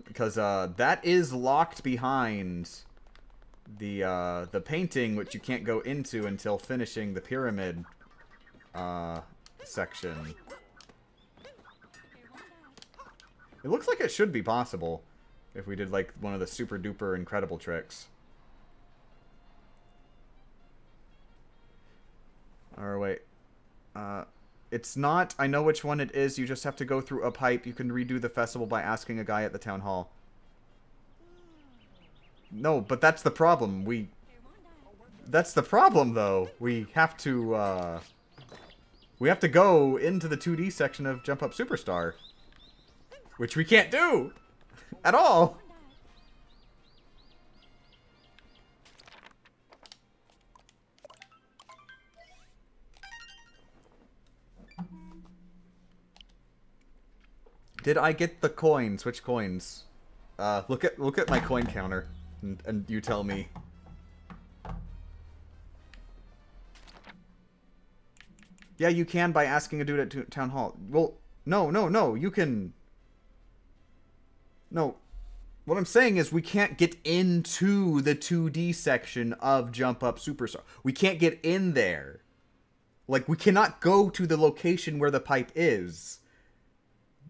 Because that is locked behind the painting, which you can't go into until finishing the pyramid section. It looks like it should be possible if we did like one of the super duper incredible tricks. Or wait. It's not. I know which one it is. You just have to go through a pipe. You can redo the festival by asking a guy at the town hall. No, but that's the problem. That's the problem, though. We have to go into the 2D section of Jump Up Superstar. Which we can't do! At all! Did I get the coins? Which coins? Look at my coin counter, and you tell me. Yeah, you can by asking a dude at town hall. Well, no, you can. No, what I'm saying is we can't get into the 2D section of Jump Up Superstar. We can't get in there. Like, we cannot go to the location where the pipe is.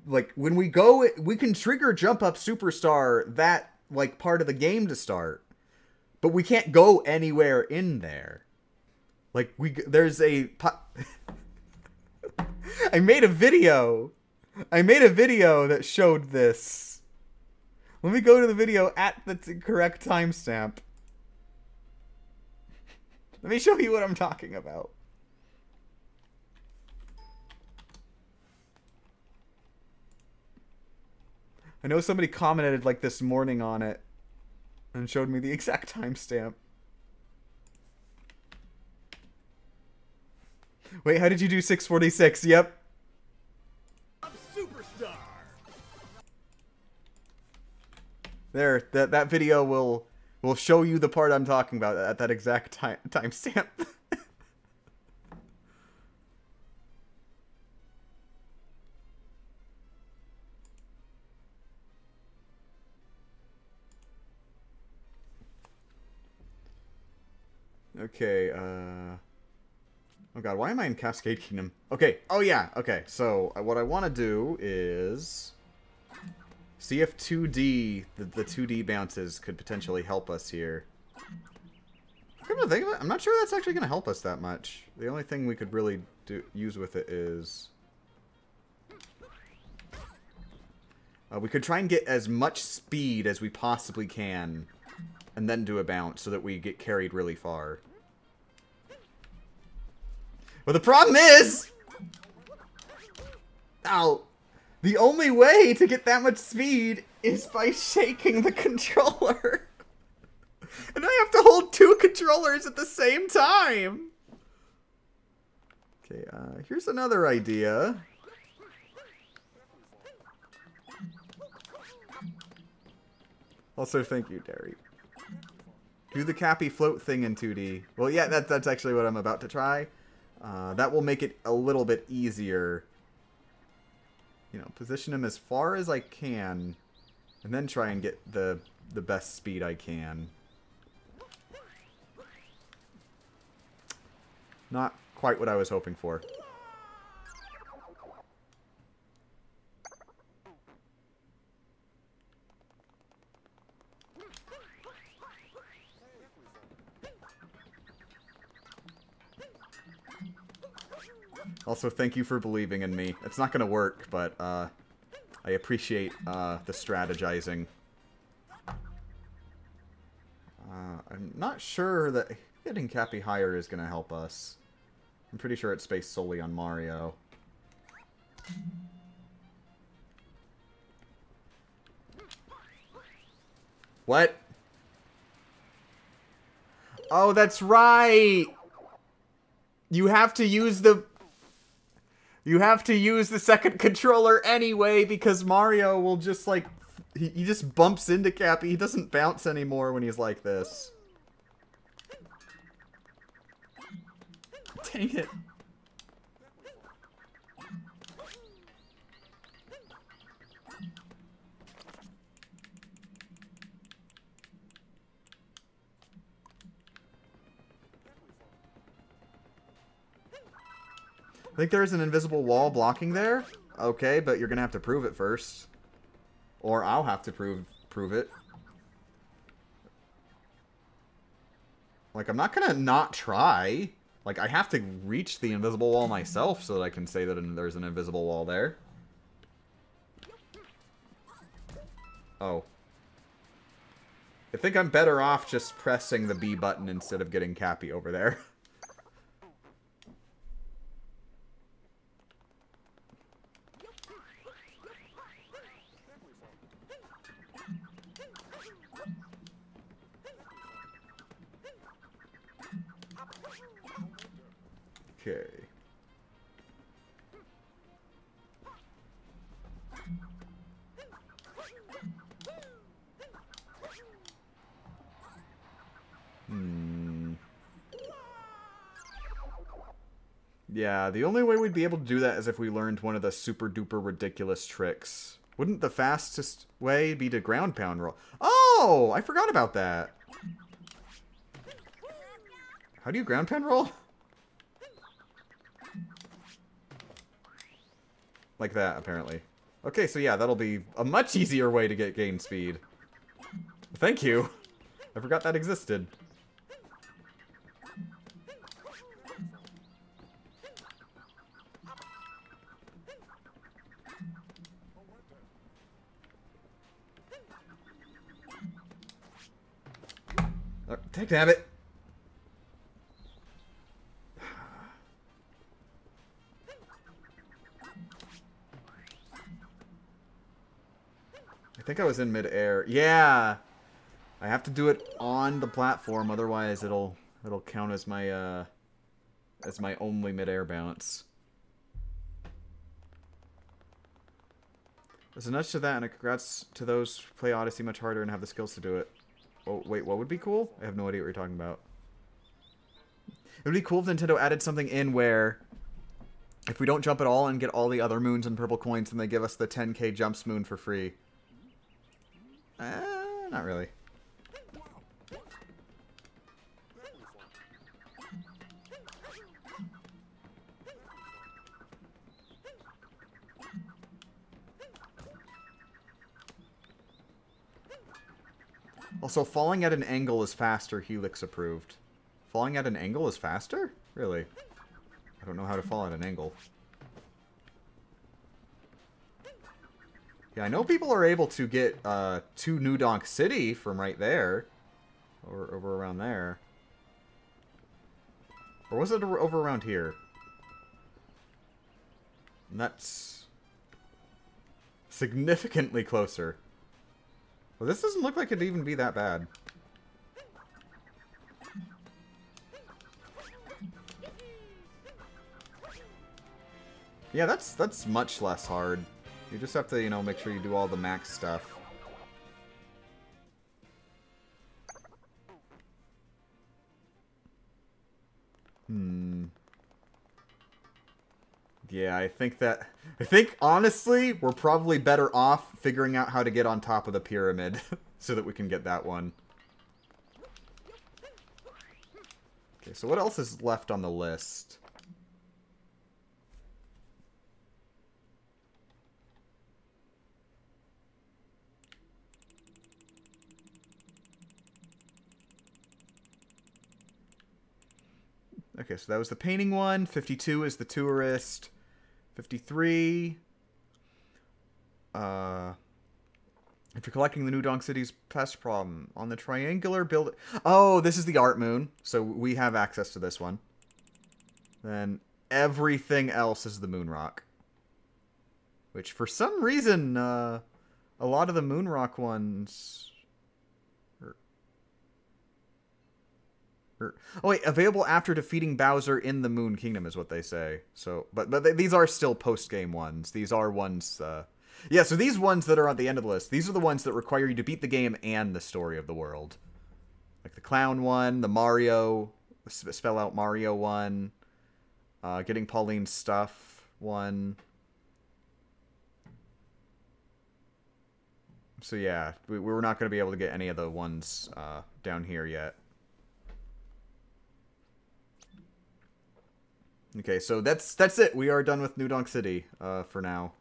Like, when we go, we can trigger Jump Up Superstar, that, like, part of the game to start. But we can't go anywhere in there. Like, there's a... I made a video that showed this. Let me go to the video at the correct timestamp. Let me show you what I'm talking about. I know somebody commented like this morning on it and showed me the exact timestamp. Wait, how did you do 646? Yep. I'm Superstar. There, that video will show you the part I'm talking about at that exact timestamp. Okay, oh god, why am I in Cascade Kingdom? Okay, oh yeah, okay, so what I want to do is see if 2D, the 2D bounces could potentially help us here. Come to think of it, I'm not sure that's actually going to help us that much. The only thing we could really use with it is... we could try and get as much speed as we possibly can, and then do a bounce so that we get carried really far. But the problem is... Ow! The only way to get that much speed is by shaking the controller. And I have to hold 2 controllers at the same time. Okay, here's another idea. Also, thank you, Derry. Do the Cappy float thing in 2D. Well, yeah, that's actually what I'm about to try. That will make it a little bit easier. You know, position him as far as I can, and then try and get the best speed I can. Not quite what I was hoping for. Also, thank you for believing in me. It's not going to work, but I appreciate the strategizing. I'm not sure that getting Cappy higher is going to help us. I'm pretty sure it's based solely on Mario. What? Oh, that's right! You have to use the... You have to use the second controller anyway, because Mario will just, like... He just bumps into Cappy. He doesn't bounce anymore when he's like this. Dang it. I think there's an invisible wall blocking there. Okay, but you're gonna have to prove it first. Or I'll have to prove it. Like, I'm not gonna not try. Like, I have to reach the invisible wall myself so that I can say that there's an invisible wall there. Oh. I think I'm better off just pressing the B button instead of getting Cappy over there. Okay. Yeah, the only way we'd be able to do that is if we learned one of the super duper ridiculous tricks. Wouldn't the fastest way be to ground pound roll? Oh, I forgot about that. How do you ground pound roll? Like that, apparently. Okay, so yeah, that'll be a much easier way to gain speed. Thank you. I forgot that existed. Take it. I think I was in mid-air. Yeah! I have to do it on the platform, otherwise it'll count as my only mid-air bounce. There's a nudge to that, and a congrats to those who play Odyssey much harder and have the skills to do it. Oh, wait, what would be cool? I have no idea what you're talking about. It would be cool if Nintendo added something in where if we don't jump at all and get all the other moons and purple coins, then they give us the 10k jumps moon for free. Not really. Also, falling at an angle is faster, Helix approved. Falling at an angle is faster? Really? I don't know how to fall at an angle. Yeah, I know people are able to get to New Donk City from right there. Or over around there. Or was it over around here? And that's significantly closer. Well, this doesn't look like it'd even be that bad. Yeah, that's much less hard. You just have to, you know, make sure you do all the max stuff. Yeah, I think honestly, we're probably better off figuring out how to get on top of the pyramid so that we can get that one. Okay, so what else is left on the list? Okay, so that was the painting one. 52 is the tourist. 53. If you're collecting the New Donk City's pest problem on the triangular build... Oh, this is the art moon. So we have access to this one. Then everything else is the moon rock. Which, for some reason, a lot of the moon rock ones... Oh wait, available after defeating Bowser in the Moon Kingdom is what they say. So, but these are still post-game ones. These are ones, yeah, so these ones that are on the end of the list, these are the ones that require you to beat the game and the story of the world. Like the Clown one, the Mario, spell out Mario one, getting Pauline's stuff one. So yeah, we're not going to be able to get any of the ones down here yet. Okay, so that's it. We are done with New Donk City for now.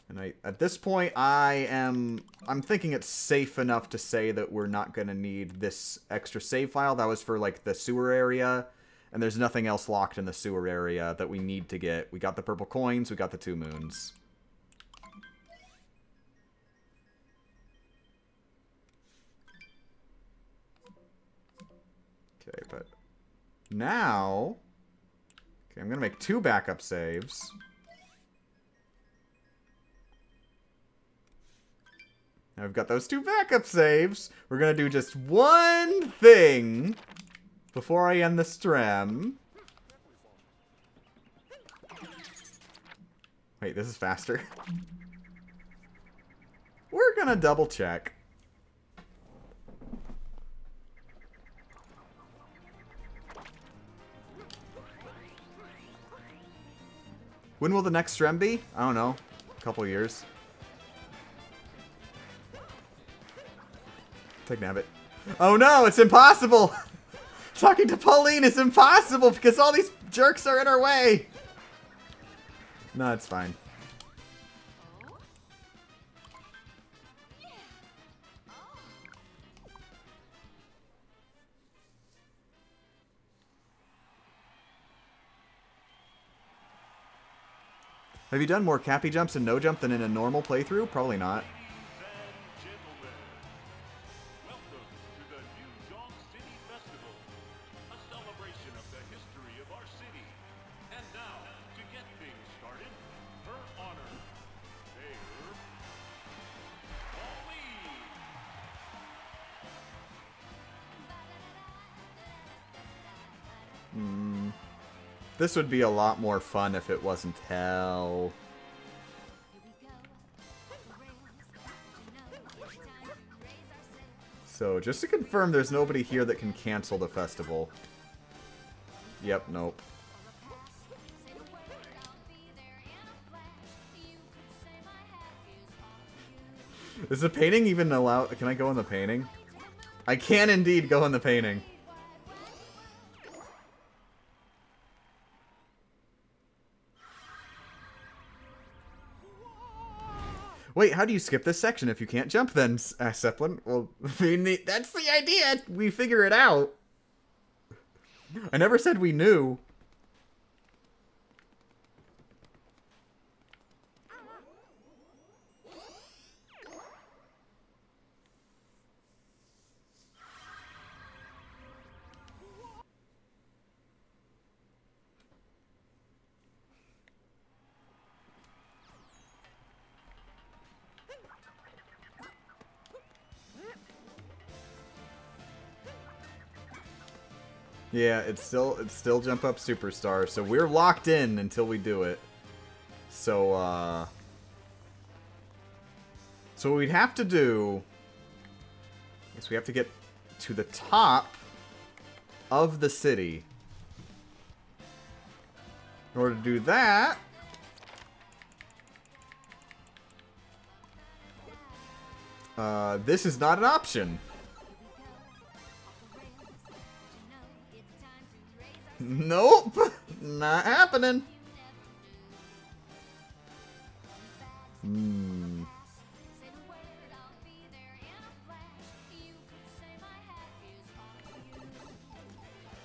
And at this point, I'm thinking it's safe enough to say that we're not going to need this extra save file. That was for like the sewer area, and there's nothing else locked in the sewer area that we need to get. We got the purple coins, we got the 2 moons. Okay, but now... Okay, I'm going to make 2 backup saves. Now we've got those 2 backup saves. We're going to do just one thing before I end the Strem. Wait, this is faster. We're going to double check. When will the next Strem be? I don't know. A couple years. Take Nabbit. Oh no, it's impossible! Talking to Pauline is impossible because all these jerks are in our way! No, it's fine. Have you done more Cappy jumps and no jump than in a normal playthrough? Probably not. This would be a lot more fun if it wasn't hell. So, just to confirm, there's nobody here that can cancel the festival. Yep, nope. Is the painting even allowed? Can I go in the painting? I can indeed go in the painting. Wait, how do you skip this section if you can't jump then, Zeppelin? Well, I mean, that's the idea! We figure it out! I never said we knew. Yeah, it's still Jump Up Superstar, so we're locked in until we do it. So, so what we'd have to do is we have to get to the top of the city. In order to do that, this is not an option. Nope, not happening.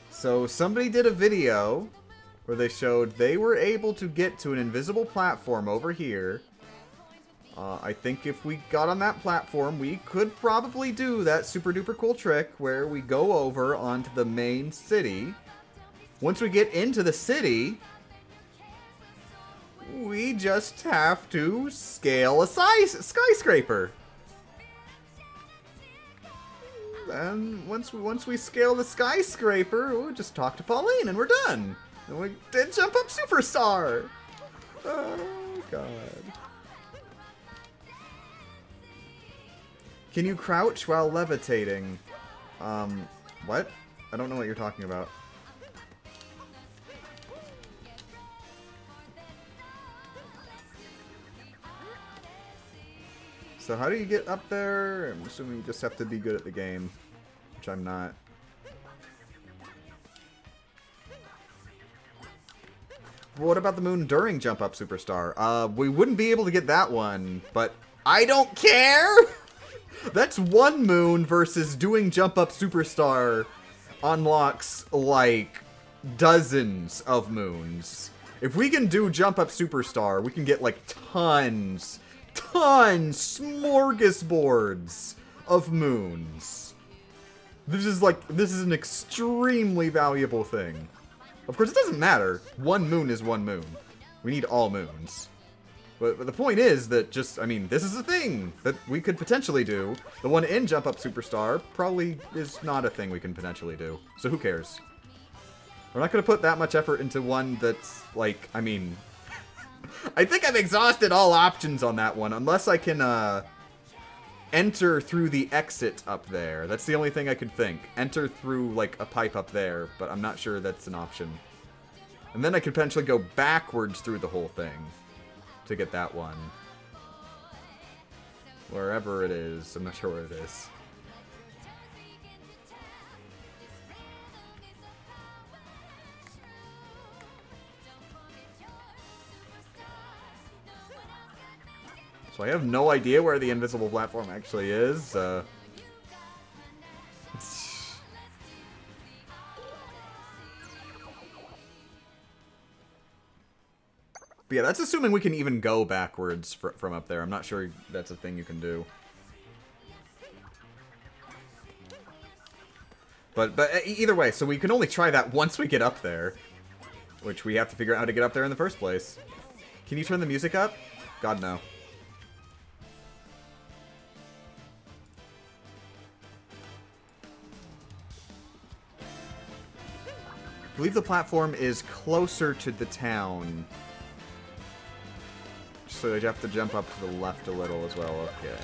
So somebody did a video where they showed they were able to get to an invisible platform over here. I think if we got on that platform, we could probably do that super duper cool trick where we go over onto the main city. Once we get into the city, we just have to scale a skyscraper. And once we scale the skyscraper, we'll just talk to Pauline and we're done. And we did Jump Up Superstar. Oh, God. Can you crouch while levitating? What? I don't know what you're talking about. So how do you get up there? I'm assuming you just have to be good at the game, which I'm not. What about the moon during Jump Up Superstar? We wouldn't be able to get that one, but I don't care! That's one moon versus doing Jump Up Superstar unlocks, like, dozens of moons. If we can do Jump Up Superstar, we can get, like, tons, smorgasbords of moons. This is an extremely valuable thing. Of course, it doesn't matter. One moon is one moon. We need all moons. But the point is that just, I mean, this is a thing that we could potentially do. The one in Jump Up Superstar probably is not a thing we can potentially do. So who cares? We're not going to put that much effort into one that's, like, I mean... I think I've exhausted all options on that one, unless I can, enter through the exit up there. That's the only thing I could think. Enter through, like, a pipe up there, but I'm not sure that's an option. And then I could potentially go backwards through the whole thing to get that one. Wherever it is. I'm not sure where it is. So I have no idea where the invisible platform actually is. But yeah, that's assuming we can even go backwards from up there. I'm not sure that's a thing you can do. But either way, so we can only try that once we get up there. Which we have to figure out how to get up there in the first place. Can you turn the music up? God, no. believe the platform is closer to the town. So you have to jump up to the left a little as well. Okay.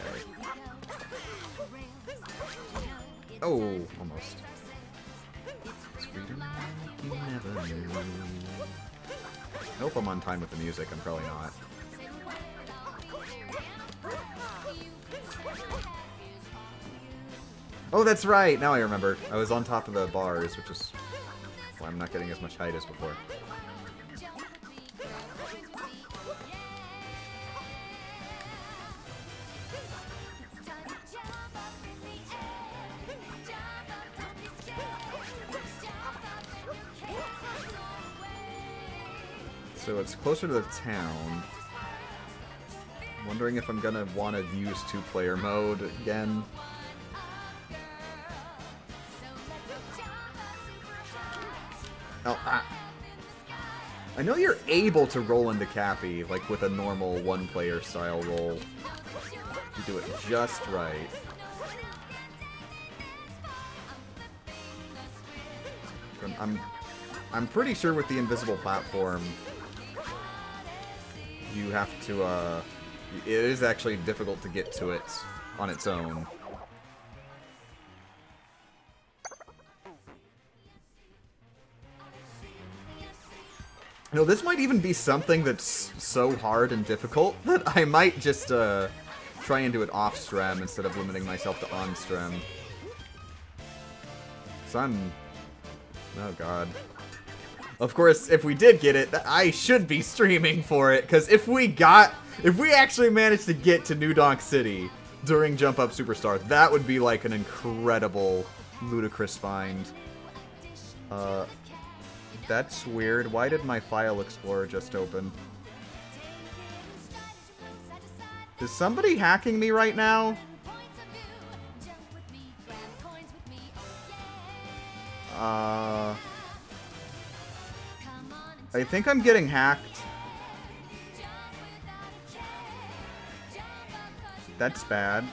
Oh, almost. I hope I'm on time with the music. I'm probably not. Oh, that's right! Now I remember. I was on top of the bars, which is why I'm not getting as much height as before. So it's closer to the town. I'm wondering if I'm gonna want to use two-player mode again. Oh, I know you're able to roll into Cappy, like with a normal one-player style roll. You do it just right. I'm pretty sure with the invisible platform, you have to, it is actually difficult to get to it on its own. No, this might even be something that's so hard and difficult that I might just, try and do it off Strem instead of limiting myself to on Strem. So oh god. Of course, if we did get it, I should be streaming for it, because if we actually managed to get to New Donk City during Jump Up Superstar, that would be like an incredible, ludicrous find. That's weird. Why did my File Explorer just open? Is somebody hacking me right now? I think I'm getting hacked. That's bad.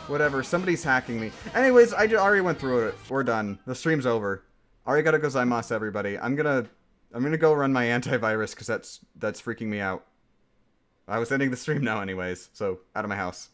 Whatever, somebody's hacking me. Anyways, I already went through it. We're done. The stream's over. Arigato gozaimasu, everybody. I'm gonna go run my antivirus because that's freaking me out. I was ending the stream now anyways, so out of my house.